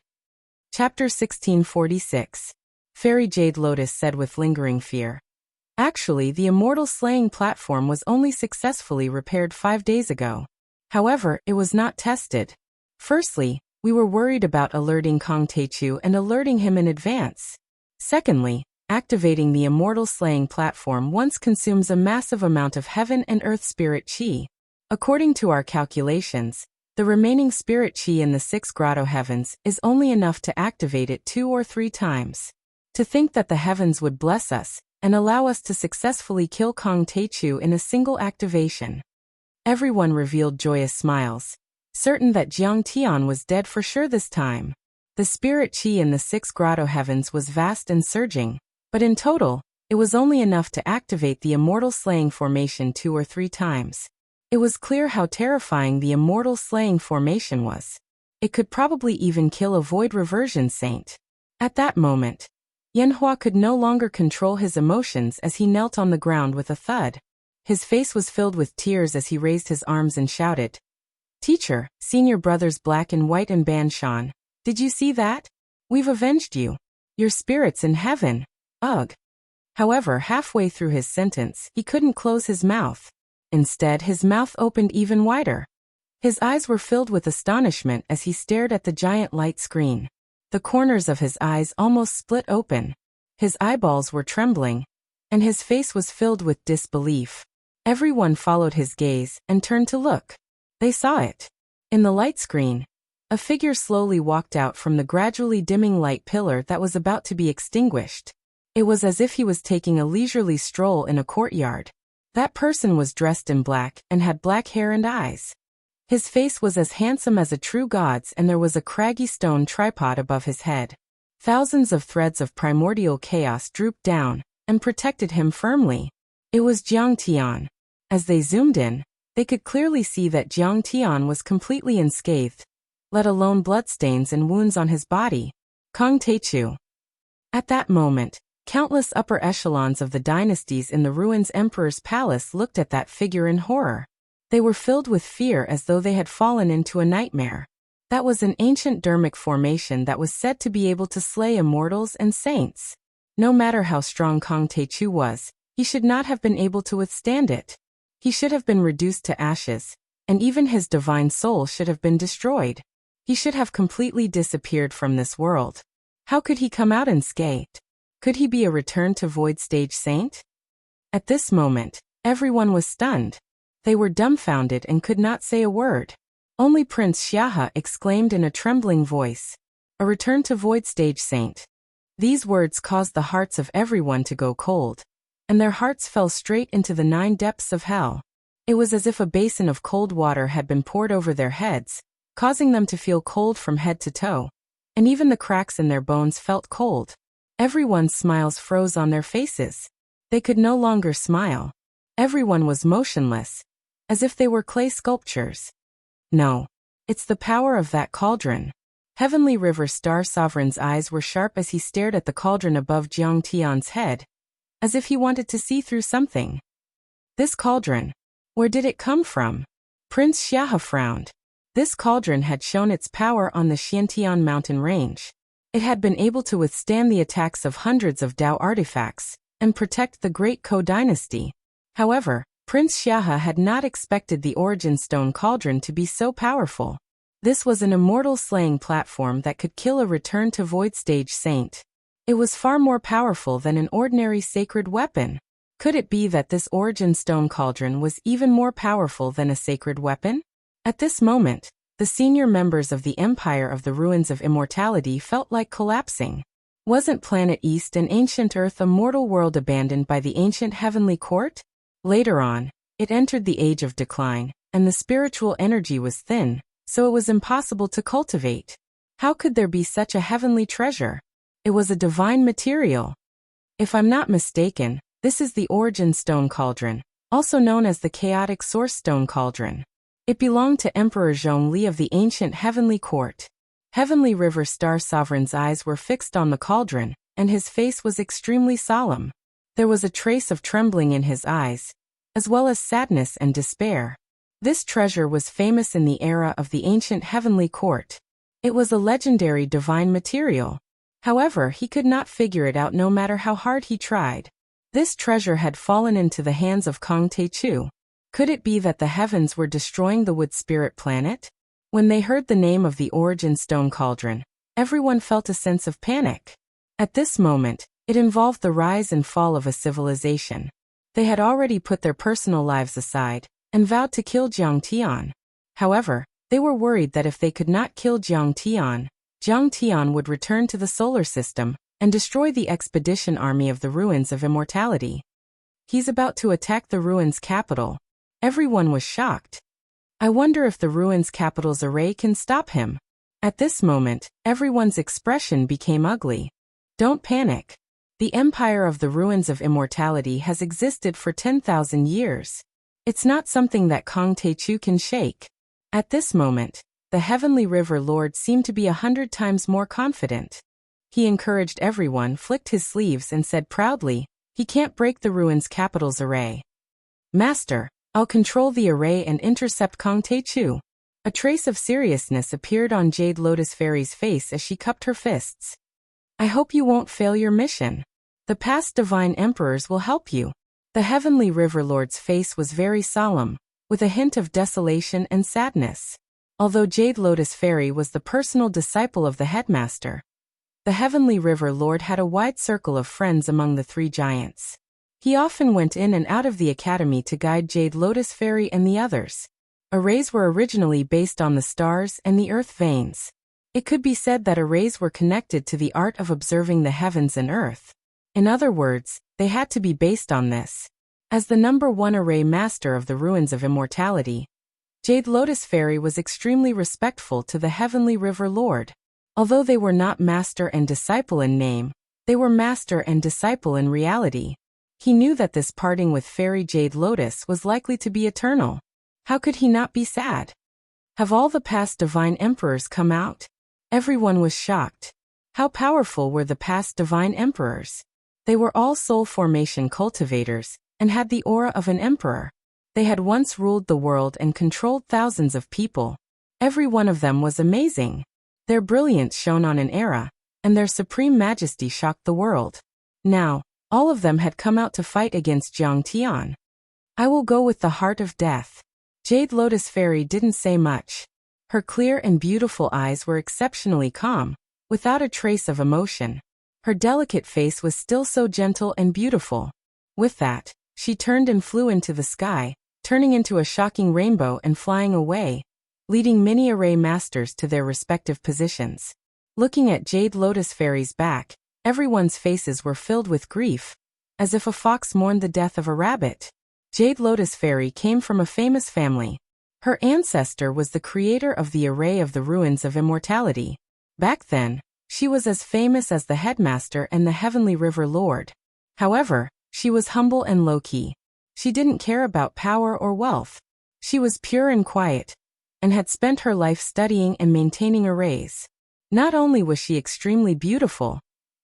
Chapter 1646. Fairy Jade Lotus said with lingering fear. Actually, the immortal slaying platform was only successfully repaired 5 days ago. However, it was not tested. Firstly, we were worried about alerting Kong Teichu and alerting him in advance. Secondly, activating the immortal slaying platform once consumes a massive amount of heaven and earth spirit chi. According to our calculations, the remaining spirit chi in the 6 grotto heavens is only enough to activate it 2 or 3 times. To think that the heavens would bless us and allow us to successfully kill Kong Teichu in a single activation. Everyone revealed joyous smiles, certain that Jiang Tian was dead for sure this time. The spirit chi in the 6 grotto heavens was vast and surging, but in total, it was only enough to activate the immortal slaying formation 2 or 3 times. It was clear how terrifying the immortal slaying formation was. It could probably even kill a void reversion saint. At that moment, Yanhua could no longer control his emotions as he knelt on the ground with a thud. His face was filled with tears as he raised his arms and shouted, "Teacher, senior brothers Black and White and Ban Shan, did you see that? We've avenged you. Your spirits in heaven. Ugh." However, halfway through his sentence, he couldn't close his mouth. Instead, his mouth opened even wider. His eyes were filled with astonishment as he stared at the giant light screen. The corners of his eyes almost split open. His eyeballs were trembling, and his face was filled with disbelief. Everyone followed his gaze and turned to look. They saw it. In the light screen, a figure slowly walked out from the gradually dimming light pillar that was about to be extinguished. It was as if he was taking a leisurely stroll in a courtyard. That person was dressed in black and had black hair and eyes. His face was as handsome as a true god's, and there was a craggy stone tripod above his head. Thousands of threads of primordial chaos drooped down and protected him firmly. It was Jiang Tian. As they zoomed in, they could clearly see that Jiang Tian was completely unscathed, let alone bloodstains and wounds on his body. Kong Teichu. At that moment, countless upper echelons of the dynasties in the Ruins Emperor's palace looked at that figure in horror. They were filled with fear as though they had fallen into a nightmare. That was an ancient dermic formation that was said to be able to slay immortals and saints. No matter how strong Kong Teichu was, he should not have been able to withstand it. He should have been reduced to ashes, and even his divine soul should have been destroyed. He should have completely disappeared from this world. How could he come out unscathed? Could he be a return to void stage saint? At this moment, everyone was stunned. They were dumbfounded and could not say a word. Only Prince Xiahe exclaimed in a trembling voice, "A return to void stage saint." These words caused the hearts of everyone to go cold, and their hearts fell straight into the 9 depths of hell. It was as if a basin of cold water had been poured over their heads, causing them to feel cold from head to toe, and even the cracks in their bones felt cold. Everyone's smiles froze on their faces. They could no longer smile. Everyone was motionless, as if they were clay sculptures. No. It's the power of that cauldron. Heavenly River Star Sovereign's eyes were sharp as he stared at the cauldron above Jiang Tian's head, as if he wanted to see through something. This cauldron. Where did it come from? Prince Xiahe frowned. This cauldron had shown its power on the Xiantian mountain range. It had been able to withstand the attacks of hundreds of Dao artifacts and protect the Great Ko dynasty. However, Prince Xiahe had not expected the Origin Stone Cauldron to be so powerful. This was an immortal slaying platform that could kill a return to void stage saint. It was far more powerful than an ordinary sacred weapon. Could it be that this Origin Stone Cauldron was even more powerful than a sacred weapon? At this moment, the senior members of the Empire of the Ruins of Immortality felt like collapsing. Wasn't Planet East and Ancient Earth a mortal world abandoned by the ancient heavenly court? Later on, it entered the age of decline, and the spiritual energy was thin, so it was impossible to cultivate. How could there be such a heavenly treasure? It was a divine material. If I'm not mistaken, this is the Origin Stone Cauldron, also known as the Chaotic Source Stone Cauldron. It belonged to Emperor Zhongli of the ancient heavenly court. Heavenly River Star Sovereign's eyes were fixed on the cauldron, and his face was extremely solemn. There was a trace of trembling in his eyes, as well as sadness and despair. This treasure was famous in the era of the ancient heavenly court. It was a legendary divine material. However, he could not figure it out no matter how hard he tried. This treasure had fallen into the hands of Kong Teichu. Could it be that the heavens were destroying the Wood Spirit planet? When they heard the name of the Origin Stone Cauldron, everyone felt a sense of panic. At this moment, it involved the rise and fall of a civilization. They had already put their personal lives aside and vowed to kill Jiang Tian. However, they were worried that if they could not kill Jiang Tian would return to the solar system and destroy the expedition army of the Ruins of Immortality. He's about to attack the Ruins capital. Everyone was shocked. I wonder if the Ruins capital's array can stop him. At this moment, everyone's expression became ugly. Don't panic. The Empire of the Ruins of Immortality has existed for 10,000 years. It's not something that Kong Teichu can shake. At this moment, the Heavenly River Lord seemed to be 100 times more confident. He encouraged everyone, flicked his sleeves and said proudly, "He can't break the Ruins capital's array. Master, I'll control the array and intercept Kong Teichu." A trace of seriousness appeared on Jade Lotus Fairy's face as she cupped her fists. "I hope you won't fail your mission. The past divine emperors will help you." The Heavenly River Lord's face was very solemn, with a hint of desolation and sadness. Although Jade Lotus Fairy was the personal disciple of the headmaster, the Heavenly River Lord had a wide circle of friends among the 3 giants. He often went in and out of the academy to guide Jade Lotus Fairy and the others. Arrays were originally based on the stars and the earth veins. It could be said that arrays were connected to the art of observing the heavens and earth. In other words, they had to be based on this. As the number 1 array master of the Ruins of Immortality, Jade Lotus Fairy was extremely respectful to the Heavenly River Lord. Although they were not master and disciple in name, they were master and disciple in reality. He knew that this parting with Fairy Jade Lotus was likely to be eternal. How could he not be sad? Have all the past divine emperors come out? Everyone was shocked. How powerful were the past divine emperors? They were all soul formation cultivators, and had the aura of an emperor. They had once ruled the world and controlled thousands of people. Every one of them was amazing. Their brilliance shone on an era, and their supreme majesty shocked the world. Now, all of them had come out to fight against Jiang Tian. I will go with the heart of death. Jade Lotus Fairy didn't say much. Her clear and beautiful eyes were exceptionally calm, without a trace of emotion. Her delicate face was still so gentle and beautiful. With that, she turned and flew into the sky, turning into a shocking rainbow and flying away, leading many array masters to their respective positions. Looking at Jade Lotus Fairy's back, everyone's faces were filled with grief, as if a fox mourned the death of a rabbit. Jade Lotus Fairy came from a famous family. Her ancestor was the creator of the array of the ruins of immortality. Back then, she was as famous as the headmaster and the heavenly river lord. However, she was humble and low-key. She didn't care about power or wealth. She was pure and quiet, and had spent her life studying and maintaining arrays. Not only was she extremely beautiful,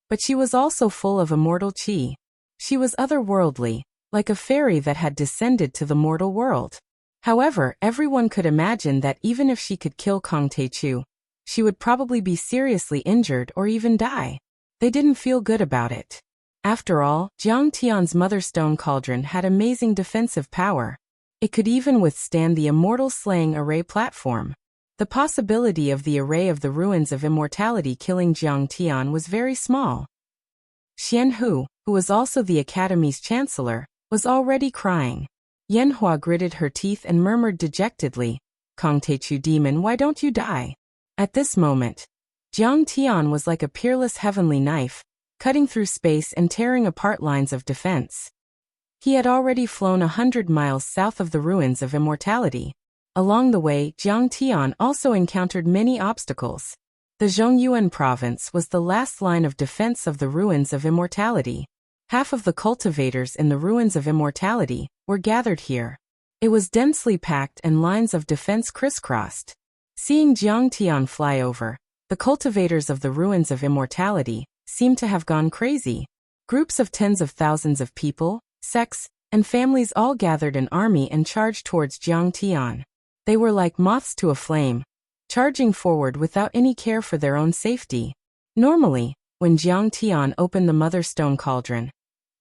but she was also full of immortal chi. She was otherworldly, like a fairy that had descended to the mortal world. However, everyone could imagine that even if she could kill Kang Taechu, she would probably be seriously injured or even die. They didn't feel good about it. After all, Jiang Tian's Mother Stone Cauldron had amazing defensive power. It could even withstand the immortal slaying array platform. The possibility of the array of the ruins of immortality killing Jiang Tian was very small. Xian Hu, who was also the Academy's chancellor, was already crying. Yanhua gritted her teeth and murmured dejectedly, "Kang Taechu demon, why don't you die?" At this moment, Jiang Tian was like a peerless heavenly knife, cutting through space and tearing apart lines of defense. He had already flown 100 miles south of the ruins of immortality. Along the way, Jiang Tian also encountered many obstacles. The Zhongyuan province was the last line of defense of the ruins of immortality. Half of the cultivators in the ruins of immortality were gathered here. It was densely packed and lines of defense crisscrossed. Seeing Jiang Tian fly over, the cultivators of the ruins of immortality seemed to have gone crazy. Groups of tens of thousands of people, sects, and families all gathered an army and charged towards Jiang Tian. They were like moths to a flame, charging forward without any care for their own safety. Normally, when Jiang Tian opened the Mother Stone Cauldron,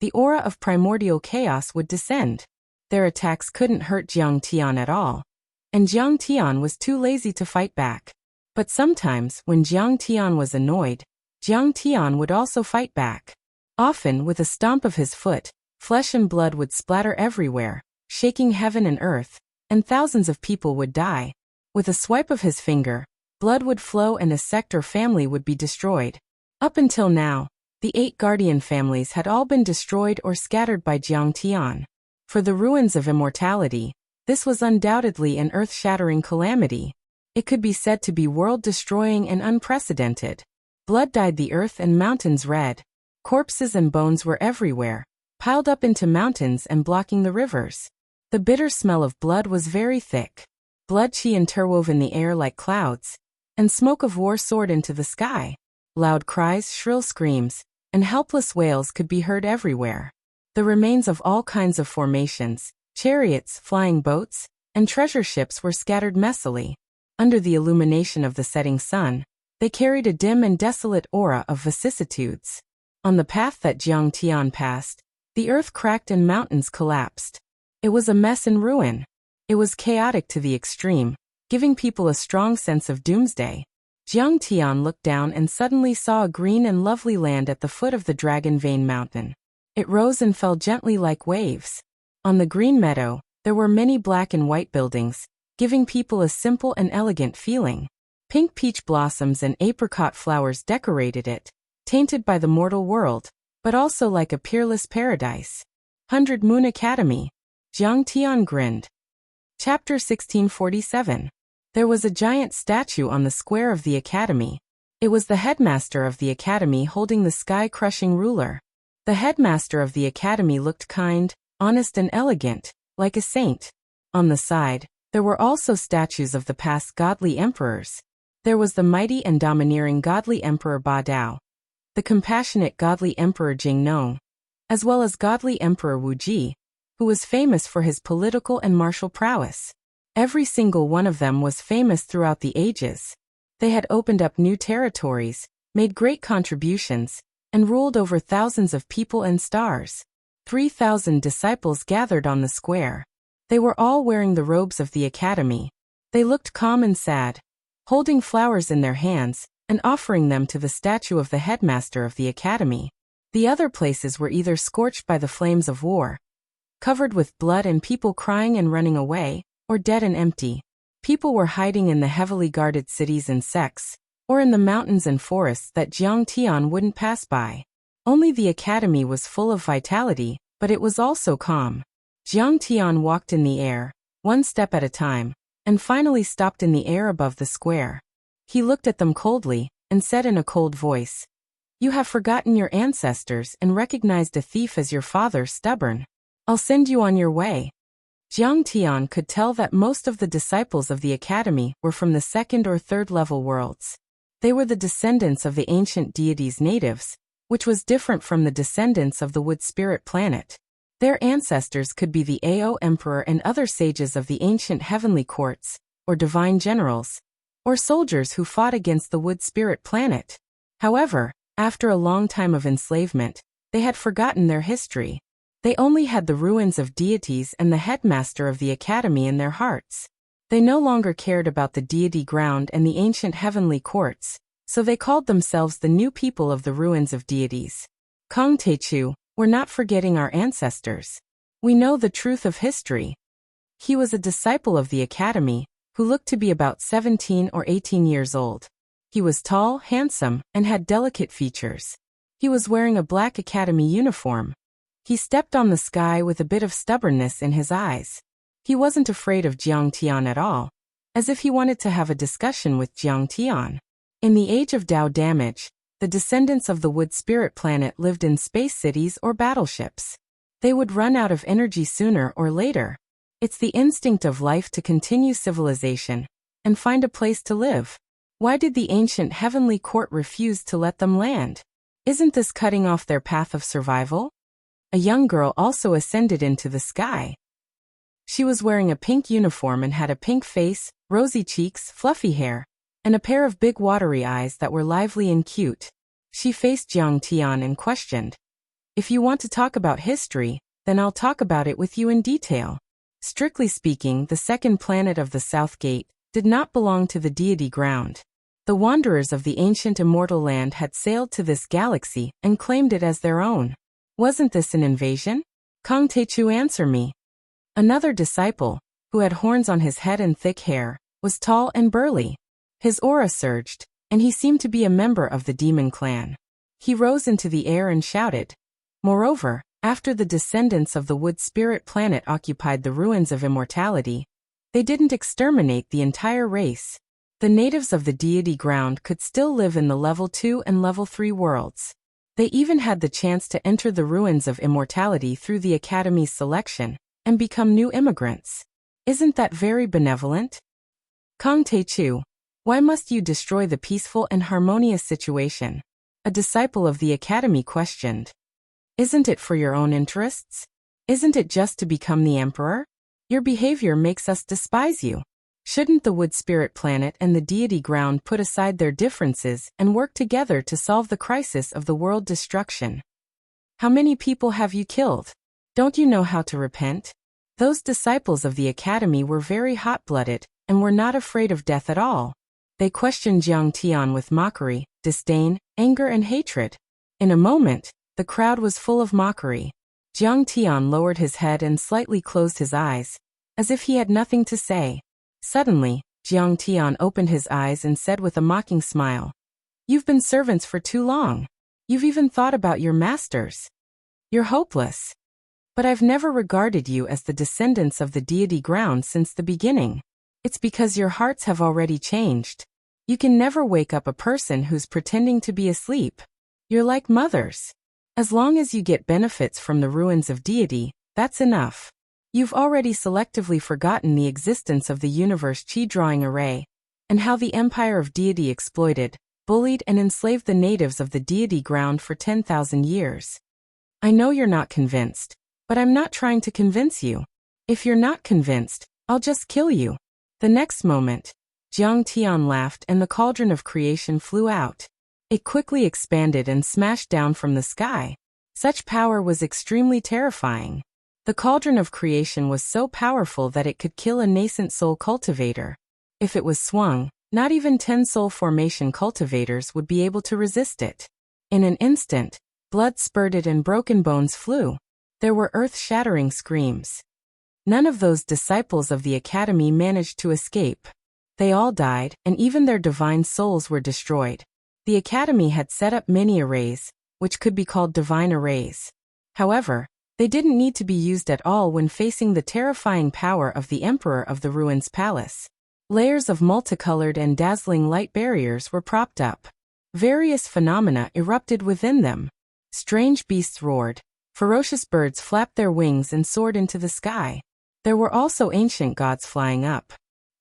the aura of primordial chaos would descend. Their attacks couldn't hurt Jiang Tian at all, and Jiang Tian was too lazy to fight back. But sometimes, when Jiang Tian was annoyed, Jiang Tian would also fight back. Often, with a stomp of his foot, flesh and blood would splatter everywhere, shaking heaven and earth, and thousands of people would die. With a swipe of his finger, blood would flow and a sect or family would be destroyed. Up until now, the 8 guardian families had all been destroyed or scattered by Jiang Tian. For the ruins of immortality, this was undoubtedly an earth-shattering calamity. It could be said to be world-destroying and unprecedented. Blood dyed the earth and mountains red. Corpses and bones were everywhere, piled up into mountains and blocking the rivers. The bitter smell of blood was very thick. Blood chi interwove in the air like clouds, and smoke of war soared into the sky. Loud cries, shrill screams, and helpless wails could be heard everywhere. The remains of all kinds of formations, chariots, flying boats, and treasure ships were scattered messily. Under the illumination of the setting sun, they carried a dim and desolate aura of vicissitudes. On the path that Jiang Tian passed, the earth cracked and mountains collapsed. It was a mess and ruin. It was chaotic to the extreme, giving people a strong sense of doomsday. Jiang Tian looked down and suddenly saw a green and lovely land at the foot of the Dragon Vein Mountain. It rose and fell gently like waves. On the green meadow, there were many black and white buildings, giving people a simple and elegant feeling. Pink peach blossoms and apricot flowers decorated it, tainted by the mortal world, but also like a peerless paradise. 100 Moon Academy. Jiang Tian grinned. Chapter 1647. There was a giant statue on the square of the academy. It was the headmaster of the academy holding the sky-crushing ruler. The headmaster of the academy looked kind, honest and elegant, like a saint. On the side, there were also statues of the past godly emperors. There was the mighty and domineering godly emperor Ba Dao, the compassionate godly emperor Jing Nong, as well as godly emperor Wu Ji, who was famous for his political and martial prowess. Every single one of them was famous throughout the ages. They had opened up new territories, made great contributions, and ruled over thousands of people and stars. 3,000 disciples gathered on the square. They were all wearing the robes of the academy. They looked calm and sad, holding flowers in their hands, and offering them to the statue of the headmaster of the academy. The other places were either scorched by the flames of war, covered with blood and people crying and running away, or dead and empty. People were hiding in the heavily guarded cities and sects, or in the mountains and forests that Jiang Tian wouldn't pass by. Only the academy was full of vitality, but it was also calm. Jiang Tian walked in the air, one step at a time, and finally stopped in the air above the square. He looked at them coldly, and said in a cold voice, "You have forgotten your ancestors and recognized a thief as your father, stubborn. I'll send you on your way." Jiang Tian could tell that most of the disciples of the academy were from the second or third level worlds. They were the descendants of the ancient deities' natives, which was different from the descendants of the wood spirit planet. Their ancestors could be the Ao Emperor and other sages of the ancient heavenly courts, or divine generals, or soldiers who fought against the wood spirit planet. However, after a long time of enslavement, they had forgotten their history. They only had the ruins of deities and the headmaster of the academy in their hearts. They no longer cared about the deity ground and the ancient heavenly courts, so they called themselves the new people of the ruins of deities. Kong Teichu, we're not forgetting our ancestors. We know the truth of history. He was a disciple of the academy, who looked to be about 17 or 18 years old. He was tall, handsome, and had delicate features. He was wearing a black academy uniform. He stepped on the sky with a bit of stubbornness in his eyes. He wasn't afraid of Jiang Tian at all, as if he wanted to have a discussion with Jiang Tian. In the age of Tao damage, the descendants of the wood spirit planet lived in space cities or battleships. They would run out of energy sooner or later. It's the instinct of life to continue civilization and find a place to live. Why did the ancient heavenly court refuse to let them land? Isn't this cutting off their path of survival? A young girl also ascended into the sky. She was wearing a pink uniform and had a pink face, rosy cheeks, fluffy hair, and a pair of big watery eyes that were lively and cute. She faced Jiang Tian and questioned, "If you want to talk about history, then I'll talk about it with you in detail." Strictly speaking, the second planet of the South Gate did not belong to the deity ground. The wanderers of the ancient immortal land had sailed to this galaxy and claimed it as their own. Wasn't this an invasion? Kong Teichu, answer me. Another disciple, who had horns on his head and thick hair, was tall and burly. His aura surged, and he seemed to be a member of the demon clan. He rose into the air and shouted. Moreover, after the descendants of the wood spirit planet occupied the ruins of immortality, they didn't exterminate the entire race. The natives of the deity ground could still live in the level 2 and level 3 worlds. They even had the chance to enter the ruins of immortality through the academy's selection and become new immigrants. Isn't that very benevolent? Kong Teichu, why must you destroy the peaceful and harmonious situation? A disciple of the academy questioned. Isn't it for your own interests? Isn't it just to become the emperor? Your behavior makes us despise you. Shouldn't the wood spirit planet and the deity ground put aside their differences and work together to solve the crisis of the world destruction? How many people have you killed? Don't you know how to repent? Those disciples of the academy were very hot-blooded and were not afraid of death at all. They questioned Jiang Tian with mockery, disdain, anger, and hatred. In a moment, the crowd was full of mockery. Jiang Tian lowered his head and slightly closed his eyes, as if he had nothing to say. Suddenly, Jiang Tian opened his eyes and said with a mocking smile, "You've been servants for too long. You've even thought about your masters. You're hopeless. But I've never regarded you as the descendants of the deity ground since the beginning. It's because your hearts have already changed. You can never wake up a person who's pretending to be asleep. You're like mothers. As long as you get benefits from the ruins of deity, that's enough. You've already selectively forgotten the existence of the universe chi drawing array, and how the empire of deity exploited, bullied and enslaved the natives of the deity ground for 10,000 years. I know you're not convinced, but I'm not trying to convince you. If you're not convinced, I'll just kill you." The next moment, Jiang Tian laughed and the cauldron of creation flew out. It quickly expanded and smashed down from the sky. Such power was extremely terrifying. The cauldron of creation was so powerful that it could kill a nascent soul cultivator. If it was swung, Not even 10 soul formation cultivators would be able to resist it. In an instant, blood spurted and broken bones flew. There were earth-shattering screams. None of those disciples of the academy managed to escape. They all died, and even their divine souls were destroyed. The academy had set up many arrays, which could be called divine arrays. However, they didn't need to be used at all when facing the terrifying power of the Emperor of the Ruins Palace. Layers of multicolored and dazzling light barriers were propped up. Various phenomena erupted within them. Strange beasts roared. Ferocious birds flapped their wings and soared into the sky. There were also ancient gods flying up.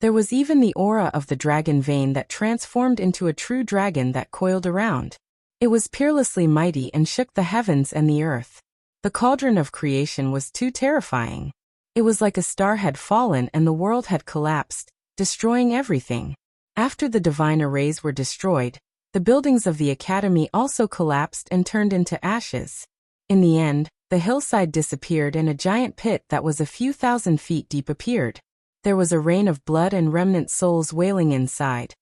There was even the aura of the dragon vein that transformed into a true dragon that coiled around. It was peerlessly mighty and shook the heavens and the earth. The cauldron of creation was too terrifying. It was like a star had fallen and the world had collapsed, destroying everything. After the divine arrays were destroyed, the buildings of the academy also collapsed and turned into ashes. In the end, the hillside disappeared and a giant pit that was a few thousand feet deep appeared. There was a rain of blood and remnant souls wailing inside,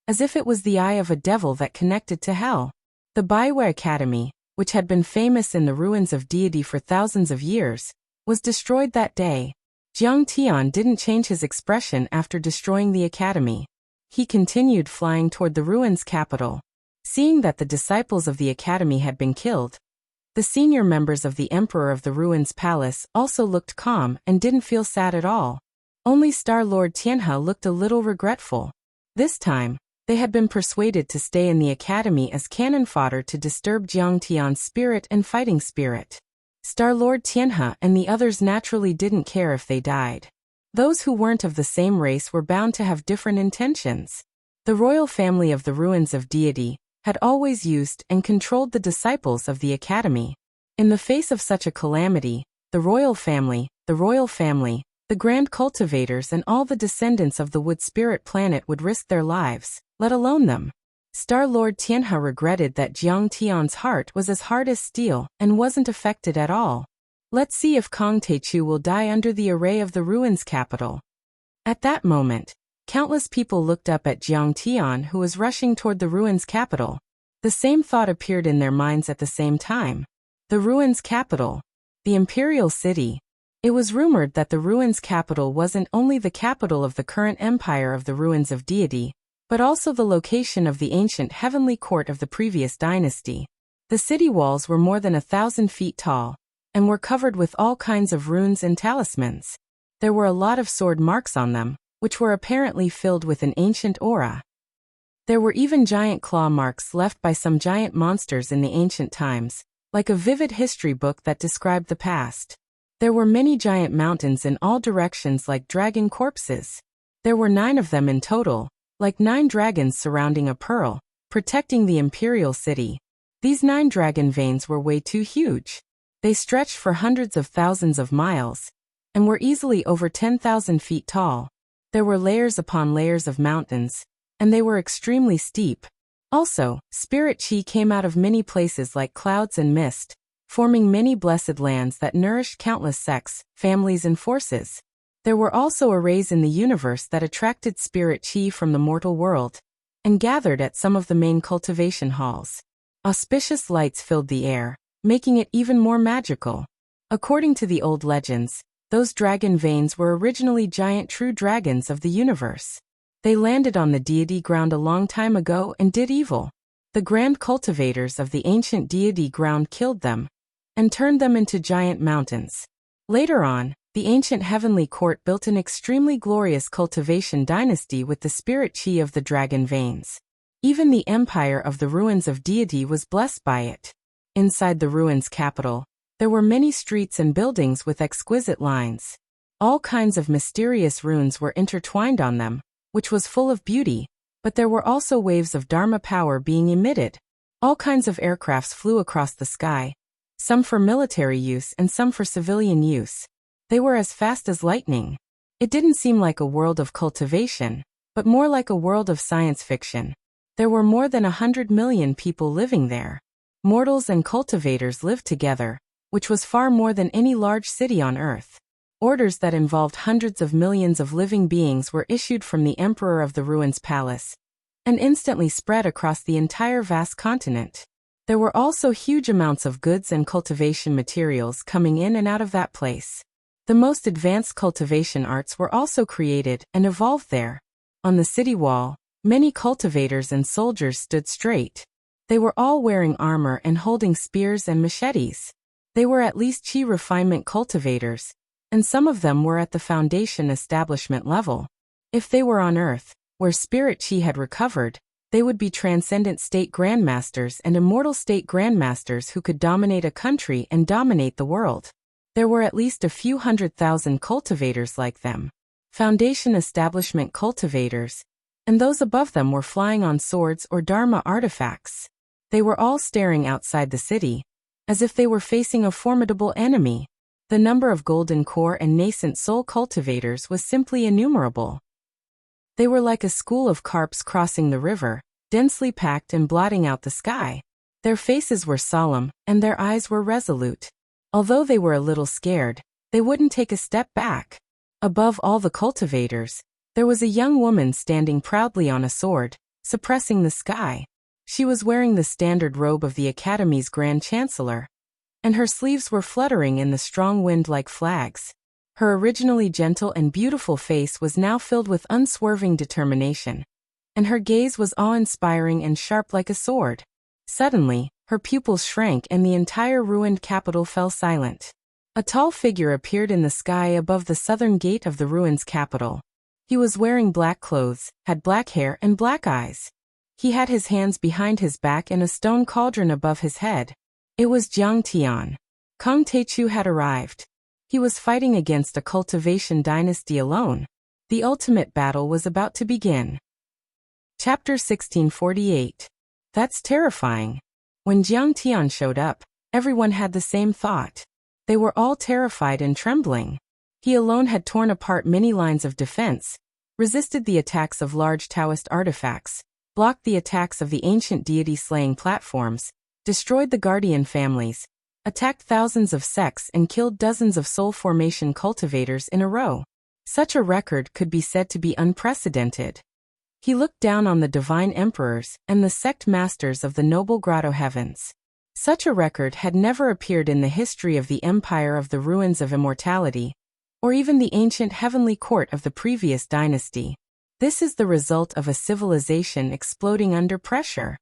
as if it was the eye of a devil that connected to hell. The Baiwei Academy, which had been famous in the ruins of deity for thousands of years, was destroyed that day. Jiang Tian didn't change his expression after destroying the academy. He continued flying toward the ruins capital. Seeing that the disciples of the academy had been killed, the senior members of the Emperor of the Ruins Palace also looked calm and didn't feel sad at all. Only Star Lord Tianhe looked a little regretful. This time, they had been persuaded to stay in the academy as cannon fodder to disturb Jiang Tian's spirit and fighting spirit. Star Lord Tianhe and the others naturally didn't care if they died. Those who weren't of the same race were bound to have different intentions. The royal family of the ruins of deity had always used and controlled the disciples of the academy. In the face of such a calamity, the royal family, the grand cultivators and all the descendants of the wood spirit planet would risk their lives, let alone them. Star Lord Tianhe regretted that Jiang Tian's heart was as hard as steel and wasn't affected at all. Let's see if Kong Teichu will die under the array of the ruins capital. At that moment, countless people looked up at Jiang Tian who was rushing toward the ruins capital. The same thought appeared in their minds at the same time. The ruins capital. The imperial city. It was rumored that the ruins capital wasn't only the capital of the current empire of the ruins of deity, but also the location of the ancient heavenly court of the previous dynasty. The city walls were more than 1,000 feet tall, and were covered with all kinds of runes and talismans. There were a lot of sword marks on them, which were apparently filled with an ancient aura. There were even giant claw marks left by some giant monsters in the ancient times, like a vivid history book that described the past. There were many giant mountains in all directions like dragon corpses. There were 9 of them in total, like 9 dragons surrounding a pearl, protecting the imperial city. These 9 dragon veins were way too huge. They stretched for hundreds of thousands of miles, and were easily over 10,000 feet tall. There were layers upon layers of mountains, and they were extremely steep. Also, spirit chi came out of many places like clouds and mist, forming many blessed lands that nourished countless sects, families and forces. There were also arrays in the universe that attracted spirit chi from the mortal world, and gathered at some of the main cultivation halls. Auspicious lights filled the air, making it even more magical. According to the old legends, those dragon veins were originally giant true dragons of the universe. They landed on the deity ground a long time ago and did evil. The grand cultivators of the ancient deity ground killed them, and turned them into giant mountains. Later on, the ancient heavenly court built an extremely glorious cultivation dynasty with the spirit chi of the dragon veins. Even the empire of the ruins of deity was blessed by it. Inside the ruins capital, there were many streets and buildings with exquisite lines. All kinds of mysterious runes were intertwined on them, which was full of beauty, but there were also waves of Dharma power being emitted. All kinds of aircrafts flew across the sky, some for military use and some for civilian use. They were as fast as lightning. It didn't seem like a world of cultivation, but more like a world of science fiction. There were more than 100 million people living there. Mortals and cultivators lived together, which was far more than any large city on Earth. Orders that involved hundreds of millions of living beings were issued from the Emperor of the Ruins Palace, and instantly spread across the entire vast continent. There were also huge amounts of goods and cultivation materials coming in and out of that place. The most advanced cultivation arts were also created and evolved there. On the city wall, many cultivators and soldiers stood straight. They were all wearing armor and holding spears and machetes. They were at least Qi refinement cultivators, and some of them were at the foundation establishment level. If they were on Earth, where spirit Qi had recovered, they would be transcendent state grandmasters and immortal state grandmasters who could dominate a country and dominate the world. There were at least a few 100,000 cultivators like them. Foundation establishment cultivators, and those above them were flying on swords or dharma artifacts. They were all staring outside the city, as if they were facing a formidable enemy. The number of golden core and nascent soul cultivators was simply innumerable. They were like a school of carps crossing the river, densely packed and blotting out the sky. Their faces were solemn, and their eyes were resolute. Although they were a little scared, they wouldn't take a step back. Above all the cultivators, there was a young woman standing proudly on a sword, suppressing the sky. She was wearing the standard robe of the Academy's Grand Chancellor, and her sleeves were fluttering in the strong wind like flags. Her originally gentle and beautiful face was now filled with unswerving determination, and her gaze was awe-inspiring and sharp like a sword. Suddenly, her pupils shrank and the entire ruined capital fell silent. A tall figure appeared in the sky above the southern gate of the ruins capital. He was wearing black clothes, had black hair and black eyes. He had his hands behind his back and a stone cauldron above his head. It was Jiang Tian. Kong Teichu had arrived. He was fighting against a cultivation dynasty alone. The ultimate battle was about to begin. Chapter 1648. That's terrifying. When Jiang Tian showed up, everyone had the same thought. They were all terrified and trembling. He alone had torn apart many lines of defense, resisted the attacks of large Taoist artifacts, blocked the attacks of the ancient deity-slaying platforms, destroyed the guardian families, attacked thousands of sects and killed dozens of soul formation cultivators in a row. Such a record could be said to be unprecedented. He looked down on the divine emperors and the sect masters of the noble grotto heavens. Such a record had never appeared in the history of the Empire of the Ruins of Immortality, or even the ancient heavenly court of the previous dynasty. This is the result of a civilization exploding under pressure.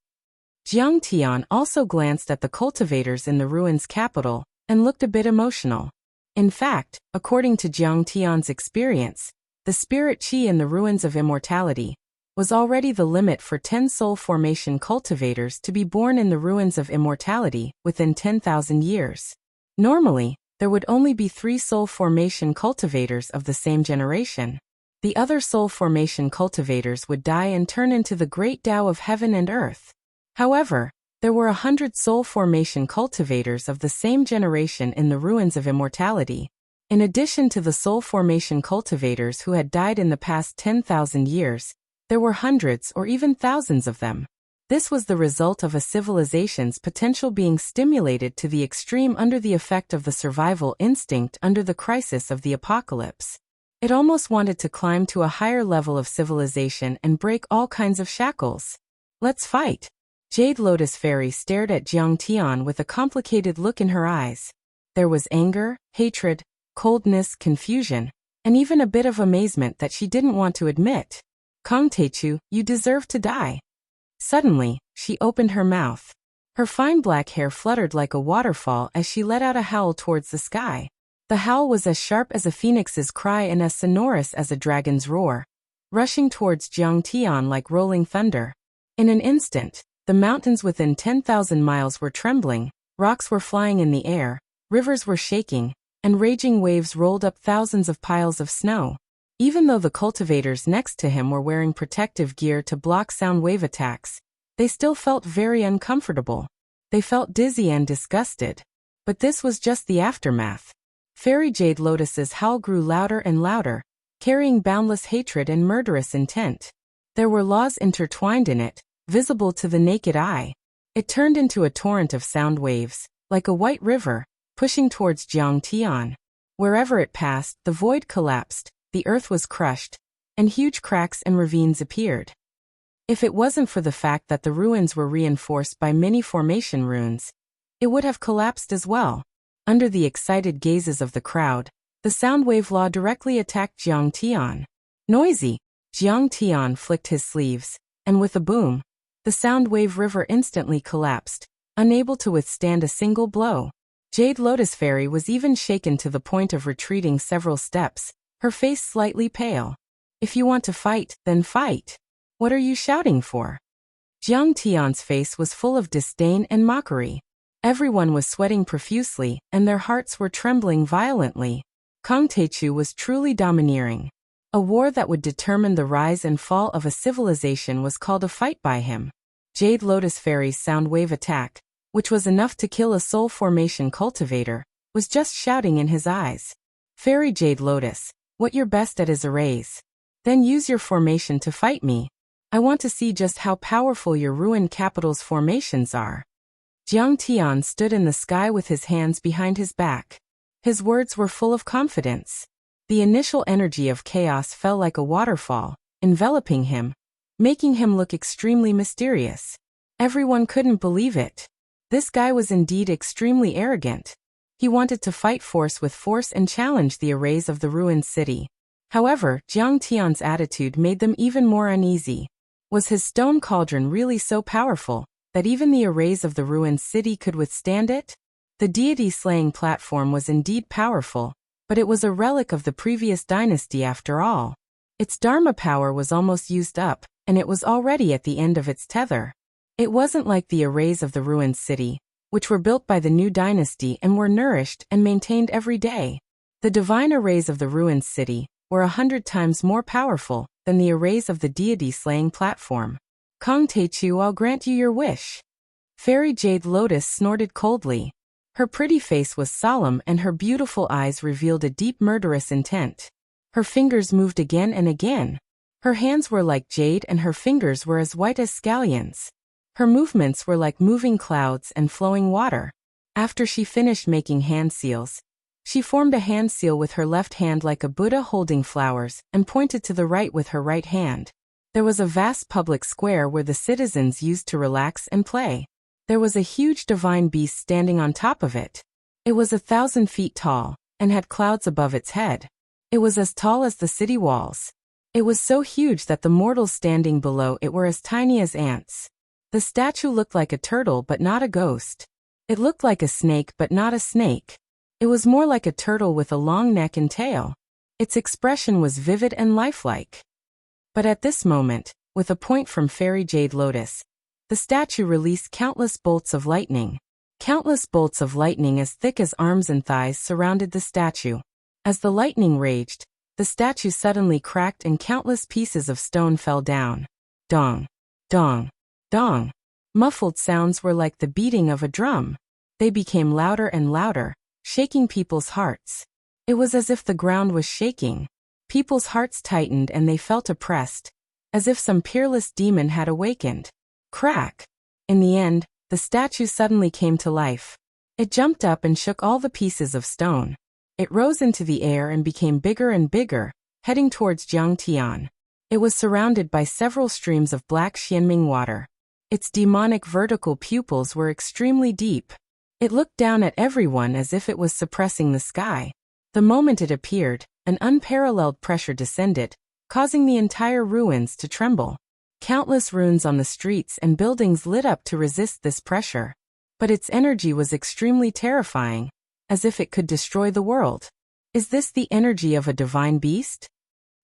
Jiang Tian also glanced at the cultivators in the ruins capital and looked a bit emotional. In fact, according to Jiang Tian's experience, the spirit Qi in the ruins of immortality was already the limit for 10 soul formation cultivators to be born in the ruins of immortality within 10,000 years. Normally, there would only be 3 soul formation cultivators of the same generation. The other soul formation cultivators would die and turn into the great Tao of heaven and earth. However, there were 100 soul formation cultivators of the same generation in the ruins of immortality. In addition to the soul formation cultivators who had died in the past 10,000 years, there were hundreds or even thousands of them. This was the result of a civilization's potential being stimulated to the extreme under the effect of the survival instinct under the crisis of the apocalypse. It almost wanted to climb to a higher level of civilization and break all kinds of shackles. Let's fight. Jade Lotus Fairy stared at Jiang Tian with a complicated look in her eyes. There was anger, hatred, coldness, confusion, and even a bit of amazement that she didn't want to admit. Kong Teichu, you deserve to die. Suddenly, she opened her mouth. Her fine black hair fluttered like a waterfall as she let out a howl towards the sky. The howl was as sharp as a phoenix's cry and as sonorous as a dragon's roar, rushing towards Jiang Tian like rolling thunder. In an instant, the mountains within 10,000 miles were trembling, rocks were flying in the air, rivers were shaking, and raging waves rolled up thousands of piles of snow. Even though the cultivators next to him were wearing protective gear to block sound wave attacks, they still felt very uncomfortable. They felt dizzy and disgusted. But this was just the aftermath. Fairy Jade Lotus's howl grew louder and louder, carrying boundless hatred and murderous intent. There were laws intertwined in it, visible to the naked eye. It turned into a torrent of sound waves, like a white river, pushing towards Jiang Tian. Wherever it passed, the void collapsed, the earth was crushed, and huge cracks and ravines appeared. If it wasn't for the fact that the ruins were reinforced by many formation runes, it would have collapsed as well. Under the excited gazes of the crowd, the Soundwave Law directly attacked Jiang Tian. Noisy, Jiang Tian flicked his sleeves, and with a boom, the Soundwave River instantly collapsed, unable to withstand a single blow. Jade Lotus Fairy was even shaken to the point of retreating several steps, her face slightly pale. If you want to fight, then fight. What are you shouting for? Jiang Tian's face was full of disdain and mockery. Everyone was sweating profusely, and their hearts were trembling violently. Kang Teichu was truly domineering. A war that would determine the rise and fall of a civilization was called a fight by him. Jade Lotus Fairy's Soundwave attack, which was enough to kill a soul formation cultivator, was just shouting in his eyes. Fairy Jade Lotus, what you're best at is arrays. Then use your formation to fight me. I want to see just how powerful your ruined capital's formations are. Jiang Tian stood in the sky with his hands behind his back. His words were full of confidence. The initial energy of chaos fell like a waterfall, enveloping him, making him look extremely mysterious. Everyone couldn't believe it. This guy was indeed extremely arrogant. He wanted to fight force with force and challenge the arrays of the ruined city. However, Jiang Tian's attitude made them even more uneasy. Was his stone cauldron really so powerful that even the arrays of the ruined city could withstand it? The deity-slaying platform was indeed powerful, but it was a relic of the previous dynasty after all. Its dharma power was almost used up, and it was already at the end of its tether. It wasn't like the arrays of the ruined city, which were built by the new dynasty and were nourished and maintained every day. The divine arrays of the ruined city were 100 times more powerful than the arrays of the deity-slaying platform. Kang Teichu, I'll grant you your wish. Fairy Jade Lotus snorted coldly. Her pretty face was solemn and her beautiful eyes revealed a deep murderous intent. Her fingers moved again and again. Her hands were like jade and her fingers were as white as scallions. Her movements were like moving clouds and flowing water. After she finished making hand seals, she formed a hand seal with her left hand like a Buddha holding flowers and pointed to the right with her right hand. There was a vast public square where the citizens used to relax and play. There was a huge divine beast standing on top of it. It was 1,000 feet tall, and had clouds above its head. It was as tall as the city walls. It was so huge that the mortals standing below it were as tiny as ants. The statue looked like a turtle but not a ghost. It looked like a snake but not a snake. It was more like a turtle with a long neck and tail. Its expression was vivid and lifelike. But at this moment, with a point from Fairy Jade Lotus, the statue released countless bolts of lightning. Countless bolts of lightning as thick as arms and thighs surrounded the statue. As the lightning raged, the statue suddenly cracked and countless pieces of stone fell down. Dong, dong, dong. Muffled sounds were like the beating of a drum. They became louder and louder, shaking people's hearts. It was as if the ground was shaking. People's hearts tightened and they felt oppressed, as if some peerless demon had awakened. Crack! In the end, the statue suddenly came to life. It jumped up and shook all the pieces of stone. It rose into the air and became bigger and bigger, heading towards Jiang Tian. It was surrounded by several streams of black Xianming water. Its demonic vertical pupils were extremely deep. It looked down at everyone as if it was suppressing the sky. The moment it appeared, an unparalleled pressure descended, causing the entire ruins to tremble. Countless runes on the streets and buildings lit up to resist this pressure. But its energy was extremely terrifying, as if it could destroy the world. Is this the energy of a divine beast?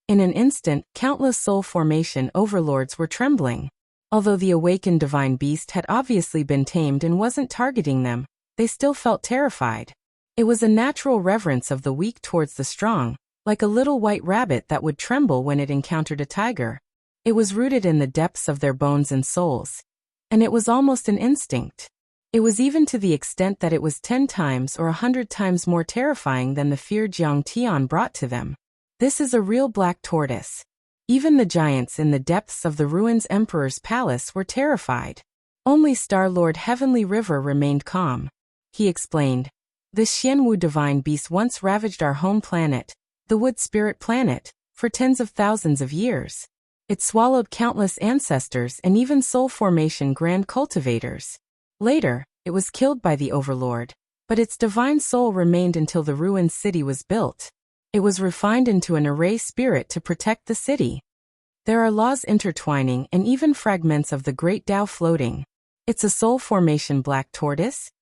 In an instant, countless soul formation overlords were trembling. Although the awakened divine beast had obviously been tamed and wasn't targeting them, they still felt terrified. It was a natural reverence of the weak towards the strong, like a little white rabbit that would tremble when it encountered a tiger. It was rooted in the depths of their bones and souls. And it was almost an instinct. It was even to the extent that it was 10 times or 100 times more terrifying than the fear Jiang Tian brought to them. This is a real black tortoise. Even the giants in the depths of the ruins Emperor's palace were terrified. Only Star-Lord Heavenly River remained calm. He explained, "This Xianwu divine beast once ravaged our home planet, the Wood Spirit planet, for tens of thousands of years. It swallowed countless ancestors and even soul formation grand cultivators. Later, it was killed by the Overlord, but its divine soul remained until the ruined city was built. It was refined into an array spirit to protect the city. There are laws intertwining and even fragments of the great Tao floating. It's a soul formation black tortoise?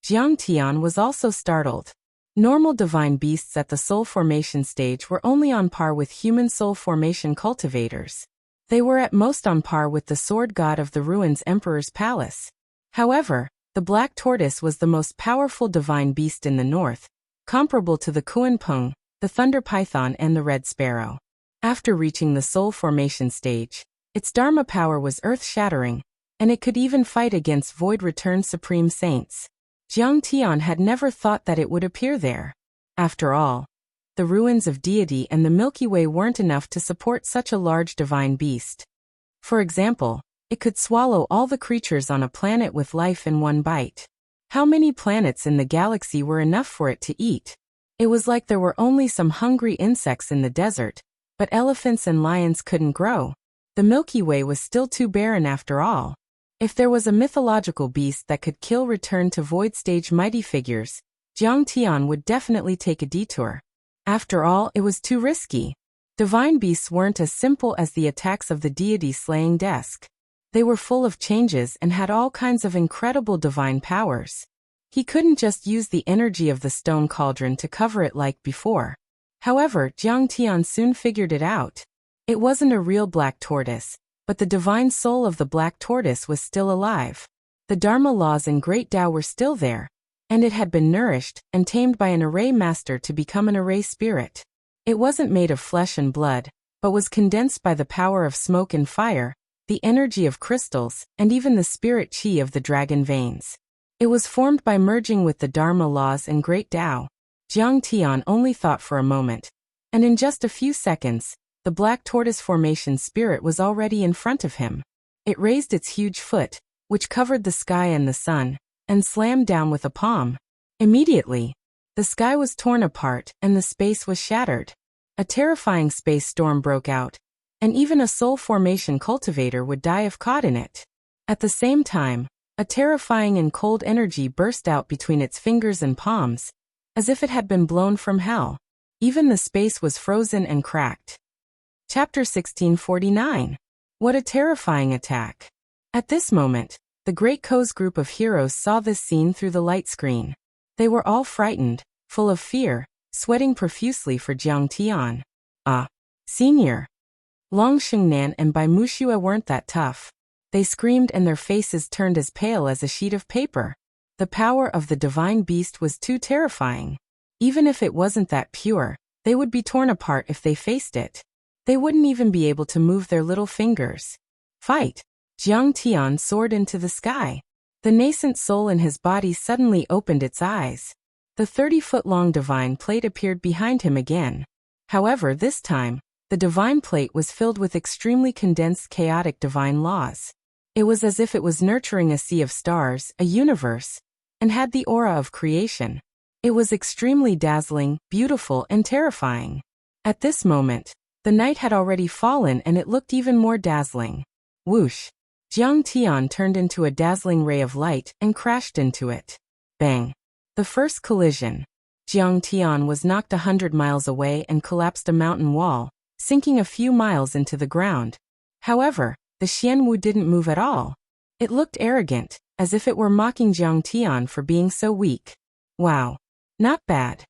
Jiang Tian was also startled. Normal divine beasts at the soul formation stage were only on par with human soul formation cultivators. They were at most on par with the sword god of the ruins Emperor's palace. However, the black tortoise was the most powerful divine beast in the north, comparable to the Kuan-peng, the thunder python and the red sparrow. After reaching the soul formation stage, its dharma power was earth-shattering, and it could even fight against void-returned supreme saints. Jiang Tian had never thought that it would appear there. After all, the ruins of deity and the Milky Way weren't enough to support such a large divine beast. For example, it could swallow all the creatures on a planet with life in one bite. How many planets in the galaxy were enough for it to eat? It was like there were only some hungry insects in the desert, but elephants and lions couldn't grow. The Milky Way was still too barren after all. If there was a mythological beast that could kill return to void stage mighty figures, Jiang Tian would definitely take a detour. After all, it was too risky. Divine beasts weren't as simple as the attacks of the deity-slaying desk. They were full of changes and had all kinds of incredible divine powers. He couldn't just use the energy of the stone cauldron to cover it like before. However, Jiang Tian soon figured it out. It wasn't a real black tortoise, but the divine soul of the black tortoise was still alive. The Dharma laws and Great Tao were still there, and it had been nourished and tamed by an array master to become an array spirit. It wasn't made of flesh and blood, but was condensed by the power of smoke and fire, the energy of crystals, and even the spirit chi of the dragon veins. It was formed by merging with the Dharma laws and Great Tao. Jiang Tian only thought for a moment, and in just a few seconds, the black tortoise formation spirit was already in front of him. It raised its huge foot, which covered the sky and the sun, and slammed down with a palm. Immediately, the sky was torn apart and the space was shattered. A terrifying space storm broke out, and even a soul formation cultivator would die if caught in it. At the same time, a terrifying and cold energy burst out between its fingers and palms, as if it had been blown from hell. Even the space was frozen and cracked. Chapter 1649. What a terrifying attack. At this moment, the Great Ko's group of heroes saw this scene through the light screen. They were all frightened, full of fear, sweating profusely for Jiang Tian. Senior. Long Xingnan and Bai Muxia weren't that tough. They screamed and their faces turned as pale as a sheet of paper. The power of the divine beast was too terrifying. Even if it wasn't that pure, they would be torn apart if they faced it. They wouldn't even be able to move their little fingers. Fight! Jiang Tian soared into the sky. The nascent soul in his body suddenly opened its eyes. The 30-foot-long divine plate appeared behind him again. However, this time, the divine plate was filled with extremely condensed chaotic divine laws. It was as if it was nurturing a sea of stars, a universe, and had the aura of creation. It was extremely dazzling, beautiful, and terrifying. At this moment, the night had already fallen and it looked even more dazzling. Whoosh! Jiang Tian turned into a dazzling ray of light and crashed into it. Bang! The first collision. Jiang Tian was knocked 100 miles away and collapsed a mountain wall, sinking a few miles into the ground. However, the Xianwu didn't move at all. It looked arrogant, as if it were mocking Jiang Tian for being so weak. Wow! Not bad.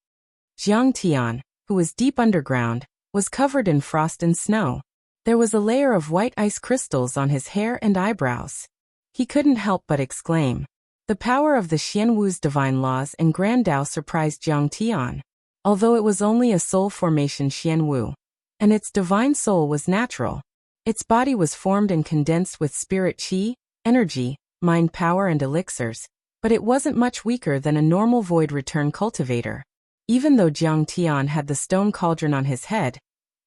Jiang Tian, who was deep underground, was covered in frost and snow. There was a layer of white ice crystals on his hair and eyebrows. He couldn't help but exclaim. The power of the Xianwu's divine laws and Grand Tao surprised Jiang Tian. Although it was only a soul formation Xianwu, and its divine soul was natural. Its body was formed and condensed with spirit chi, energy, mind power and elixirs, but it wasn't much weaker than a normal void return cultivator. Even though Jiang Tian had the stone cauldron on his head,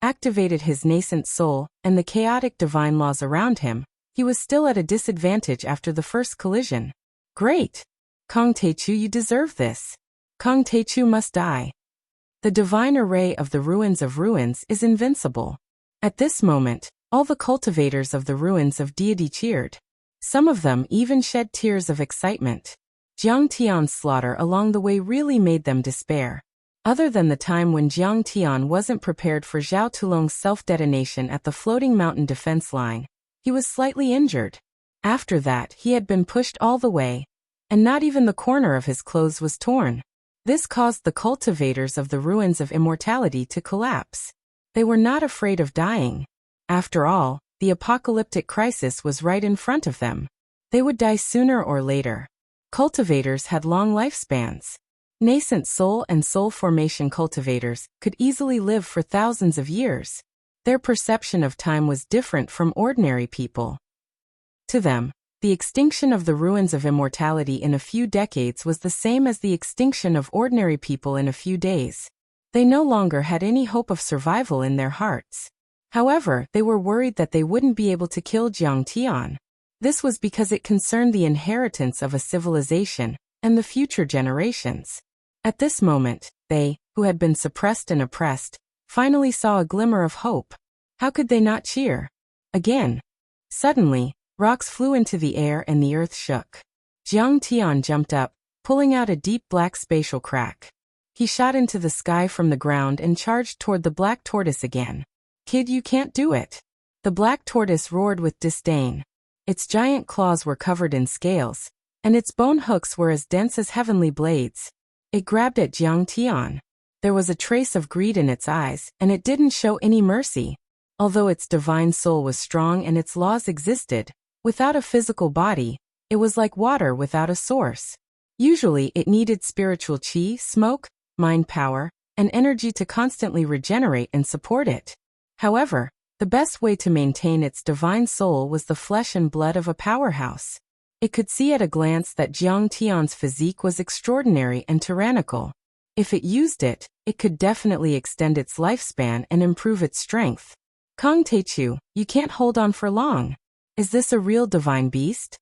activated his nascent soul, and the chaotic divine laws around him, he was still at a disadvantage after the first collision. Great! Kong Teichu, you deserve this. Kong Teichu must die. The divine array of the ruins is invincible. At this moment, All the cultivators of the ruins of deity cheered. Some of them even shed tears of excitement. Jiang Tian's slaughter along the way really made them despair. Other than the time when Jiang Tian wasn't prepared for Zhao Tulong's self-detonation at the floating mountain defense line, he was slightly injured. After that, he had been pushed all the way, and not even the corner of his clothes was torn. This caused the cultivators of the ruins of immortality to collapse. They were not afraid of dying. After all, the apocalyptic crisis was right in front of them. They would die sooner or later. Cultivators had long lifespans. Nascent soul and soul formation cultivators could easily live for thousands of years. Their perception of time was different from ordinary people. To them, the extinction of the ruins of immortality in a few decades was the same as the extinction of ordinary people in a few days. They no longer had any hope of survival in their hearts. However, they were worried that they wouldn't be able to kill Jiang Tian. This was because it concerned the inheritance of a civilization and the future generations. At this moment, they, who had been suppressed and oppressed, finally saw a glimmer of hope. How could they not cheer? Again. Suddenly, rocks flew into the air and the earth shook. Jiang Tian jumped up, pulling out a deep black spatial crack. He shot into the sky from the ground and charged toward the black tortoise again. "Kid, you can't do it." The black tortoise roared with disdain. Its giant claws were covered in scales, and its bone hooks were as dense as heavenly blades. It grabbed at Jiang Tian. There was a trace of greed in its eyes, and it didn't show any mercy. Although its divine soul was strong and its laws existed, without a physical body, it was like water without a source. Usually it needed spiritual qi, smoke, mind power, and energy to constantly regenerate and support it. However, the best way to maintain its divine soul was the flesh and blood of a powerhouse. It could see at a glance that Jiang Tian's physique was extraordinary and tyrannical. If it used it, it could definitely extend its lifespan and improve its strength. "Kong Teichu, you can't hold on for long. Is this a real divine beast?"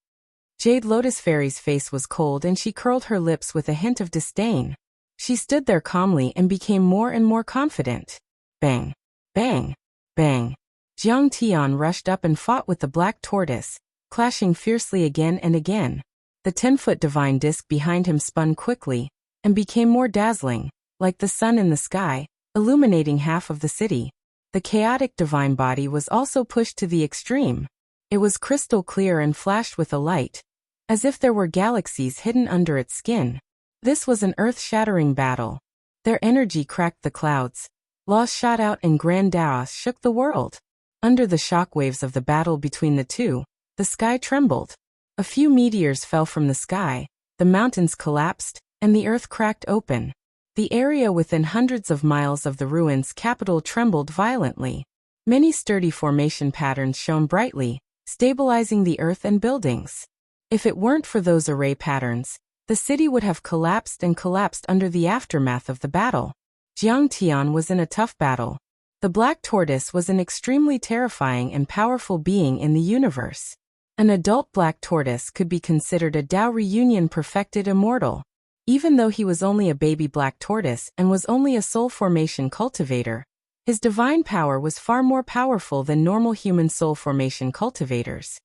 Jade Lotus Fairy's face was cold and she curled her lips with a hint of disdain. She stood there calmly and became more and more confident. Bang! Bang! Bang! Jiang Tian rushed up and fought with the black tortoise, clashing fiercely again and again. The 10-foot divine disk behind him spun quickly and became more dazzling, like the sun in the sky, illuminating half of the city. The chaotic divine body was also pushed to the extreme. It was crystal clear and flashed with a light, as if there were galaxies hidden under its skin. This was an earth-shattering battle. Their energy cracked the clouds. Laws shot out and grand chaos shook the world. Under the shockwaves of the battle between the two, the sky trembled. A few meteors fell from the sky, the mountains collapsed, and the earth cracked open. The area within hundreds of miles of the ruins' capital trembled violently. Many sturdy formation patterns shone brightly, stabilizing the earth and buildings. If it weren't for those array patterns, the city would have collapsed and collapsed under the aftermath of the battle. Jiang Tian was in a tough battle. The black tortoise was an extremely terrifying and powerful being in the universe. An adult black tortoise could be considered a Dao reunion perfected immortal. Even though he was only a baby black tortoise and was only a soul formation cultivator, his divine power was far more powerful than normal human soul formation cultivators.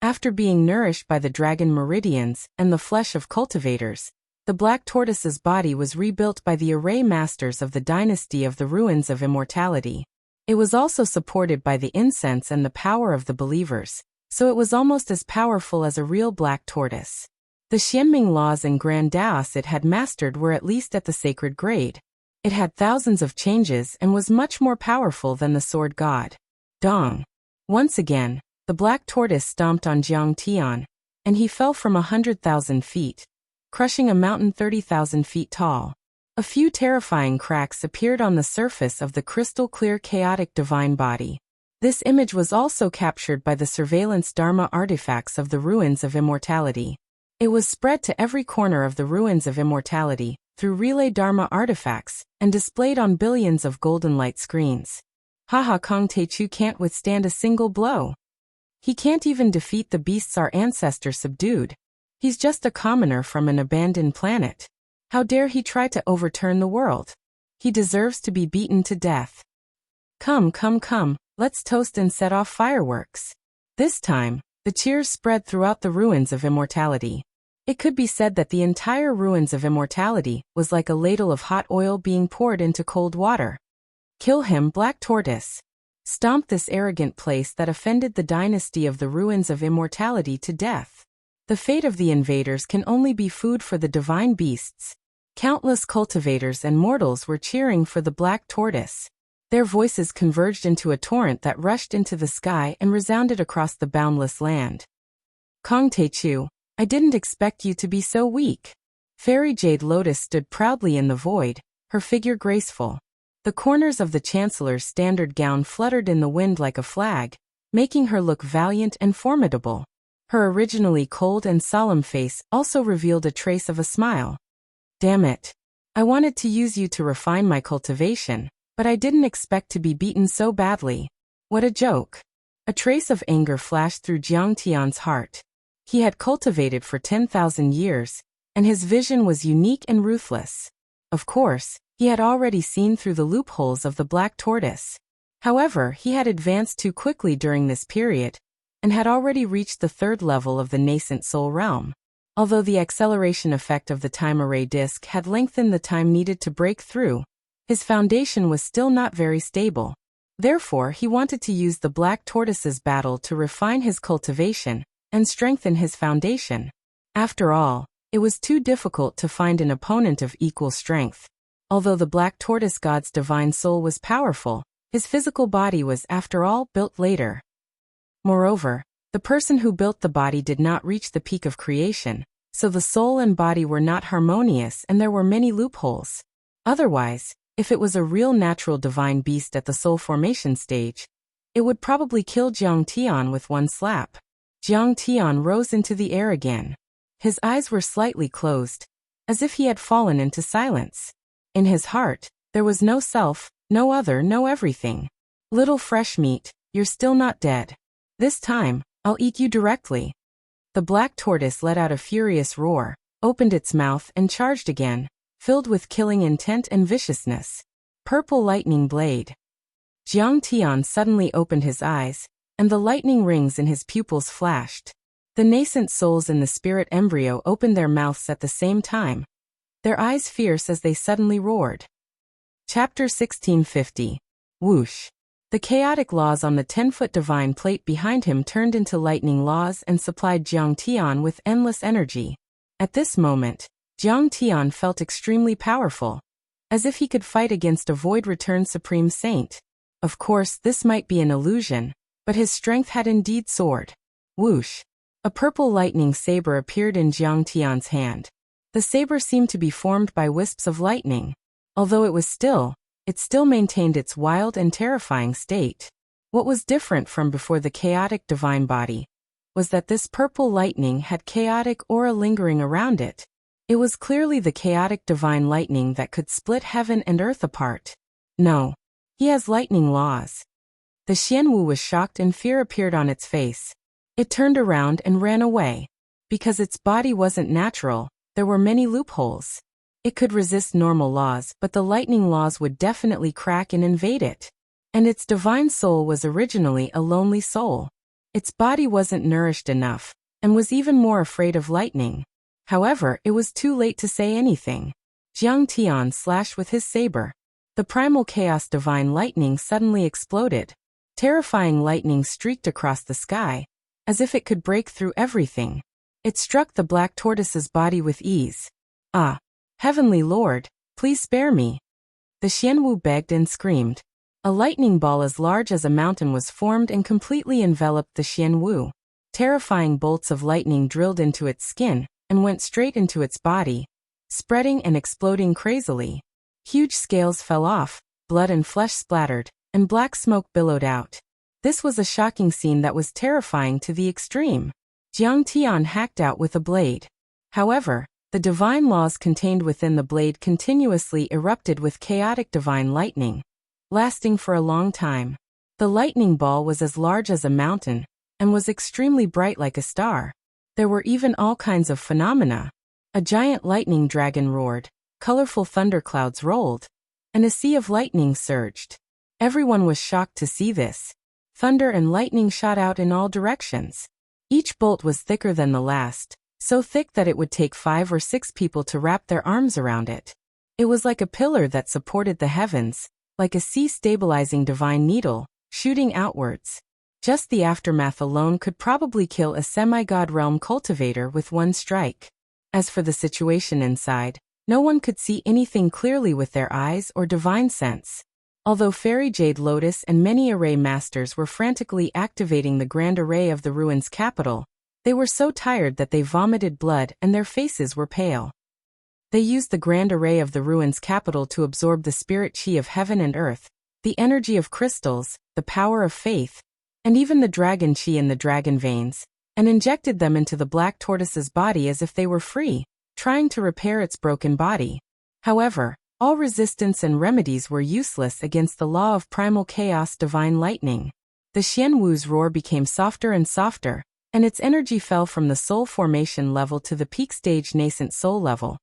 After being nourished by the dragon meridians and the flesh of cultivators, the black tortoise's body was rebuilt by the array masters of the dynasty of the ruins of immortality. It was also supported by the incense and the power of the believers, so it was almost as powerful as a real black tortoise. The Xianming laws and grand Daos it had mastered were at least at the sacred grade. It had thousands of changes and was much more powerful than the sword god. Dong! Once again, the black tortoise stomped on Jiang Tian, and he fell from 100,000 feet, crushing a mountain 30,000 feet tall. A few terrifying cracks appeared on the surface of the crystal-clear chaotic divine body. This image was also captured by the surveillance Dharma artifacts of the ruins of immortality. It was spread to every corner of the ruins of immortality, through relay Dharma artifacts, and displayed on billions of golden light screens. Haha, Kong Teichu can't withstand a single blow. He can't even defeat the beasts our ancestors subdued. He's just a commoner from an abandoned planet. How dare he try to overturn the world? He deserves to be beaten to death. Come, Let's toast and set off fireworks. This time, the cheers spread throughout the ruins of immortality. It could be said that the entire ruins of immortality was like a ladle of hot oil being poured into cold water. Kill him, Black Tortoise. Stomp this arrogant place that offended the dynasty of the ruins of immortality to death. The fate of the invaders can only be food for the divine beasts. Countless cultivators and mortals were cheering for the Black Tortoise. Their voices converged into a torrent that rushed into the sky and resounded across the boundless land. Kong Te-Chu, I didn't expect you to be so weak. Fairy Jade Lotus stood proudly in the void, her figure graceful. The corners of the Chancellor's standard gown fluttered in the wind like a flag, making her look valiant and formidable. Her originally cold and solemn face also revealed a trace of a smile. Damn it. I wanted to use you to refine my cultivation, but I didn't expect to be beaten so badly. What a joke. A trace of anger flashed through Jiang Tian's heart. He had cultivated for 10,000 years, and his vision was unique and ruthless. Of course, he had already seen through the loopholes of the Black Tortoise. However, he had advanced too quickly during this period, and had already reached the third level of the nascent soul realm. Although the acceleration effect of the time array disk had lengthened the time needed to break through, his foundation was still not very stable. Therefore, he wanted to use the Black Tortoise's battle to refine his cultivation and strengthen his foundation. After all, it was too difficult to find an opponent of equal strength. Although the Black Tortoise God's divine soul was powerful, his physical body was, after all, built later. Moreover, the person who built the body did not reach the peak of creation, so the soul and body were not harmonious and there were many loopholes. Otherwise, if it was a real natural divine beast at the soul formation stage, it would probably kill Jiang Tian with one slap. Jiang Tian rose into the air again. His eyes were slightly closed, as if he had fallen into silence. In his heart, there was no self, no other, no everything. Little fresh meat, you're still not dead. This time, I'll eat you directly. The Black Tortoise let out a furious roar, opened its mouth and charged again, filled with killing intent and viciousness. Purple lightning blade. Jiang Tian suddenly opened his eyes, and the lightning rings in his pupils flashed. The nascent souls in the spirit embryo opened their mouths at the same time, their eyes fierce as they suddenly roared. Chapter 1650. Whoosh. The chaotic laws on the 10-foot divine plate behind him turned into lightning laws and supplied Jiang Tian with endless energy. At this moment, Jiang Tian felt extremely powerful, as if he could fight against a void-returned supreme saint. Of course, this might be an illusion, but his strength had indeed soared. Whoosh. A purple lightning saber appeared in Jiang Tian's hand. The saber seemed to be formed by wisps of lightning. Although it still maintained its wild and terrifying state. What was different from before the chaotic divine body was that this purple lightning had chaotic aura lingering around it. It was clearly the chaotic divine lightning that could split heaven and earth apart. No. He has lightning laws. The Xianwu was shocked and fear appeared on its face. It turned around and ran away. Because its body wasn't natural, there were many loopholes. It could resist normal laws, but the lightning laws would definitely crack and invade it. And its divine soul was originally a lonely soul. Its body wasn't nourished enough, and was even more afraid of lightning. However, it was too late to say anything. Jiang Tian slashed with his saber. The primal chaos divine lightning suddenly exploded. Terrifying lightning streaked across the sky, as if it could break through everything. It struck the Black Tortoise's body with ease. Ah! Heavenly Lord, please spare me. The Xianwu begged and screamed. A lightning ball as large as a mountain was formed and completely enveloped the Xianwu. Terrifying bolts of lightning drilled into its skin and went straight into its body, spreading and exploding crazily. Huge scales fell off, blood and flesh splattered, and black smoke billowed out. This was a shocking scene that was terrifying to the extreme. Jiang Tian hacked out with a blade. However, the divine laws contained within the blade continuously erupted with chaotic divine lightning, lasting for a long time. The lightning ball was as large as a mountain, and was extremely bright like a star. There were even all kinds of phenomena. A giant lightning dragon roared, colorful thunderclouds rolled, and a sea of lightning surged. Everyone was shocked to see this. Thunder and lightning shot out in all directions. Each bolt was thicker than the last, so thick that it would take 5 or 6 people to wrap their arms around it. It was like a pillar that supported the heavens, like a sea-stabilizing divine needle, shooting outwards. Just the aftermath alone could probably kill a semi-god realm cultivator with one strike. As for the situation inside, no one could see anything clearly with their eyes or divine sense. Although Fairy Jade Lotus and many array masters were frantically activating the Grand Array of the ruins capital, they were so tired that they vomited blood and their faces were pale. They used the Grand Array of the ruins capital to absorb the spirit chi of heaven and earth, the energy of crystals, the power of faith, and even the dragon chi in the dragon veins, and injected them into the black tortoise's body as if they were free, trying to repair its broken body. However, all resistance and remedies were useless against the law of primal chaos divine lightning. The Xian Wu's roar became softer and softer, and its energy fell from the soul formation level to the peak stage nascent soul level,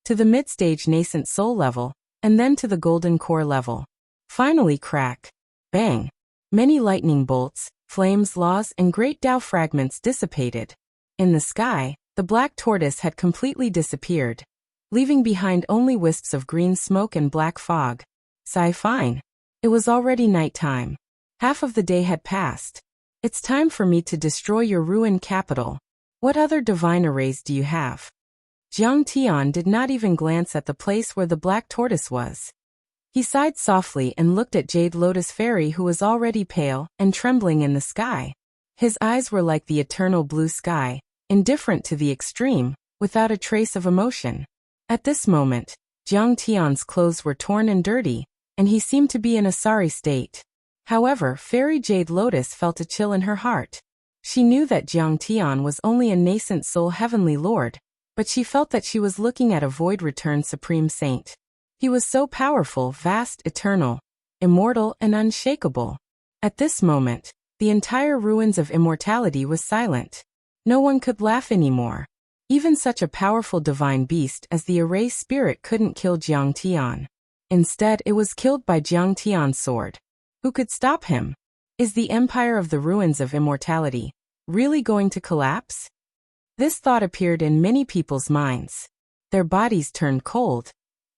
to the mid-stage nascent soul level, and then to the golden core level. Finally crack. Bang. Many lightning bolts, flames, laws, and great Tao fragments dissipated. In the sky, the black tortoise had completely disappeared, leaving behind only wisps of green smoke and black fog. Sigh fine. It was already nighttime. Half of the day had passed. It's time for me to destroy your ruined capital. What other divine arrays do you have? Jiang Tian did not even glance at the place where the black tortoise was. He sighed softly and looked at Jade Lotus Fairy, who was already pale and trembling in the sky. His eyes were like the eternal blue sky, indifferent to the extreme, without a trace of emotion. At this moment, Jiang Tian's clothes were torn and dirty, and he seemed to be in a sorry state. However, Fairy Jade Lotus felt a chill in her heart. She knew that Jiang Tian was only a nascent soul heavenly lord, but she felt that she was looking at a void-returned supreme saint. He was so powerful, vast, eternal, immortal, and unshakable. At this moment, the entire ruins of immortality was silent. No one could laugh anymore. Even such a powerful divine beast as the Array Spirit couldn't kill Jiang Tian. Instead, it was killed by Jiang Tian's sword. Who could stop him? Is the empire of the ruins of immortality really going to collapse? This thought appeared in many people's minds. Their bodies turned cold,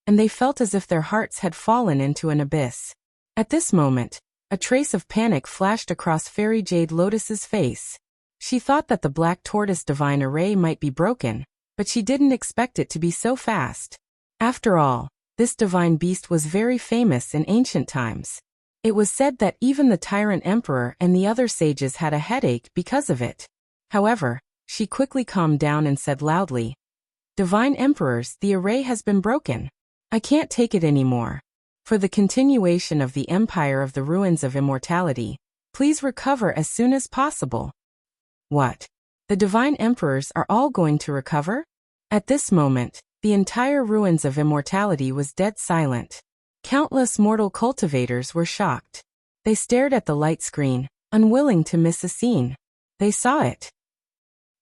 and they felt as if their hearts had fallen into an abyss. At this moment, a trace of panic flashed across Fairy Jade Lotus's face. She thought that the black tortoise divine array might be broken, but she didn't expect it to be so fast. After all, this divine beast was very famous in ancient times. It was said that even the tyrant emperor and the other sages had a headache because of it. However, she quickly calmed down and said loudly, "Divine emperors, the array has been broken. I can't take it anymore. For the continuation of the empire of the ruins of immortality, please recover as soon as possible." What? The divine emperors are all going to recover? At this moment, the entire ruins of immortality was dead silent. Countless mortal cultivators were shocked. They stared at the light screen, unwilling to miss a scene. They saw it.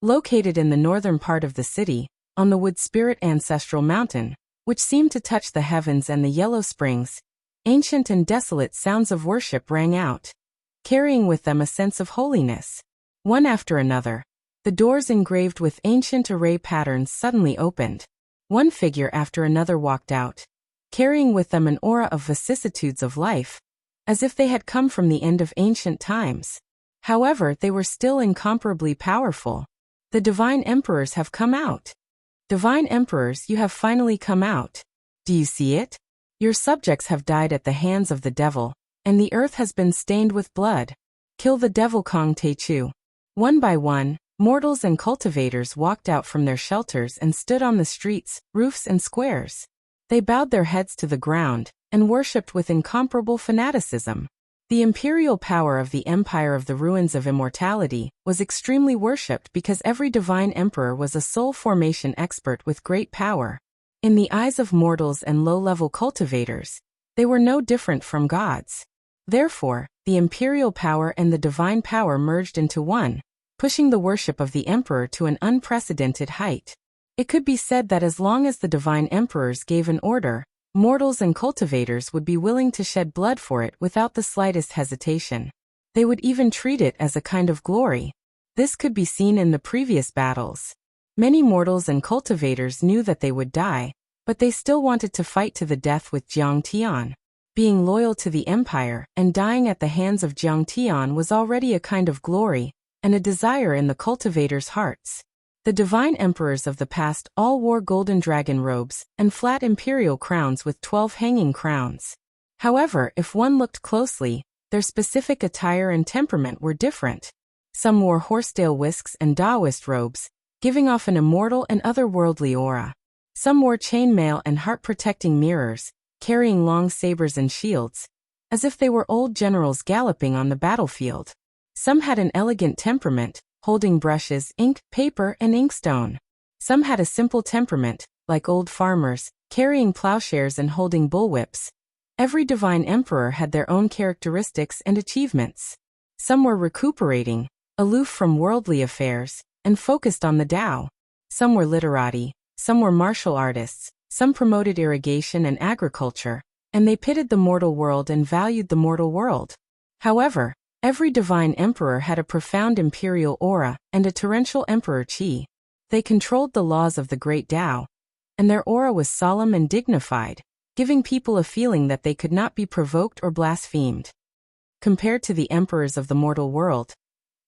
Located in the northern part of the city, on the Wood Spirit Ancestral Mountain, which seemed to touch the heavens and the yellow springs, ancient and desolate sounds of worship rang out, carrying with them a sense of holiness. One after another, the doors engraved with ancient array patterns suddenly opened. One figure after another walked out, carrying with them an aura of vicissitudes of life, as if they had come from the end of ancient times. However, they were still incomparably powerful. The divine emperors have come out. Divine emperors, you have finally come out. Do you see it? Your subjects have died at the hands of the devil, and the earth has been stained with blood. Kill the devil Kong Te Chu. One by one, mortals and cultivators walked out from their shelters and stood on the streets, roofs, and squares. They bowed their heads to the ground and worshipped with incomparable fanaticism. The imperial power of the empire of the ruins of immortality was extremely worshipped because every divine emperor was a soul formation expert with great power. In the eyes of mortals and low-level cultivators, they were no different from gods. Therefore, the imperial power and the divine power merged into one, pushing the worship of the emperor to an unprecedented height. It could be said that as long as the divine emperors gave an order, mortals and cultivators would be willing to shed blood for it without the slightest hesitation. They would even treat it as a kind of glory. This could be seen in the previous battles. Many mortals and cultivators knew that they would die, but they still wanted to fight to the death with Jiang Tian. Being loyal to the empire and dying at the hands of Jiang Tian was already a kind of glory and a desire in the cultivators' hearts. The divine emperors of the past all wore golden dragon robes and flat imperial crowns with 12 hanging crowns. However, if one looked closely, their specific attire and temperament were different. Some wore horsetail whisks and Taoist robes, giving off an immortal and otherworldly aura. Some wore chainmail and heart-protecting mirrors, carrying long sabers and shields, as if they were old generals galloping on the battlefield. Some had an elegant temperament, holding brushes, ink, paper, and inkstone. Some had a simple temperament, like old farmers, carrying plowshares and holding bullwhips. Every divine emperor had their own characteristics and achievements. Some were recuperating, aloof from worldly affairs, and focused on the Tao. Some were literati, some were martial artists, some promoted irrigation and agriculture, and they pitted the mortal world and valued the mortal world. However, every divine emperor had a profound imperial aura and a torrential emperor chi. They controlled the laws of the great Tao, and their aura was solemn and dignified, giving people a feeling that they could not be provoked or blasphemed. Compared to the emperors of the mortal world,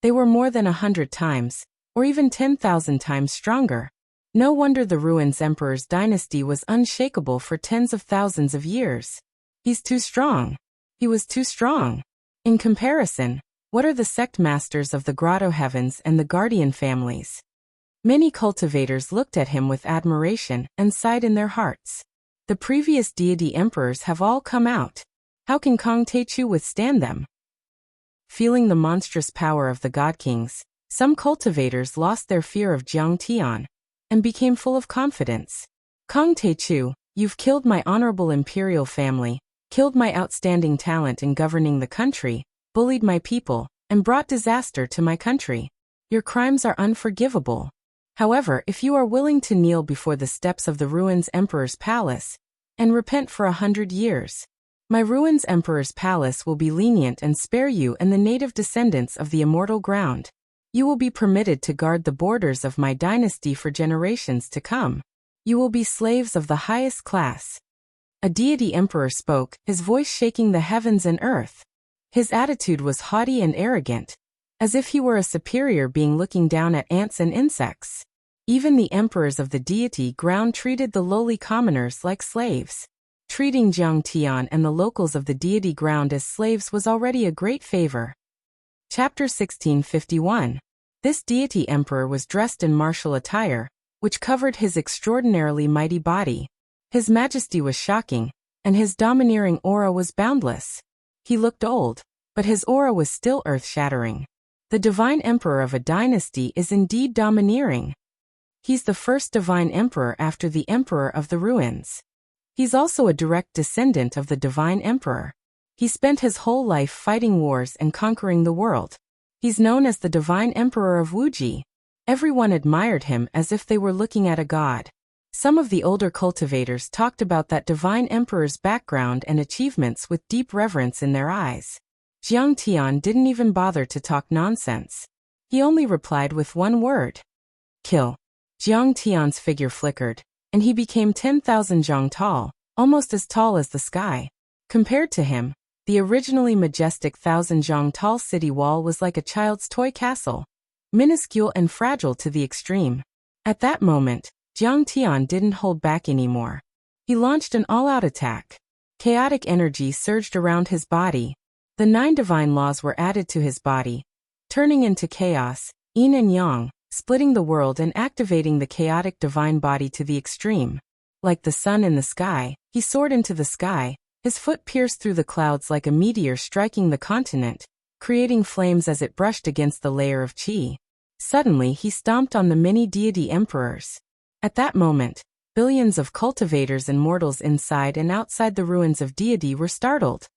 they were more than 100 times, or even 10,000 times stronger. No wonder the Ruins Emperor's dynasty was unshakable for tens of thousands of years. He's too strong. He was too strong. In comparison, what are the sect masters of the Grotto Heavens and the Guardian families? Many cultivators looked at him with admiration and sighed in their hearts. The previous deity emperors have all come out. How can Kong Techu withstand them? Feeling the monstrous power of the God Kings, some cultivators lost their fear of Jiang Tian and became full of confidence. Kong Techu, you've killed my honorable imperial family, killed my outstanding talent in governing the country, bullied my people, and brought disaster to my country. Your crimes are unforgivable. However, if you are willing to kneel before the steps of the Ruins Emperor's palace and repent for 100 years, my Ruins Emperor's palace will be lenient and spare you and the native descendants of the immortal ground. You will be permitted to guard the borders of my dynasty for generations to come. You will be slaves of the highest class. A deity emperor spoke, his voice shaking the heavens and earth. His attitude was haughty and arrogant, as if he were a superior being looking down at ants and insects. Even the emperors of the deity ground treated the lowly commoners like slaves. Treating Jiang Tian and the locals of the deity ground as slaves was already a great favor. Chapter 1651. This deity emperor was dressed in martial attire, which covered his extraordinarily mighty body. His majesty was shocking, and his domineering aura was boundless. He looked old, but his aura was still earth-shattering. The divine emperor of a dynasty is indeed domineering. He's the first divine emperor after the emperor of the ruins. He's also a direct descendant of the divine emperor. He spent his whole life fighting wars and conquering the world. He's known as the divine emperor of Wuxia. Everyone admired him as if they were looking at a god. Some of the older cultivators talked about that divine emperor's background and achievements with deep reverence in their eyes. Jiang Tian didn't even bother to talk nonsense. He only replied with one word. Kill. Jiang Tian's figure flickered, and he became 10,000 zhang tall, almost as tall as the sky. Compared to him, the originally majestic 1,000 zhang tall city wall was like a child's toy castle, minuscule and fragile to the extreme. At that moment, Jiang Tian didn't hold back anymore. He launched an all-out attack. Chaotic energy surged around his body. The 9 divine laws were added to his body, turning into chaos, yin and yang, splitting the world and activating the chaotic divine body to the extreme. Like the sun in the sky, he soared into the sky, his foot pierced through the clouds like a meteor striking the continent, creating flames as it brushed against the layer of chi. Suddenly he stomped on the many deity emperors. At that moment, billions of cultivators and mortals inside and outside the ruins of deity were startled.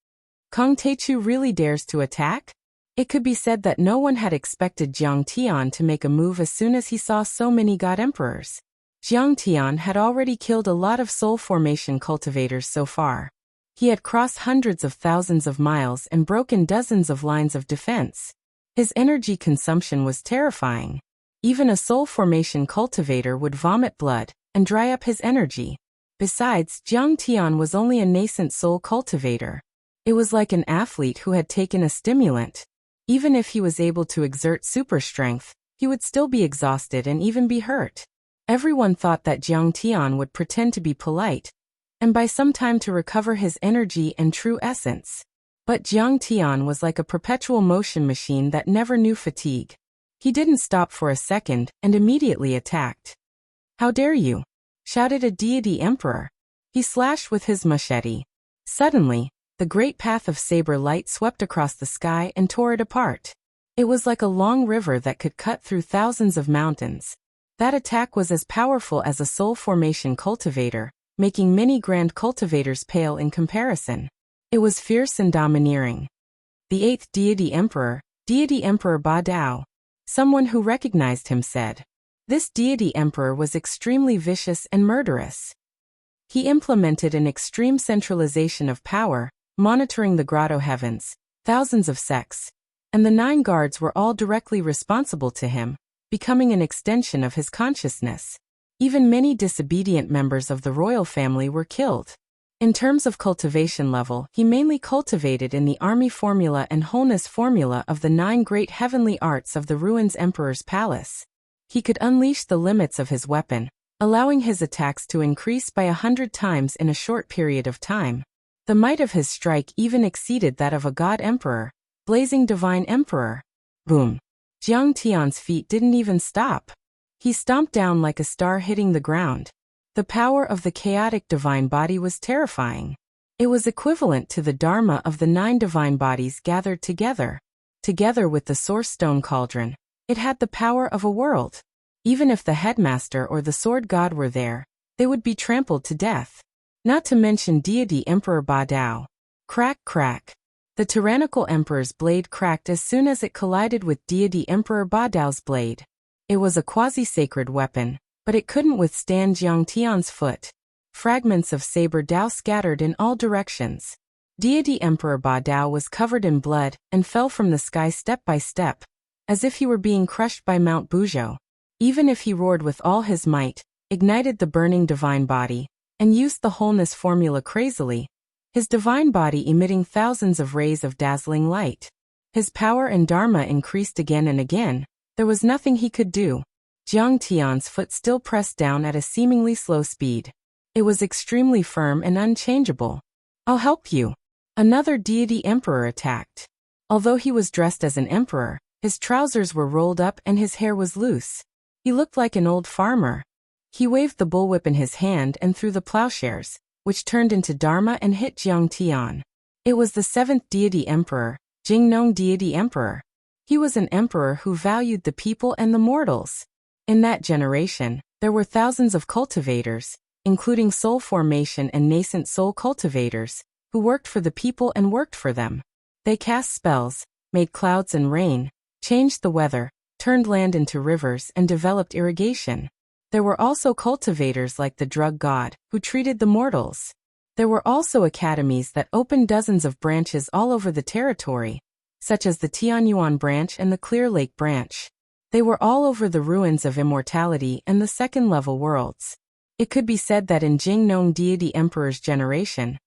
Kong Techu really dares to attack? It could be said that no one had expected Jiang Tian to make a move as soon as he saw so many god emperors. Jiang Tian had already killed a lot of soul formation cultivators so far. He had crossed hundreds of thousands of miles and broken dozens of lines of defense. His energy consumption was terrifying. Even a soul formation cultivator would vomit blood and dry up his energy. Besides, Jiang Tian was only a nascent soul cultivator. It was like an athlete who had taken a stimulant. Even if he was able to exert super strength, he would still be exhausted and even be hurt. Everyone thought that Jiang Tian would pretend to be polite, and buy some time to recover his energy and true essence. But Jiang Tian was like a perpetual motion machine that never knew fatigue. He didn't stop for a second and immediately attacked. "How dare you!" shouted a deity emperor. He slashed with his machete. Suddenly, the great path of saber light swept across the sky and tore it apart. It was like a long river that could cut through thousands of mountains. That attack was as powerful as a soul formation cultivator, making many grand cultivators pale in comparison. It was fierce and domineering. The eighth deity emperor Ba Dao, someone who recognized him, said. This deity emperor was extremely vicious and murderous. He implemented an extreme centralization of power, monitoring the grotto heavens, thousands of sects, and the 9 guards were all directly responsible to him, becoming an extension of his consciousness. Even many disobedient members of the royal family were killed. In terms of cultivation level, he mainly cultivated in the army formula and wholeness formula of the 9 great heavenly arts of the Ruins Emperor's palace. He could unleash the limits of his weapon, allowing his attacks to increase by 100 times in a short period of time. The might of his strike even exceeded that of a god emperor, blazing divine emperor. Boom! Jiang Tian's feet didn't even stop. He stomped down like a star hitting the ground. The power of the chaotic divine body was terrifying. It was equivalent to the dharma of the 9 divine bodies gathered together. Together with the source stone cauldron, it had the power of a world. Even if the headmaster or the sword god were there, they would be trampled to death. Not to mention deity Emperor Ba Dao. Crack, crack. The tyrannical emperor's blade cracked as soon as it collided with deity Emperor Ba Dao's blade. It was a quasi-sacred weapon, but it couldn't withstand Jiang Tian's foot. Fragments of saber Dao scattered in all directions. Deity Emperor Ba Dao was covered in blood and fell from the sky step by step, as if he were being crushed by Mount Buzhou. Even if he roared with all his might, ignited the burning divine body, and used the wholeness formula crazily, his divine body emitting thousands of rays of dazzling light. His power and dharma increased again and again. There was nothing he could do. Jiang Tian's foot still pressed down at a seemingly slow speed. It was extremely firm and unchangeable. "I'll help you." Another deity emperor attacked. Although he was dressed as an emperor, his trousers were rolled up and his hair was loose. He looked like an old farmer. He waved the bullwhip in his hand and threw the plowshares, which turned into dharma and hit Jiang Tian. It was the 7th deity emperor, Jingnong deity emperor. He was an emperor who valued the people and the mortals. In that generation, there were thousands of cultivators, including soul formation and nascent soul cultivators, who worked for the people and worked for them. They cast spells, made clouds and rain, changed the weather, turned land into rivers and developed irrigation. There were also cultivators like the drug god, who treated the mortals. There were also academies that opened dozens of branches all over the territory, such as the Tianyuan branch and the Clear Lake branch. They were all over the ruins of immortality and the second-level worlds. It could be said that in Jingnong deity emperor's generation,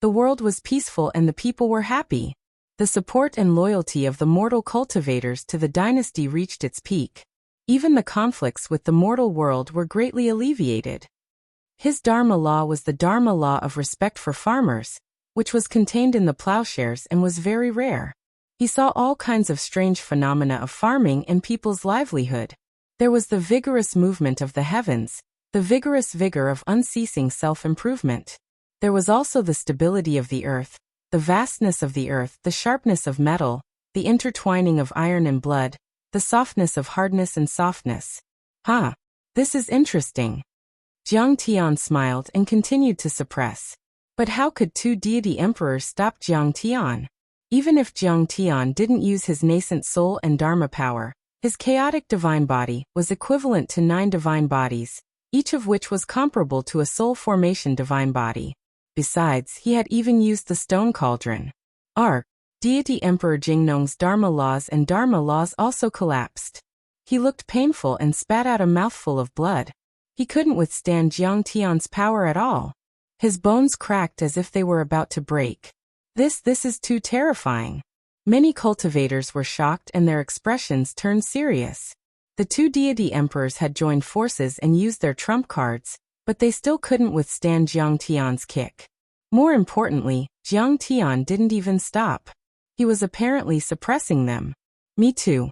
the world was peaceful and the people were happy. The support and loyalty of the mortal cultivators to the dynasty reached its peak. Even the conflicts with the mortal world were greatly alleviated. His Dharma law was the Dharma law of respect for farmers, which was contained in the plowshares and was very rare. He saw all kinds of strange phenomena of farming and people's livelihood. There was the vigorous movement of the heavens, the vigorous vigor of unceasing self-improvement. There was also the stability of the earth, the vastness of the earth, the sharpness of metal, the intertwining of iron and blood, the softness of hardness and softness. This is interesting. Jiang Tian smiled and continued to suppress. But how could 2 deity emperors stop Jiang Tian? Even if Jiang Tian didn't use his nascent soul and dharma power, his chaotic divine body was equivalent to 9 divine bodies, each of which was comparable to a soul formation divine body. Besides, he had even used the stone cauldron. Our deity Emperor Jingnong's Dharma laws and Dharma laws also collapsed. He looked painful and spat out a mouthful of blood. He couldn't withstand Jiang Tian's power at all. His bones cracked as if they were about to break. This is too terrifying. Many cultivators were shocked and their expressions turned serious. The two deity emperors had joined forces and used their trump cards, but they still couldn't withstand Jiang Tian's kick. More importantly, Jiang Tian didn't even stop. He was apparently suppressing them. Me too.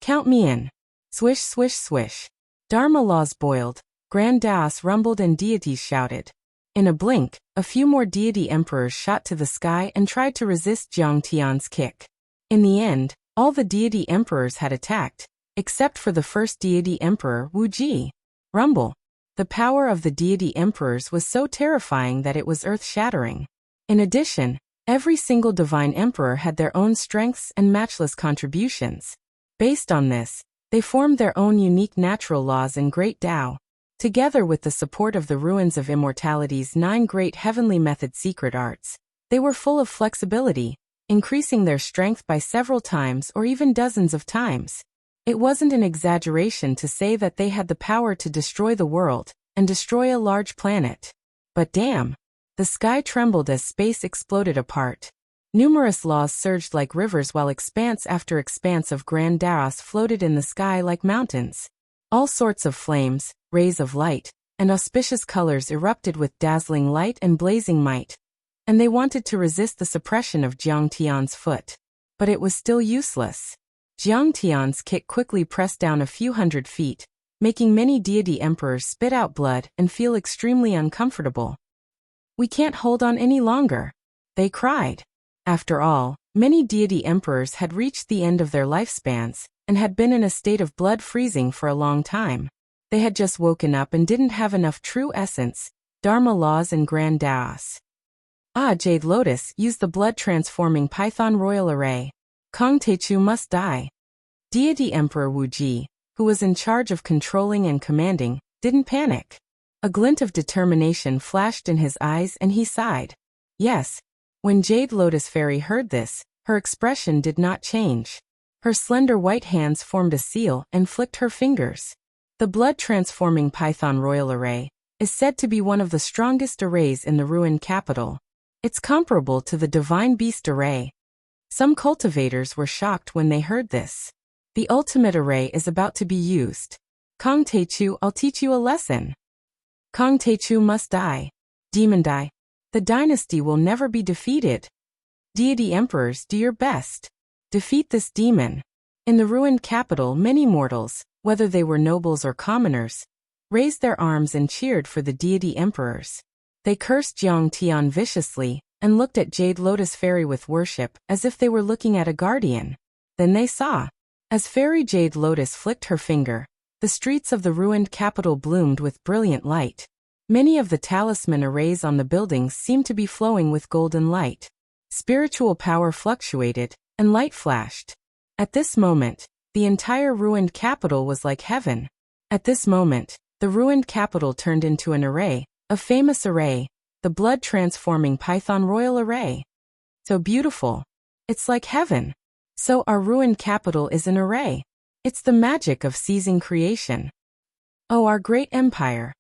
Count me in. Swish, swish, swish. Dharma laws boiled, Grand Daos rumbled and deities shouted. In a blink, a few more deity emperors shot to the sky and tried to resist Jiang Tian's kick. In the end, all the deity emperors had attacked, except for the first deity emperor, Wuxia. Rumble. The power of the deity emperors was so terrifying that it was earth-shattering. In addition, every single divine emperor had their own strengths and matchless contributions. Based on this, they formed their own unique natural laws in Great Tao. Together with the support of the Ruins of Immortality's 9 great heavenly method secret arts, they were full of flexibility, increasing their strength by several times or even dozens of times. It wasn't an exaggeration to say that they had the power to destroy the world and destroy a large planet. But damn! The sky trembled as space exploded apart. Numerous laws surged like rivers while expanse after expanse of Grand Daos floated in the sky like mountains. All sorts of flames, rays of light, and auspicious colors erupted with dazzling light and blazing might. And they wanted to resist the suppression of Jiang Tian's foot. But it was still useless. Jiang Tian's kick quickly pressed down a few hundred feet, making many deity emperors spit out blood and feel extremely uncomfortable. We can't hold on any longer, they cried. After all, many deity emperors had reached the end of their lifespans, and had been in a state of blood freezing for a long time. They had just woken up and didn't have enough true essence, Dharma laws and Grand Daos. Jade Lotus used the blood-transforming Python Royal Array. Kong Techu must die. Deity Emperor Wuxia, who was in charge of controlling and commanding, didn't panic. A glint of determination flashed in his eyes and he sighed. Yes. When Jade Lotus Fairy heard this, her expression did not change. Her slender white hands formed a seal and flicked her fingers. The blood-transforming Python Royal Array is said to be one of the strongest arrays in the ruined capital. It's comparable to the Divine Beast Array. Some cultivators were shocked when they heard this. The ultimate array is about to be used. Kong Techu, I'll teach you a lesson. Kong Techu must die. Demon die. The dynasty will never be defeated. Deity emperors, do your best. Defeat this demon. In the ruined capital, many mortals, whether they were nobles or commoners, raised their arms and cheered for the deity emperors. They cursed Jiang Tian viciously, and looked at Jade Lotus Fairy with worship, as if they were looking at a guardian. Then they saw. As Fairy Jade Lotus flicked her finger, the streets of the ruined capital bloomed with brilliant light. Many of the talisman arrays on the buildings seemed to be flowing with golden light. Spiritual power fluctuated, and light flashed. At this moment, the entire ruined capital was like heaven. At this moment, the ruined capital turned into an array, a famous array, the blood-transforming Python Royal Array. So beautiful. It's like heaven. So our ruined capital is an array. It's the magic of seizing creation. Oh, our great empire.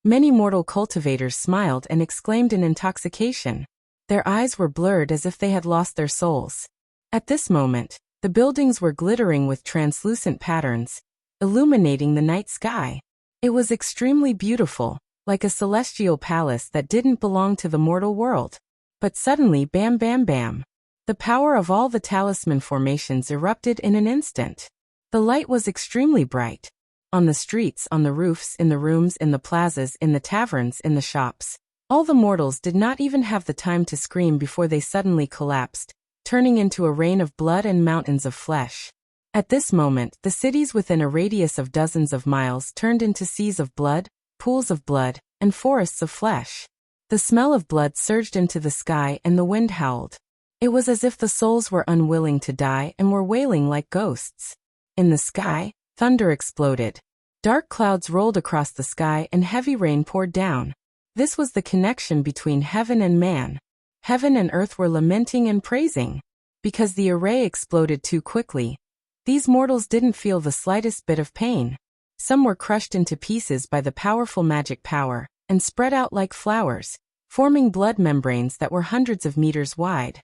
Many mortal cultivators smiled and exclaimed in intoxication. Their eyes were blurred as if they had lost their souls. At this moment, the buildings were glittering with translucent patterns, illuminating the night sky. It was extremely beautiful, like a celestial palace that didn't belong to the mortal world. But suddenly, bam bam bam. The power of all the talisman formations erupted in an instant. The light was extremely bright. On the streets, on the roofs, in the rooms, in the plazas, in the taverns, in the shops. All the mortals did not even have the time to scream before they suddenly collapsed, turning into a rain of blood and mountains of flesh. At this moment, the cities within a radius of dozens of miles turned into seas of blood, pools of blood, and forests of flesh. The smell of blood surged into the sky and the wind howled. It was as if the souls were unwilling to die and were wailing like ghosts. In the sky, thunder exploded. Dark clouds rolled across the sky and heavy rain poured down. This was the connection between heaven and man. Heaven and earth were lamenting and praising. Because the array exploded too quickly, these mortals didn't feel the slightest bit of pain. Some were crushed into pieces by the powerful magic power, and spread out like flowers, forming blood membranes that were hundreds of meters wide.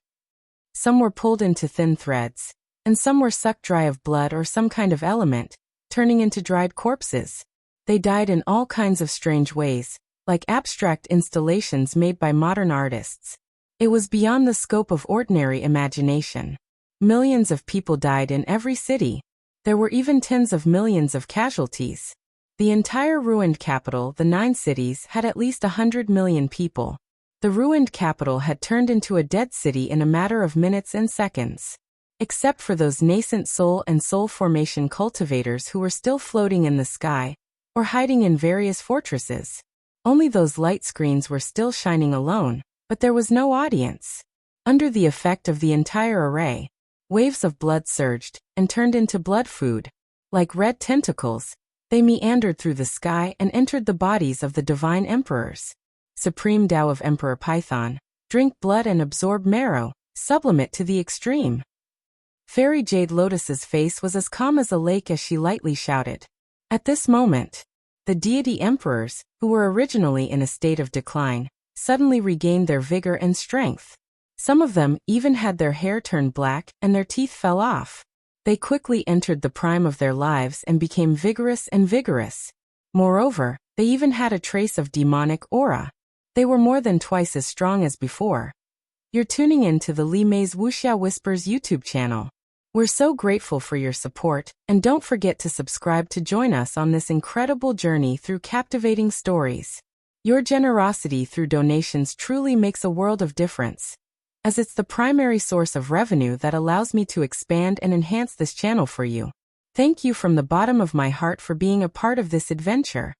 Some were pulled into thin threads, and some were sucked dry of blood or some kind of element, turning into dried corpses. They died in all kinds of strange ways, like abstract installations made by modern artists. It was beyond the scope of ordinary imagination. Millions of people died in every city. There were even tens of millions of casualties. The entire ruined capital, the 9 cities, had at least 100 million people. The ruined capital had turned into a dead city in a matter of minutes and seconds. Except for those nascent soul and soul formation cultivators who were still floating in the sky, or hiding in various fortresses. Only those light screens were still shining alone, but there was no audience. Under the effect of the entire array, waves of blood surged and turned into blood food. Like red tentacles, they meandered through the sky and entered the bodies of the divine emperors. Supreme Tao of Emperor Python, drink blood and absorb marrow, sublimate to the extreme. Fairy Jade Lotus's face was as calm as a lake as she lightly shouted. At this moment, the deity emperors, who were originally in a state of decline, suddenly regained their vigor and strength. Some of them even had their hair turned black and their teeth fell off. They quickly entered the prime of their lives and became vigorous and vigorous. Moreover, they even had a trace of demonic aura. They were more than twice as strong as before. You're tuning in to the Li Mei's Wuxia Whispers YouTube channel. We're so grateful for your support, and don't forget to subscribe to join us on this incredible journey through captivating stories. Your generosity through donations truly makes a world of difference, as it's the primary source of revenue that allows me to expand and enhance this channel for you. Thank you from the bottom of my heart for being a part of this adventure.